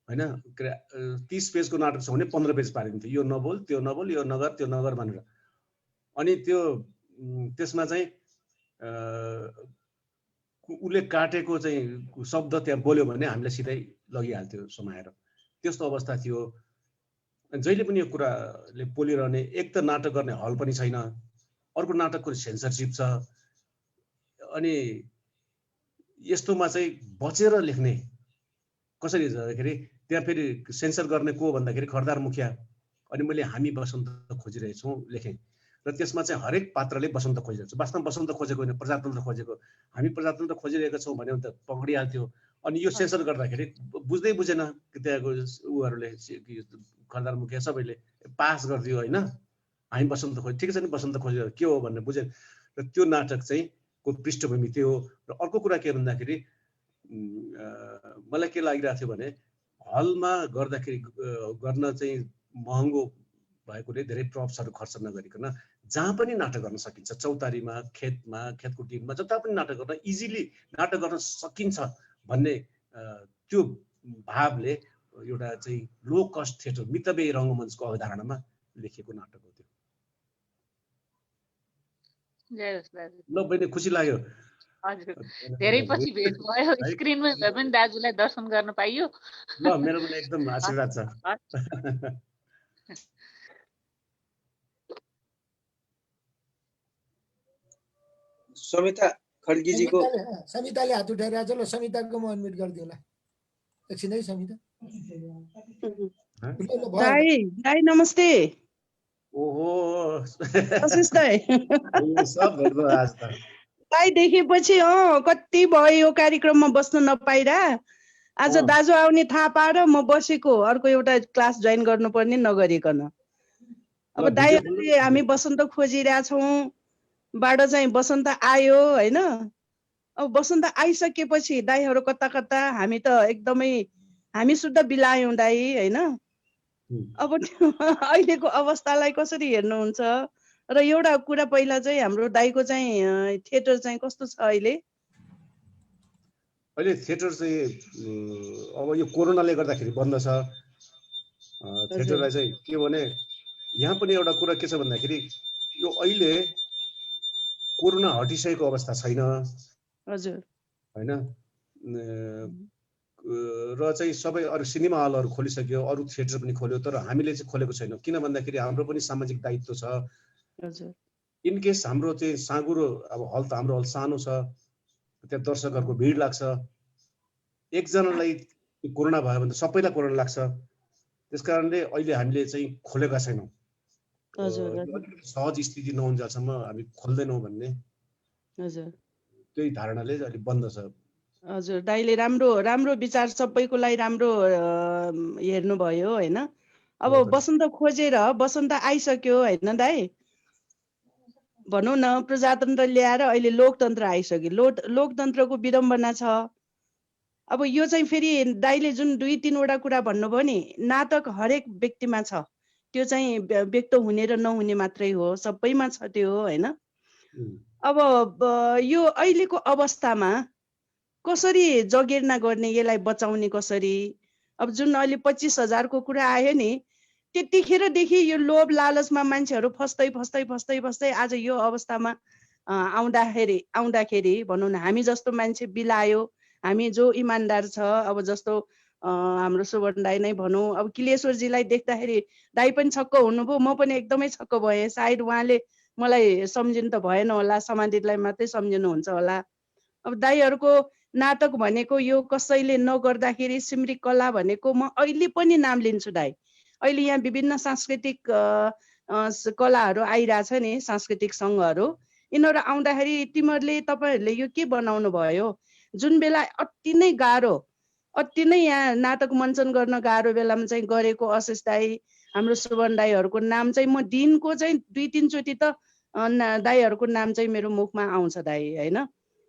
होइन। 30 पेजको नाटक छ भने 15 पेज पारिदिन्थ्यो। यो नबोल, त्यो नबोल, यो नगर, त्यो नगर भनेर। अनि त्यसमा चाहिँ उसले काटेको चाहिँ शब्द त्यहाँ बोल्यो भने हामीलाई सिधै लगिहाल्थ्यो समाएर। त्यस्तो अवस्था थियो। जहिले पनि यो कुराले पोलिरहने, एक त नाटक गर्ने हल पनि छैन, अर्को नाटकको सेन्सरसिप छ। अनि यस्तोमा चाहिँ बचेर लेख्ने कसरी भन्दाखेरि त्यहाँ फेरि सेन्सर गर्ने को भन्दाखेरि खरदार मुखिया। अनि मैले हामी बसन्त खोजिरहेछौँ लेखेँ र त्यसमा चाहिँ हरेक पात्रले बसन्त खोजिरहेको छ। वास्तवमा बसन्त खोजेको होइन, प्रजातन्त्र खोजेको। हामी प्रजातन्त्र खोजिरहेका छौँ भने त पक्रिहाल्थ्यो। अनि यो सेन्सर गर्दाखेरि बुझ्दै बुझेन त्यहाँको उहरूले, खरदार मुखिया सबैले पास गरिदियो होइन। हामी बसन्त खोज, ठिकै छ नि, बसन्त खोजेर के हो भनेर बुझेन। र त्यो नाटक चाहिँ को पृष्ठभूमि त्यो हो। र अर्को कुरा के भन्दाखेरि मलाई के लागिरहेको थियो भने हलमा गर्दाखेरि गर्न चाहिँ महँगो भएकोले धेरै प्रप्सहरू खर्च नगरिकन जहाँ पनि नाटक गर्न सकिन्छ, चौतारीमा, खेतमा, खेतको टिममा, जता पनि नाटक गर्न इजिली नाटक गर्न सकिन्छ भन्ने त्यो भावले एउटा चाहिँ लो कस्ट थिएटर, मितव्ययी रङ्गमञ्चको अवधारणामा लेखिएको नाटक हो त्यो। ल बहिनी खुसी लाग्यो। हजुर, धेरै पछि भेट भयो। स्क्रिनमै भए पनि दाजुलाई दर्शन गर्न पाइयो। ल मेरो पनि एकदम आशीर्वाद छ। समिता खड्गीजीको समिताले हात उठाइरहेको छ। ल समिताको म अनम्युट गरिदिउँ ल एकछिन है। समिता दाइ नमस्ते। ओहो आशिष दाइ सब भेट्दो आज त दाइ देखेपछि कति भयो यो कार्यक्रममा बस्न नपाइरा। आज दाजु आउने थाहा पाएर म बसेको, अर्को एउटा क्लास जोइन गर्नुपर्ने नगरिकन। अब दाइहरूले हामी बसन्त खोजिरहेछौँ, बाट चाहिँ बसन्त आयो होइन। अब बसन्त आइसकेपछि दाइहरू कता कता, हामी त एकदमै हामी सुद्धा बिलायौँ दाइ होइन। अब अहिलेको अवस्थालाई कसरी हेर्नुहुन्छ? र एउटा कुरा पहिला चाहिँ हाम्रो दाइको चाहिँ थिएटर चाहिँ कस्तो छ अहिले? अहिले थिएटर चाहिँ अब यो कोरोनाले गर्दाखेरि बन्द छ। थिएटरलाई चाहिँ के भने यहाँ पनि एउटा कुरा के छ भन्दाखेरि यो अहिले कोरोना हटिसकेको अवस्था छैन। हजुर होइन, र चाहिँ सबै अरू सिनेमा हलहरू खोलिसक्यो, अरू थिएटर पनि खोल्यो, तर हामीले चाहिँ खोलेको छैनौँ। किन भन्दाखेरि हाम्रो पनि सामाजिक दायित्व छ। हजुर इन केस हाम्रो चाहिँ साँगुरो अब हल त हाम्रो हल सानो छ, त्यहाँ दर्शकहरूको भिड लाग्छ। एकजनालाई कोरोना भयो भने सबैलाई कोरोना लाग्छ। त्यस कारणले अहिले हामीले चाहिँ खोलेका छैनौँ। सहज स्थिति नहुन्जेलसम्म हामी खोल्दैनौँ भन्ने त्यही धारणाले अलिक बन्द छ। हजुर दाइले राम्रो राम्रो विचार सबैको लागि राम्रो हेर्नुभयो होइन। अब बसन्त खोजेर बसन्त आइसक्यो होइन दाइ, भनौँ न प्रजातन्त्र ल्याएर अहिले लोकतन्त्र आइसक्यो। लोकतन्त्रको विडम्बना छ। अब यो चाहिँ फेरि दाइले जुन 2-3वटा कुरा भन्नुभयो नि, नाटक हरेक व्यक्तिमा छ, त्यो चाहिँ व्यक्त हुने र नहुने मात्रै हो, सबैमा छ त्यो होइन। अब यो अहिलेको अवस्थामा कसरी जगेर्ना गर्ने, यसलाई बचाउने कसरी? अब जुन अहिले 25,000को कुरा आयो नि, त्यतिखेरदेखि यो लोभ लालचमा मान्छेहरू फस्दै आज यो अवस्थामा आउँदाखेरि भनौँ न हामी जस्तो मान्छे बिलायो, हामी जो इमान्दार छ, अब जस्तो हाम्रो सुवर्ण दाइ नै भनौँ, अब किलेश्वरजीलाई देख्दाखेरि दाइ पनि छक्क हुनुभयो, म पनि एकदमै छक्क भएँ। सायद उहाँले मलाई सम्झिनु त भएन होला, समाधितलाई मात्रै सम्झिनुहुन्छ होला। अब दाइहरूको नाटक भनेको यो कसैले नगर्दाखेरि सिमरिक कला भनेको म अहिले पनि नाम लिन्छु दाइ। अहिले यहाँ विभिन्न सांस्कृतिक कलाहरू आइरहेछ नि, सांस्कृतिक सङ्घहरू, यिनीहरू आउँदाखेरि तिमीहरूले तपाईँहरूले यो के बनाउनु भयो? जुन बेला अति नै गाह्रो, अति नै यहाँ नाटक मञ्चन गर्न गाह्रो बेलामा चाहिँ गरेको आशिष दाइ, हाम्रो सुवर्ण दाइहरूको नाम चाहिँ म दिनको चाहिँ 2-3 चोटि त दाइहरूको नाम चाहिँ मेरो मुखमा आउँछ दाइ होइन।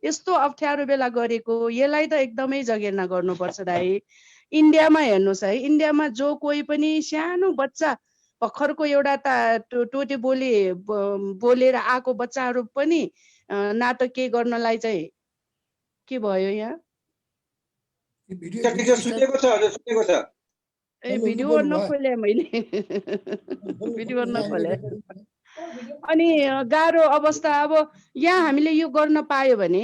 यस्तो अप्ठ्यारो बेला गरेको, यसलाई त एकदमै जगेर्ना गर्नुपर्छ दाइ। इन्डियामा हेर्नुहोस् है, इन्डियामा जो कोही पनि सानो बच्चा भर्खरको एउटा टोटे बोलेर आएको बच्चाहरू पनि नाटक के गर्नलाई चाहिँ के भयो यहाँ? ए भिडियो नखोले मैले भिडियो नखोले। अनि गाह्रो अवस्था। अब यहाँ हामीले यो गर्न पायो भने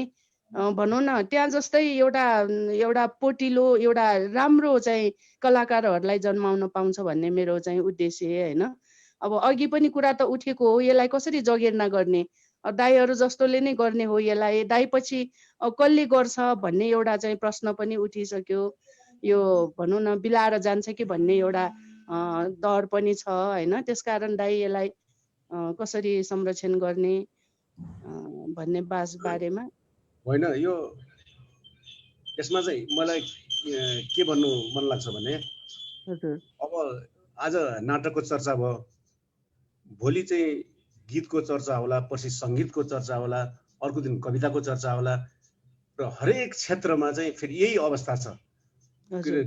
भनौँ न त्यहाँ जस्तै एउटा पोटिलो एउटा राम्रो चाहिँ कलाकारहरूलाई जन्माउन पाउँछ भन्ने मेरो चाहिँ उद्देश्य होइन। अब अघि पनि कुरा त उठेको हो, यसलाई कसरी जगेर्ना गर्ने, दाइहरू जस्तोले नै गर्ने हो यसलाई, दाइ पछि कसले गर्छ भन्ने एउटा चाहिँ प्रश्न पनि उठिसक्यो। यो भनौँ न बिलाएर जान्छ कि भन्ने एउटा डर पनि छ होइन। त्यसकारण दाइ यसलाई कसरी संरक्षण गर्ने भन्ने बारेमा होइन, यो यसमा चाहिँ मलाई के भन्नु मन लाग्छ भने अब आज नाटकको चर्चा भयो, भोलि चाहिँ गीतको चर्चा होला, पछि सङ्गीतको चर्चा होला, अर्को दिन कविताको चर्चा होला, र हरेक क्षेत्रमा चाहिँ फेरि यही अवस्था छ।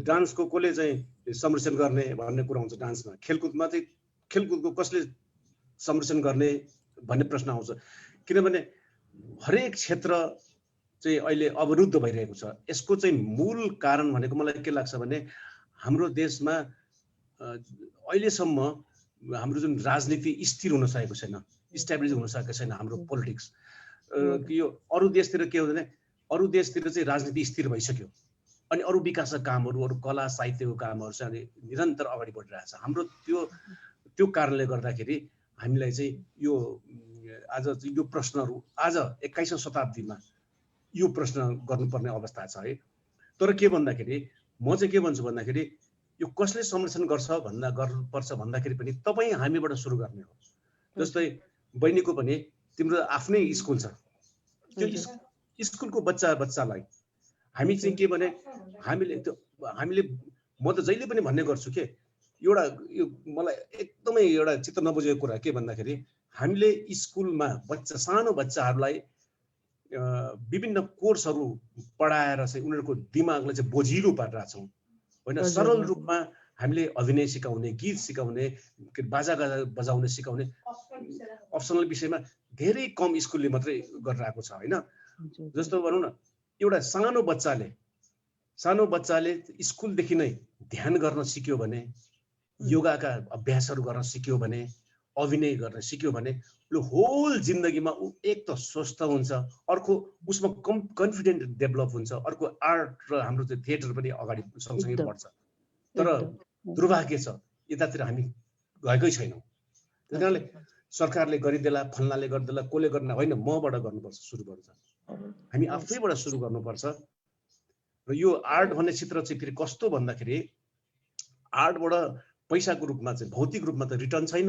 डान्सको कसले चाहिँ संरक्षण गर्ने भन्ने कुरा हुन्छ। डान्समा खेलकुदमा चाहिँ खेलकुदको कसले संरक्षण गर्ने भन्ने प्रश्न आउँछ। किनभने हरेक क्षेत्र चाहिँ अहिले अवरुद्ध भइरहेको छ। यसको चाहिँ मूल कारण भनेको मलाई के लाग्छ भने हाम्रो देशमा अहिलेसम्म हाम्रो जुन राजनीति स्थिर हुन सकेको छैन, इस्टाब्लिस हुन सकेको छैन हाम्रो पोलिटिक्स। यो अरू देशतिर के हो भने अरू देशतिर चाहिँ राजनीति स्थिर भइसक्यो, अनि अरू विकासका कामहरू, अरू कला साहित्यको कामहरू चाहिँ निरन्तर अगाडि बढिरहेछ। हाम्रो त्यो कारणले गर्दाखेरि हामीलाई चाहिँ यो आज यो प्रश्नहरू आज 21औं शताब्दीमा यो प्रश्न गर्नुपर्ने अवस्था छ है। तर के भन्दाखेरि म चाहिँ के भन्छु भन्दाखेरि यो कसले संरक्षण गर्नुपर्छ भन्दाखेरि पनि तपाईँ हामीबाट सुरु गर्ने हो। जस्तै बहिनीको पनि तिम्रो आफ्नै स्कुल छ, त्यो स्कुलको बच्चालाई हामी चाहिँ के भने हामीले म त जहिले पनि भन्ने गर्छु के एउटा यो मलाई एकदमै एउटा चित्त नबुझेको कुरा के भन्दाखेरि हामीले स्कुलमा सानो बच्चाहरूलाई विभिन्न कोर्सहरू पढाएर चाहिँ उनीहरूको दिमागलाई चाहिँ बोझिलो पारिरहेको छौँ होइन। सरल रूपमा हामीले अभिनय सिकाउने, गीत सिकाउने, बाजा गाजा बजाउने सिकाउने अप्सनल विषयमा धेरै कम स्कुलले मात्रै गरेर आएको छ होइन। जस्तो भनौँ न एउटा सानो बच्चाले स्कुलदेखि नै ध्यान गर्न सिक्यो भने, योगाका अभ्यासहरू गर्न सिक्यो भने, अभिनय गर्न सिक्यो भने होल जिन्दगीमा ऊ एक त स्वस्थ हुन्छ, अर्को उसमा कन्फिडेन्ट डेभलप हुन्छ, अर्को आर्ट र हाम्रो त्यो थिएटर पनि अगाडि सँगसँगै बढ्छ। तर दुर्भाग्य छ यतातिर हामी गएकै छैनौँ। त्यस कारणले सरकारले गरिदेला, फल्नाले गरिदेला, कसले गर्न होइन, मबाट गर्नुपर्छ, सुरु गर्छ। हामी आफैबाट सुरु गर्नुपर्छ। र यो आर्ट भन्ने क्षेत्र चाहिँ फेरि कस्तो भन्दाखेरि आर्टबाट पैसाको रूपमा चाहिँ भौतिक रूपमा त रिटर्न छैन।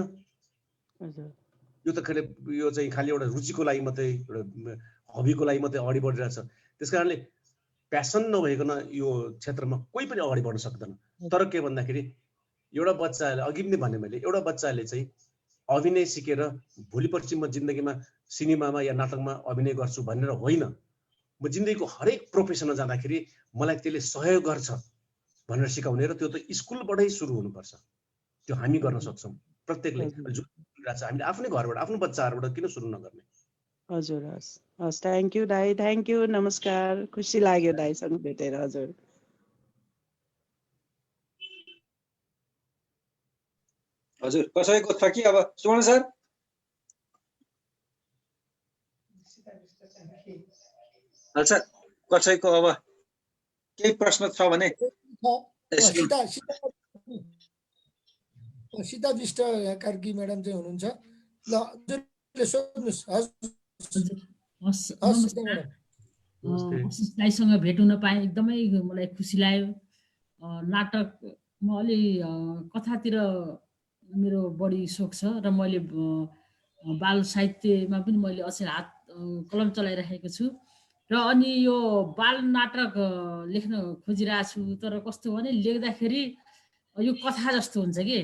यो त खालि एउटा रुचिको लागि मात्रै, एउटा हबीको लागि मात्रै अगाडि बढिरहेछ। त्यस कारणले प्यासन नभइकन यो क्षेत्रमा कोही पनि अगाडि बढ्न सक्दैन। तर के भन्दाखेरि एउटा बच्चाले अघि पनि भने मैले, एउटा बच्चाले चाहिँ अभिनय सिकेर भोलि पर्सि म जिन्दगीमा सिनेमामा या नाटकमा अभिनय गर्छु भनेर होइन, म जिन्दगीको हरेक प्रोफेसनमा जाँदाखेरि मलाई त्यसले सहयोग गर्छ भनेर सिकाउने। र त्यो त स्कुलबाटै सुरु हुनुपर्छ। त्यो हामी गर्न सक्छौँ प्रत्येकले। हामीले आफ्नै घरबाट, आफ्नो बच्चाहरूबाट किन सुरु नगर्ने? हजुर, हस्, थ्याङ्क यू दाइ, थ्याङ्क यू, नमस्कार। खुसी लाग्यो दाइसँग भेटेर। हजुर, हजुर कसैको छ कि अब सुमन सर? अच्छा, कसैको अब केही प्रश्न छ भने सीता विष्ट कार्की म्याडम चाहिँ हुनुहुन्छ। ल सोध्नुहोस्। दाइसँग भेट हुन पाएँ, एकदमै मलाई खुसी लाग्यो। नाटक म अलि कथातिर मेरो बढी सोख छ र मैले बाल साहित्यमा पनि मैले अचेल हात कलम चलाइरहेको छु। र अनि यो बाल नाटक लेख्न खोजिरहेको छु, तर कस्तो भने लेख्दाखेरि यो कथा जस्तो हुन्छ कि,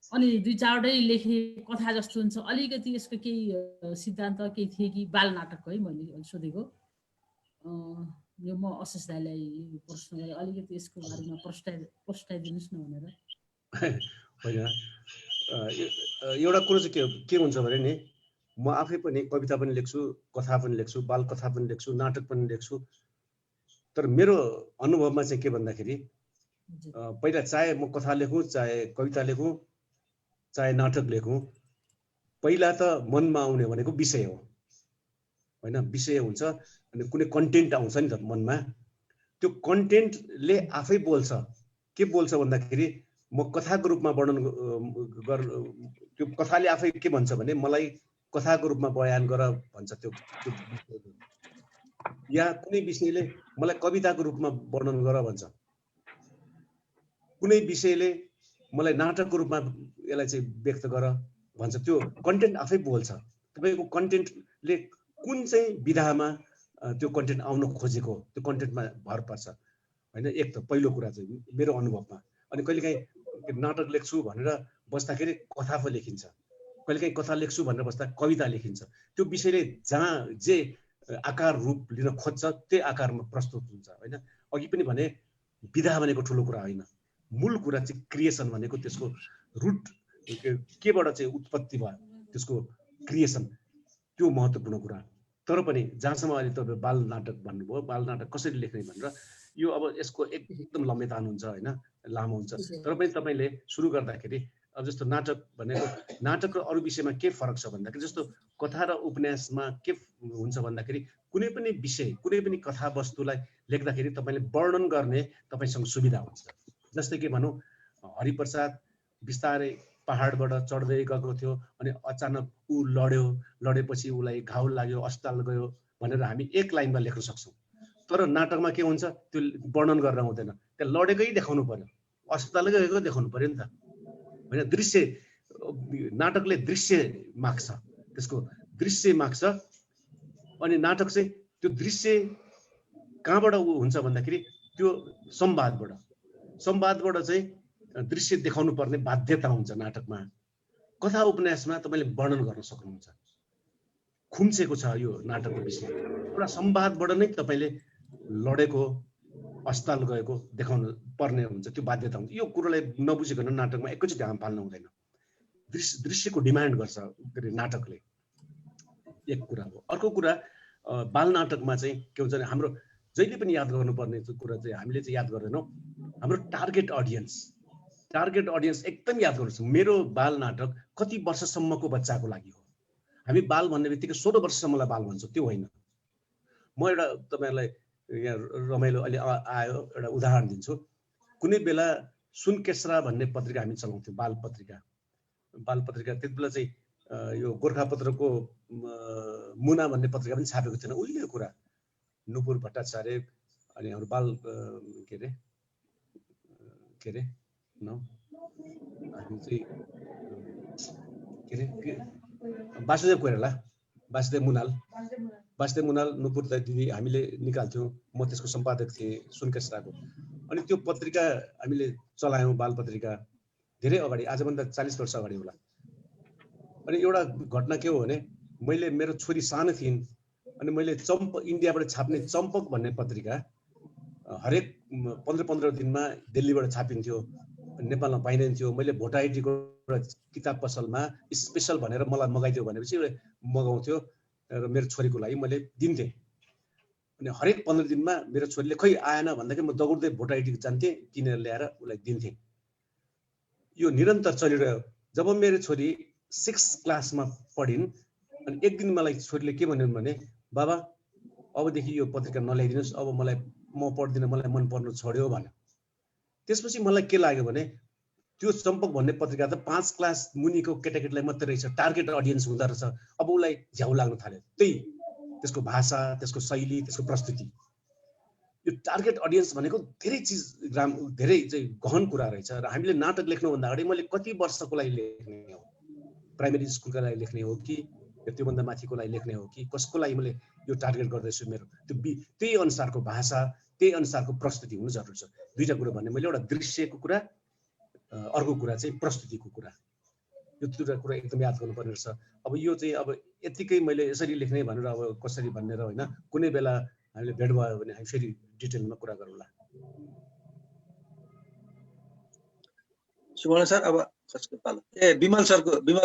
अनि 2-4वटै लेखे कथा जस्तो हुन्छ। अलिकति यसको केही सिद्धान्त केही थियो कि बाल नाटकको है मैले सोधेको। यो म अशेष दाइलाई प्रश्न गरेँ, अलिकति यसको बारेमा प्रस्ताइदिनुहोस् न भनेर। होइन, एउटा कुरो चाहिँ के हुन्छ भने नि, म आफै पनि कविता पनि लेख्छु, कथा पनि लेख्छु, बाल कथा पनि लेख्छु, नाटक पनि लेख्छु। तर मेरो अनुभवमा चाहिँ के भन्दाखेरि पहिला चाहे म कथा लेखौँ, चाहे कविता लेखौँ, चाहे नाटक लेखौँ, पहिला त मनमा आउने भनेको विषय हो होइन। विषय हुन्छ अनि कुनै कन्टेन्ट आउँछ नि त मनमा। त्यो कन्टेन्टले आफै बोल्छ। के बोल्छ भन्दाखेरि म कथाको रूपमा वर्णन त्यो कथाले आफै के भन्छ भने मलाई कथाको रूपमा बयान गर भन्छ। त्यो या कुनै विषयले मलाई कविताको रूपमा वर्णन गर भन्छ। कुनै विषयले मलाई नाटकको रूपमा यसलाई चाहिँ व्यक्त गर भन्छ। त्यो कन्टेन्ट आफै बोल्छ। तपाईँको कन्टेन्टले कुन चाहिँ विधामा त्यो कन्टेन्ट आउन खोजेको त्यो कन्टेन्टमा भर पर्छ होइन। एक त पहिलो कुरा चाहिँ मेरो अनुभवमा। अनि कहिलेकाहीँ नाटक लेख्छु भनेर बस्दाखेरि कथा पो लेखिन्छ, कहिलेकाहीँ कथा लेख्छु भनेर बस्दा कविता लेखिन्छ। त्यो विषयले जहाँ जे आकार रूप लिन खोज्छ त्यही आकारमा प्रस्तुत हुन्छ होइन। अघि पनि भने विधा भनेको ठुलो कुरा होइन, मूल कुरा चाहिँ क्रिएसन भनेको त्यसको रुट केबाट चाहिँ उत्पत्ति भयो, त्यसको क्रिएसन, त्यो महत्त्वपूर्ण कुरा। तर पनि जहाँसम्म अहिले तपाईँ बाल नाटक भन्नुभयो, बाल नाटक कसरी लेख्ने भनेर, यो अब यसको एकदम लम्बेतान हुन्छ होइन, लामो हुन्छ। तर पनि तपाईँले सुरु गर्दाखेरि अब जस्तो नाटक भनेको, नाटक र अरू विषयमा के फरक छ भन्दाखेरि, जस्तो कथा र उपन्यासमा के हुन्छ भन्दाखेरि कुनै पनि विषय, कुनै पनि कथावस्तुलाई लेख्दाखेरि तपाईँले वर्णन गर्ने तपाईँसँग सुविधा हुन्छ। जस्तै कि भनौँ हरिप्रसाद बिस्तारै पहाडबाट चढ्दै गएको थियो अनि अचानक ऊ लडेपछि उसलाई घाउ लाग्यो, अस्पताल गयो भनेर हामी एक लाइनमा लेख्न सक्छौँ। तर नाटकमा के हुन्छ, त्यो वर्णन गरेर हुँदैन, त्यहाँ लडेकै देखाउनु पर्यो। अस्पताल गएको देखाउनु पर्यो नि त होइन। दृश्य नाटकले दृश्य माग्छ, त्यसको दृश्य माग्छ। अनि नाटक चाहिँ त्यो दृश्य कहाँबाट हुन्छ भन्दाखेरि त्यो संवादबाट चाहिँ दृश्य देखाउनु पर्ने बाध्यता हुन्छ नाटकमा। कथा उपन्यासमा तपाईँले वर्णन गर्न सक्नुहुन्छ, खुम्चेको छ यो नाटकको विषय। एउटा संवादबाट नै तपाईँले लडेको, अस्पताल गएको देखाउनु पर्ने हुन्छ, त्यो बाध्यता हुन्छ। यो कुरोलाई नबुझिकन नाटकमा एकैचोटि हाम फाल्नु हुँदैन। दृश्यको डिमान्ड गर्छ नाटकले, एक कुरा हो। अर्को कुरा बाल नाटकमा चाहिँ के हुन्छ भने हाम्रो जहिले पनि याद गर्नुपर्ने कुरा चाहिँ हामीले चाहिँ याद गर्दैनौँ, हाम्रो टार्गेट अडियन्स एकदम याद गर्नुहोस्। मेरो बाल नाटक कति वर्षसम्मको बच्चाको लागि हो। हामी बाल भन्ने बित्तिकै 16 वर्षसम्मलाई बाल भन्छौँ, त्यो होइन। म एउटा तपाईँहरूलाई यहाँ रमाइलो अहिले आयो एउटा उदाहरण दिन्छु। कुनै बेला सुनकेसरा भन्ने पत्रिका हामी चलाउँथ्यौँ, बाल पत्रिका। त्यति बेला चाहिँ यो गोर्खापत्रको मुना भन्ने पत्रिका पनि छापेको थिएन, उहिलेको कुरा। नुपुर भट्टाचार्य अनि हाम्रो बाल के अरे हामी चाहिँ के अरे वासुदेव कोइराला, वासुदेव मुनाल, नुपुर दिदी हामीले निकाल्थ्यौँ। म त्यसको सम्पादक थिएँ सुनकेसराको। अनि त्यो पत्रिका हामीले चलायौँ, बाल पत्रिका, धेरै अगाडि, आजभन्दा 40 वर्ष अगाडि होला। अनि एउटा घटना के हो भने मैले, मेरो छोरी सानो थिइन् अनि मैले इन्डियाबाट छाप्ने चम्पक भन्ने पत्रिका हरेक 15-15 दिनमा दिल्लीबाट छापिन्थ्यो, नेपालमा पाइँदैन थियो। मैले भोटाइटीको किताब पसलमा स्पेसल भनेर मलाई मगाइदियो भनेपछि मगाउँथ्यो र मेरो छोरीको लागि मैले दिन्थेँ। अनि हरेक 15 दिनमा मेरो छोरीले खै आएन भन्दाखेरि म दौड्दै भोटाइटी जान्थेँ, किनेर ल्याएर उसलाई दिन्थेँ। यो निरन्तर चलिरह्यो। जब मेरो छोरी 6 क्लासमा पढिन् अनि एक दिन मलाई छोरीले के भन्यो भने, बाबा अबदेखि यो पत्रिका नल्याइदिनुहोस्, अब म पढ्दिनँ, मलाई मन पर्नु छोड्यो भन्यो। त्यसपछि मलाई के लाग्यो भने त्यो चम्पक भन्ने पत्रिका त 5 क्लास मुनिको केटाकेटीलाई मात्रै रहेछ, टार्गेट अडियन्स हुँदो रहेछ। अब उसलाई झ्याउ लाग्न थाल्यो, त्यही त्यसको भाषा, त्यसको शैली, त्यसको प्रस्तुति। यो टार्गेट अडियन्स भनेको धेरै चिज, धेरै चाहिँ गहन कुरा रहेछ। र हामीले नाटक लेख्नुभन्दा अगाडि मैले कति वर्षको लागि लेख्ने हो, प्राइमेरी स्कुलको लागि लेख्ने हो कि त्योभन्दा माथिको लागि लेख्ने हो कि कसको लागि मैले यो टार्गेट गर्दैछु, मेरो त्यही अनुसारको भाषा, त्यही अनुसारको प्रस्तुति हुनु जरुरी छ। दुईटा कुरा भन्ने मैले, एउटा दृश्यको कुरा, अर्को कुरा चाहिँ प्रस्तुतिको कुरा। यो दुईटा कुरा एकदम याद गर्नुपर्ने रहेछ। अब यो चाहिँ अब यतिकै मैले यसरी लेख्ने भनेर अब कसरी भनेर होइन, कुनै बेला हामीले भेट भयो भने हामी फेरि डिटेलमा कुरा गरौँला। सुवर्ण सर, अब कसको पालो? विमल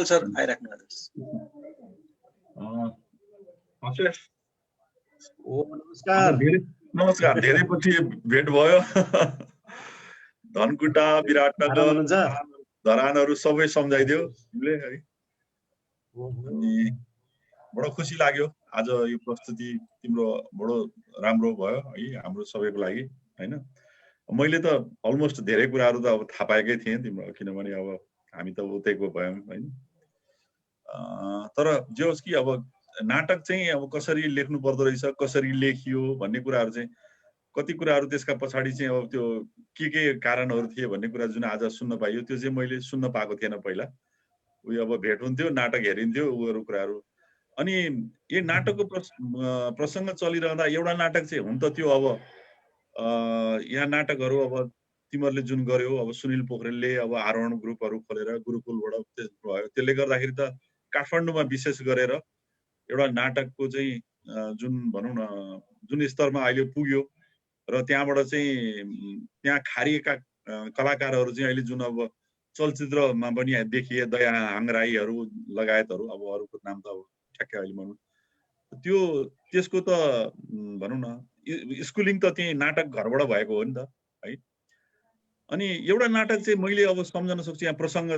सर आइराख्नु भएको छ। नमस्कार, धेरै पछि भेट भयो। धनकुटा, विराटनगर, धरानहरू सबै सम्झाइदियो तिमीले है। अनि बडो खुसी लाग्यो आज यो प्रस्तुति तिम्रो बडो राम्रो भयो है हाम्रो सबैको लागि हैन। मैले त अलमोस्ट धेरै कुराहरू त अब थाहा पाएकै थिएँ तिम्रो, किनभने अब हामी त उतैको भयौँ हैन। तर जे होस् कि अब नाटक चाहिँ अब कसरी लेख्नु पर्दो रहेछ, कसरी लेखियो भन्ने कुराहरू चाहिँ, कति कुराहरू त्यसका पछाडि चाहिँ अब त्यो के कारणहरू थिए भन्ने कुरा जुन आज सुन्न पाइयो, त्यो चाहिँ मैले सुन्न पाएको थिएन पहिला। उयो अब भेट हुन्थ्यो, नाटक हेरिन्थ्यो, उयोहरू कुराहरू। अनि यो नाटकको प्रसङ्ग चलिरहँदा एउटा नाटक चाहिँ हुन त त्यो अब यहाँ नाटकहरू अब तिमीहरूले जुन गर्यो, अब सुनिल पोखरेलले अब आरोहण ग्रुपहरू खोलेर गुरुकुलबाट भयो, त्यसले गर्दाखेरि त काठमाडौँमा विशेष गरेर एउटा नाटकको चाहिँ जुन भनौँ न जुन स्तरमा अहिले पुग्यो र त्यहाँबाट चाहिँ त्यहाँ खारिएका कलाकारहरू चाहिँ अहिले जुन अब चलचित्रमा पनि देखिए, दया हाङराईहरू लगायतहरू, अब अरूको नाम त अब ठ्याक्कै अहिले भनौँ, त्यसको त भनौँ न स्कुलिङ त त्यही नाटक घरबाट भएको हो नि त है। अनि एउटा नाटक चाहिँ मैले अब सम्झन सक्छु यहाँ प्रसङ्ग,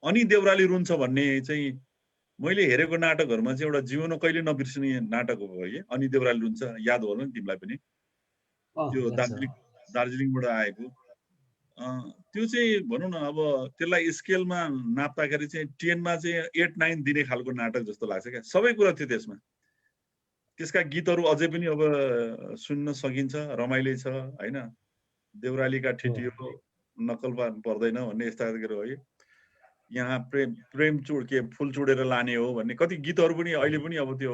अनि देउराली रुन्छ भन्ने चाहिँ मैले हेरेको नाटकहरूमा चाहिँ एउटा जीवनमा कहिले नबिर्सिने नाटक हो है, अनि देउराली रुन्छ। याद होला नि तिमीलाई पनि, त्यो दार्जिलिङबाट आएको। त्यो चाहिँ भनौँ न अब त्यसलाई स्केलमा नाप्दाखेरि चाहिँ 10 मा चाहिँ 8-9 दिने खालको नाटक जस्तो लाग्छ क्या। सबै कुरा थियो त्यसमा। त्यसका गीतहरू अझै पनि अब सुन्न सकिन्छ, रमाइलो छ हैन। देउरालीका ठिटियो नक्कल पर्दैन भन्ने यस्ता खालको है। यहाँ प्रेम के फुल चुडेर लाने हो भन्ने कति गीतहरू पनि अहिले पनि अब त्यो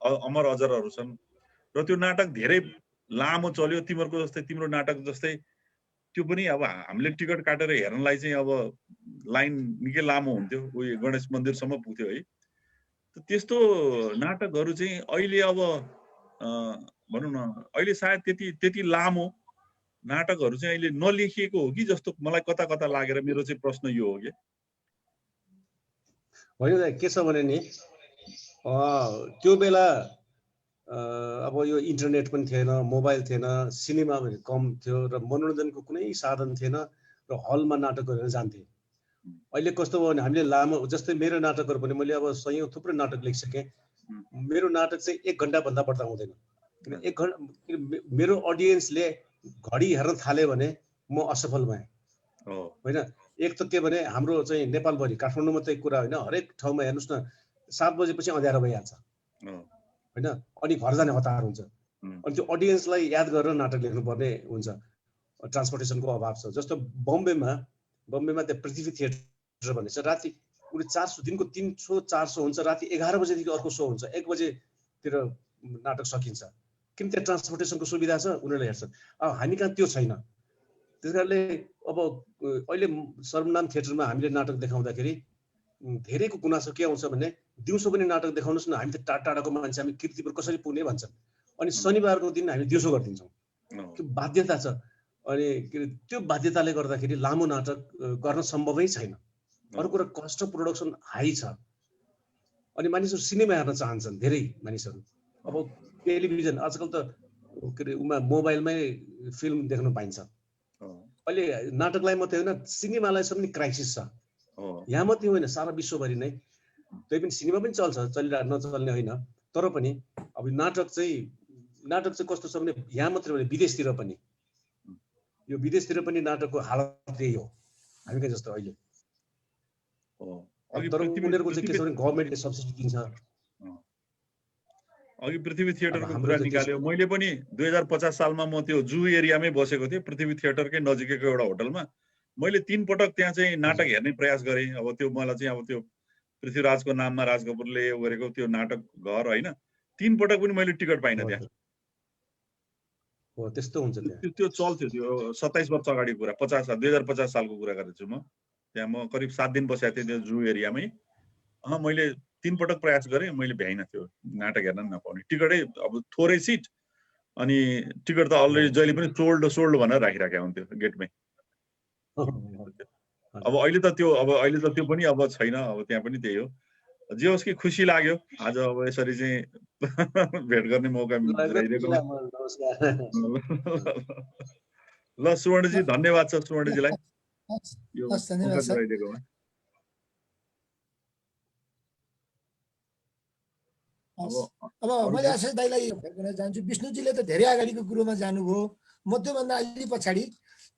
अमर अजरहरू छन् र त्यो नाटक धेरै लामो चल्यो। तिम्रो जस्तै तिम्रो नाटक जस्तै त्यो पनि अब हामीले टिकट काटेर हेर्नलाई चाहिँ अब लाइन निकै लामो हुन्थ्यो, उयो गणेश मन्दिरसम्म पुग्थ्यो है। त्यस्तो नाटकहरू चाहिँ अहिले अब भनौँ न अहिले सायद त्यति लामो नाटकहरू चाहिँ अहिले नलेखिएको हो कि जस्तो मलाई कता कता लागेर मेरो चाहिँ प्रश्न यो हो कि होइन के छ भने नि त्यो बेला अब यो इन्टरनेट पनि थिएन, मोबाइल थिएन, सिनेमा पनि कम थियो र मनोरञ्जनको कुनै साधन थिएन र हलमा नाटकहरू हेर्न जान्थे। अहिले कस्तो भयो भने हामीले लामो जस्तै मेरो नाटकहरू पनि मैले अब सयौं थुप्रै नाटक लेखिसकेँ। मेरो नाटक चाहिँ 1 घन्टाभन्दा बढ्ता हुँदैन किन 1 घन्टा मेरो अडियन्सले घडी हेर्न थाल्यो भने म असफल भएँ होइन। एक त के भने हाम्रो चाहिँ नेपालभरि काठमाडौँ मात्रै कुरा होइन, हरेक ठाउँमा हेर्नुहोस् न 7 बजेपछि अँध्यारो भइहाल्छ होइन, अनि घर जाने हतार हुन्छ। अनि त्यो अडियन्सलाई याद गरेर नाटक लेख्नुपर्ने हुन्छ, ट्रान्सपोर्टेसनको अभाव छ। जस्तो बम्बेमा त्यहाँ पृथ्वी थिएटर भन्ने छ, राति 400 दिनको 300-400 हुन्छ, राति 11 बजेदेखि अर्को सो हुन्छ, 1 बजेतिर नाटक सकिन्छ। किन त्यहाँ ट्रान्सपोर्टेसनको सुविधा छ, उनीहरूले हेर्छन्। अब हामी कहाँ त्यो छैन। त्यस कारणले अब अहिले सर्वनाम थिएटरमा हामीले नाटक देखाउँदाखेरि धेरैको गुनासो के आउँछ भने दिउँसो पनि नाटक देखाउनुहोस् न, हामी त टाढाको मान्छे, हामी कीर्तिपुर कसरी पुग्ने भन्छन्। अनि शनिबारको दिन हामी दिउँसो गरिदिन्छौँ, त्यो बाध्यता छ। अनि त्यो बाध्यताले गर्दाखेरि लामो नाटक गर्न सम्भवै छैन। अर्को कुरा कस्ट अफ प्रोडक्सन हाई छ। अनि मानिसहरू सिनेमा हेर्न चाहन्छन्, धेरै मानिसहरू। अब टेलिभिजन आजकल त के अरे मोबाइलमै फिल्म देख्न पाइन्छ। अहिले नाटकलाई मात्रै होइन, सिनेमालाई पनि क्राइसिस छ। यहाँ मात्रै होइन, सारा विश्वभरि नै। त्यही पनि सिनेमा पनि चल्छ, नचल्ने होइन। तर पनि अब नाटक चाहिँ कस्तो छ भने यहाँ मात्रै होइन, विदेशतिर पनि, यो विदेशतिर पनि नाटकको हालत त्यही हो हामी कहाँ जस्तो अहिले। तर उनीहरूको चाहिँ के छ भने गभर्मेन्टले सब्सिडी दिन्छ। अघि पृथ्वी थिएटरको कुरा निकाल्यो, मैले पनि 2050 सालमा म त्यो जू एरियामै बसेको थिएँ, पृथ्वी थिएटरकै नजिकैको एउटा होटलमा। मैले 3 पटक त्यहाँ चाहिँ नाटक हेर्ने प्रयास गरेँ। अब त्यो मलाई चाहिँ अब त्यो पृथ्वीराजको नाममा राज कपुरले गरेको त्यो नाटक घर होइन, 3 पटक पनि मैले टिकट पाइनँ त्यहाँ। हो त्यस्तो हुन्छ त्यो चल्थ्यो। त्यो 27 वर्ष अगाडिको कुरा, 2050 सालको कुरा गरेछु म। त्यहाँ म करिब 7 दिन बसेको थिएँ त्यो जू एरियामै। मैले 3 पटक प्रयास गरेँ, मैले भ्याइनँ त्यो नाटक हेर्न नपाउने। टिकटै अब थोरै सिट, अनि टिकट त अलरेडी जहिले पनि सोल्ड भनेर राखिराखेको हुन्थ्यो गेटमै। अब अहिले त त्यो पनि अब छैन। अब त्यहाँ पनि त्यही हो। जे होस् कि खुसी लाग्यो आज अब यसरी चाहिँ भेट गर्ने मौका मिलिरहेको। ल सुवर्णजी, धन्यवाद छ सुवर्णजीलाई यो मौका दिइदिएकोमा। अब मैले आशिष दाइलाई भन्न चाहन्छु, विष्णुजीले त धेरै अगाडिको कुरोमा जानुभयो, म त्योभन्दा अलि पछाडि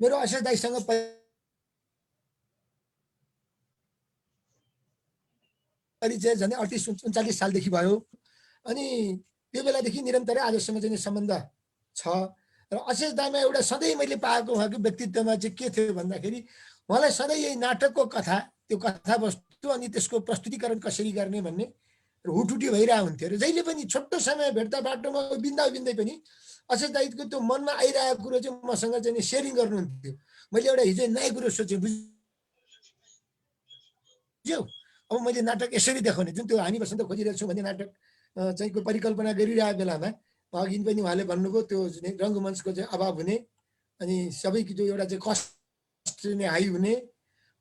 मेरो आशिष दाइसँग परिचय झन् 38-39 सालदेखि भयो। अनि त्यो बेलादेखि निरन्तरै आजसम्म चाहिँ सम्बन्ध छ। र आशिष दाइमा एउटा सधैँ मैले पाएको उहाँको व्यक्तित्वमा चाहिँ के थियो भन्दाखेरि उहाँलाई सधैँ यही नाटकको कथा, त्यो कथावस्तु अनि त्यसको प्रस्तुतिकरण कसरी गर्ने भन्ने हुटुटी भइरहेको हुन्थ्यो। र जहिले पनि छोटो समय भेट्दा बाटोमा बिन्दै पनि आशिष दाइको त्यो मनमा आइरहेको कुरो चाहिँ मसँग चाहिँ सेयरिङ गर्नुहुन्थ्यो। मैले एउटा हिजो नयाँ कुरो सोचेँ, बुझ्यौ, अब मैले नाटक यसरी देखाउने, जुन त्यो हामी बसन्त खोजिरहेको छौँ भन्ने नाटक चाहिँ को परिकल्पना गरिरहेको बेलामा अघि पनि उहाँले भन्नुभयो त्यो रङ्गमञ्चको चाहिँ अभाव हुने, अनि सबैको जो एउटा चाहिँ कस्ट नै हाई हुने,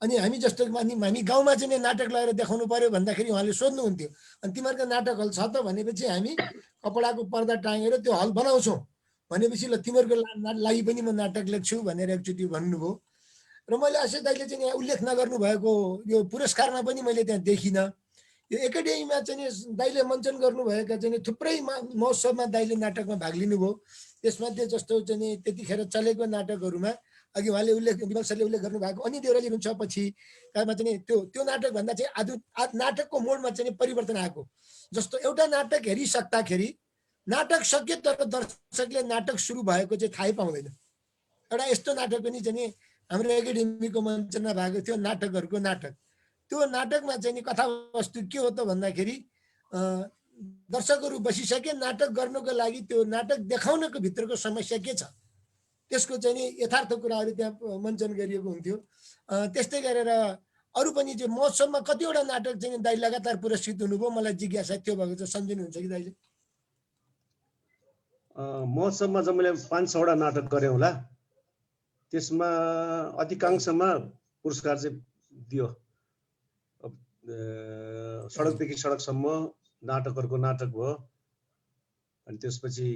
अनि हामी जस्तो हामी गाउँमा चाहिँ नाटक लगाएर देखाउनु पर्यो भन्दाखेरि उहाँले सोध्नुहुन्थ्यो, अनि तिमीहरूको नाटक हल छ त भनेपछि हामी कपडाको पर्दा टाँगेर त्यो हल बनाउँछौँ भनेपछि ल तिमीहरूको लागि पनि म नाटक लेख्छु भनेर एकचोटि भन्नुभयो। र मैले आशिष दाइले चाहिँ यहाँ उल्लेख नगर्नु भएको यो पुरस्कारमा पनि मैले त्यहाँ देखिनँ। यो एकाडेमीमा चाहिँ दाइले मञ्चन गर्नुभएका चाहिँ थुप्रै महोत्सवमा दाइले नाटकमा भाग लिनुभयो। त्यसमध्ये जस्तो चाहिँ त्यतिखेर चलेको नाटकहरूमा अघि उहाँले विमल सरले उल्लेख गर्नुभएको अनि देउराली हुन्छ पछिमा चाहिँ त्यो नाटकभन्दा चाहिँ नाटकको मोडमा चाहिँ परिवर्तन आएको। जस्तो एउटा नाटक हेरिसक्दाखेरि नाटक सक्यो तर दर्शकले नाटक सुरु भएको चाहिँ थाहै पाउँदैन। एउटा यस्तो नाटक पनि चाहिँ हाम्रो एकाडेमीको मञ्चनमा भएको थियो नाटकहरूको नाटक। त्यो नाटकमा चाहिँ नि कथावस्तु के हो त भन्दाखेरि दर्शकहरू बसिसके नाटक गर्नको लागि त्यो नाटक देखाउनको भित्रको समस्या के छ त्यसको चाहिँ नि यथार्थ कुराहरू त्यहाँ मञ्चन गरिएको हुन्थ्यो। त्यस्तै गरेर अरू पनि चाहिँ महोत्सवमा कतिवटा नाटक चाहिँ दाइ लगातार पुरस्कृत हुनुभयो, मलाई जिज्ञासा त्यो भएको छ, सम्झिनुहुन्छ कि दाइले? महोत्सवमा चाहिँ मैले 5-6 वटा नाटक गरेँ होला, त्यसमा अधिकांशमा पुरस्कार चाहिँ दियो। सडकदेखि सडकसम्म नाटकहरूको नाटक भयो। अनि त्यसपछि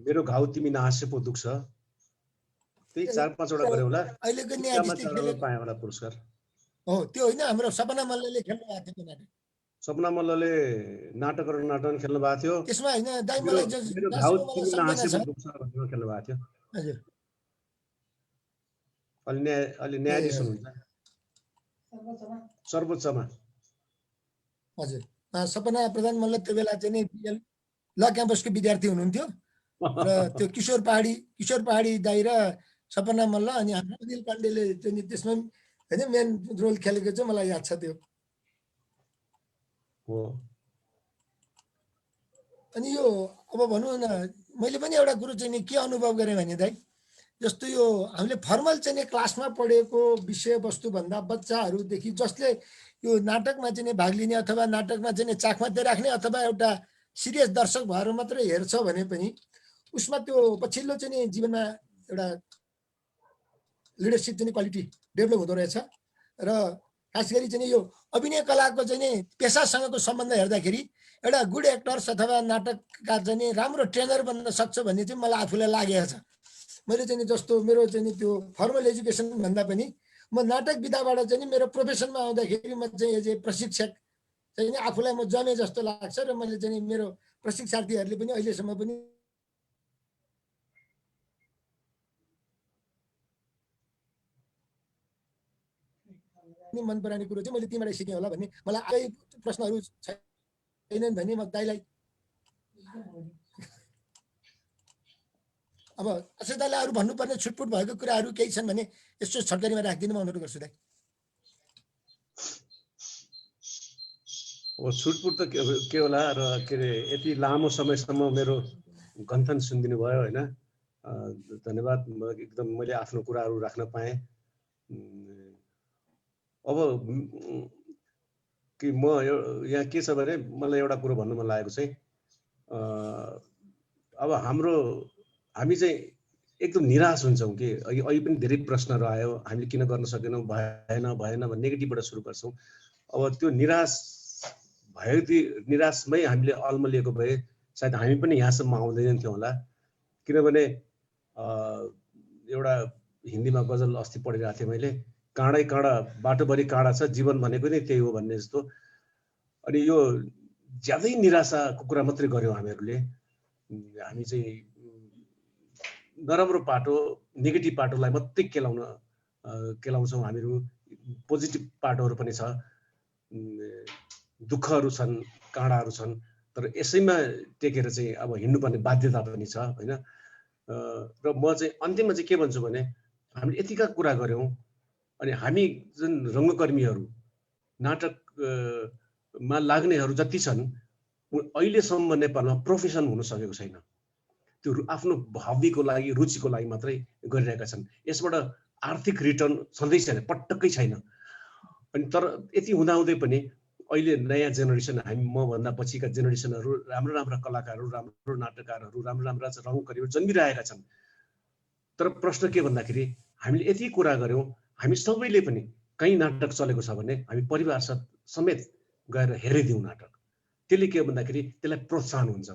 मेरो घाउ तिमी नहाँसे पो दुख्छ, त्यही 4-5 वटा गरेँ होला। अहिलेको न्यायाधीशले पाएँ होला पुरस्कार। हो त्यो होइन, हाम्रो सपना मल्लले खेल्नु भएको थियो नाटक। सपना मल्लले नाटकहरू नाटक खेल्नु भएको थियो। त्यसमा होइन दाइ मलाई मेरो घाउ तिमी नहाँसे पो दुख्छ भनेर खेल्नु भएको थियो। हजुर अलि न्यायाधीश हुनुहुन्छ सर्वोच्चमा। हजुर सपना प्रधान मल्ल त्यो बेला चाहिँ नि ल क्याम्पसको विद्यार्थी हुनुहुन्थ्यो र त्यो किशोर पहाडी दाइ र सपना मल्ल अनि हाम्रो अनिल पाण्डेले चाहिँ नि त्यसमा होइन मेन रोल खेलेको चाहिँ मलाई याद छ त्यो। अनि यो अब भनौँ न, मैले पनि एउटा कुरो चाहिँ नि के अनुभव गरेँ भने दाइ, जस्तो यो हामीले फर्मल चाहिँ नि क्लासमा पढेको विषयवस्तुभन्दा बच्चाहरूदेखि जसले यो नाटकमा चाहिँ नि भाग लिने अथवा नाटकमा चाहिँ नि चाख मात्रै राख्ने अथवा एउटा सिरियस दर्शक भएर मात्रै हेर्छ भने पनि उसमा त्यो पछिल्लो चाहिँ नि जीवनमा एउटा लिडरसिप चाहिँ क्वालिटी डेभलप हुँदो रहेछ। र खास गरी चाहिँ यो अभिनय कलाको चाहिँ नि पेसासँगको सम्बन्ध हेर्दाखेरि एउटा गुड एक्टर्स अथवा नाटककार चाहिँ नि राम्रो ट्रेनर बन्न सक्छ भन्ने चाहिँ मलाई आफूलाई लागेको छ। मैले चाहिँ नि जस्तो मेरो चाहिँ नि त्यो फर्मल एजुकेसन भन्दा पनि म नाटक विधाबाट चाहिँ नि मेरो प्रोफेसनमा आउँदाखेरि म चाहिँ एज ए प्रशिक्षक चाहिँ नि आफूलाई म जमे जस्तो लाग्छ। र मैले चाहिँ नि मेरो प्रशिक्षार्थीहरूले पनि अहिलेसम्म पनि मन पराउने कुरो चाहिँ मैले तिमीबाट सिकेँ होला भन्ने मलाई आफै प्रश्नहरू छैनन् भने म दाइलाई अब अक्षय दाइले अरू भन्नुपर्ने छुटपुट भएको कुराहरू केही छन् भने यसो छटकरीमा राखिदिनु म अनुरोध गर्छु दाइ। छुटपुट त के होला र के अरे यति लामो समयसम्म मेरो गन्थन सुनिदिनु भयो होइन, धन्यवाद। एकदम मैले आफ्नो कुराहरू राख्न पाएँ। अब कि म यहाँ के छ भने मलाई एउटा कुरो भन्नु मन लागेको चाहिँ अब हामी चाहिँ एकदम निराश हुन्छौँ कि अहिले पनि धेरै प्रश्नहरू आयो, हामीले किन गर्न सकेनौँ, भएन भन्ने नेगेटिभबाट सुरु गर्छौँ। अब त्यो निराशमै हामीले अल्मलिएको भए सायद हामी पनि यहाँसम्म आउँदैन थियौँ होला। किनभने एउटा हिन्दीमा गजल अस्ति पढिरहेको थिएँ मैले, काँडै काँडा बाटोभरि काँडा छ, जीवन भनेको नै त्यही हो भन्ने जस्तो। अनि यो ज्यादै निराशाको कुरा मात्रै गऱ्यौँ हामीहरूले। हामी चाहिँ नराम्रो पाटो नेगेटिभ पाटोलाई मात्रै केलाउँछौँ हामीहरू। पोजिटिभ पाटोहरू पनि छ, दुःखहरू छन्, काँडाहरू छन्, तर यसैमा टेकेर चाहिँ अब हिँड्नुपर्ने बाध्यता पनि छ होइन। र म चाहिँ अन्तिममा चाहिँ के भन्छु भने हामीले यतिका कुरा गऱ्यौँ अनि हामी जुन रङ्गकर्मीहरू नाटकमा लाग्नेहरू जति छन् अहिलेसम्म नेपालमा प्रोफेसन हुन सकेको छैन। त्यो आफ्नो हबीको लागि रुचिको लागि मात्रै गरिरहेका छन्। यसबाट आर्थिक रिटर्न सधैँ छैन, पटक्कै छैन। अनि तर यति हुँदाहुँदै पनि अहिले नयाँ जेनेरेसन हामी मभन्दा पछिका जेनेरेसनहरू राम्रा कलाकारहरू, राम्रो नाटककारहरू, राम्रा रङ्गकर्मीहरू जन्मिरहेका छन्। तर प्रश्न के भन्दाखेरि हामीले यति कुरा गऱ्यौँ, हामी सबैले पनि कहीँ नाटक चलेको छ भने हामी परिवार समेत गएर हेरिदिउँ नाटक। त्यसले के भन्दाखेरि त्यसलाई प्रोत्साहन हुन्छ।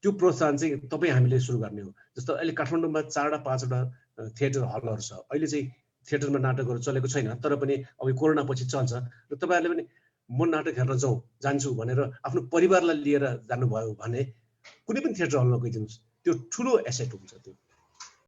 त्यो प्रोत्साहन चाहिँ तपाईँ हामीले सुरु गर्ने हो। जस्तो अहिले काठमाडौँमा 4-5वटा थिएटर हलहरू छ। अहिले चाहिँ थिएटरमा नाटकहरू चलेको छैन, तर पनि अब कोरोना पछि चल्छ। र तपाईँहरूले पनि म नाटक हेर्न जान्छु भनेर आफ्नो परिवारलाई लिएर जानुभयो भने कुनै पनि थिएटर हलमा गइदिनुहोस्, त्यो ठुलो एसेट हुन्छ। त्यो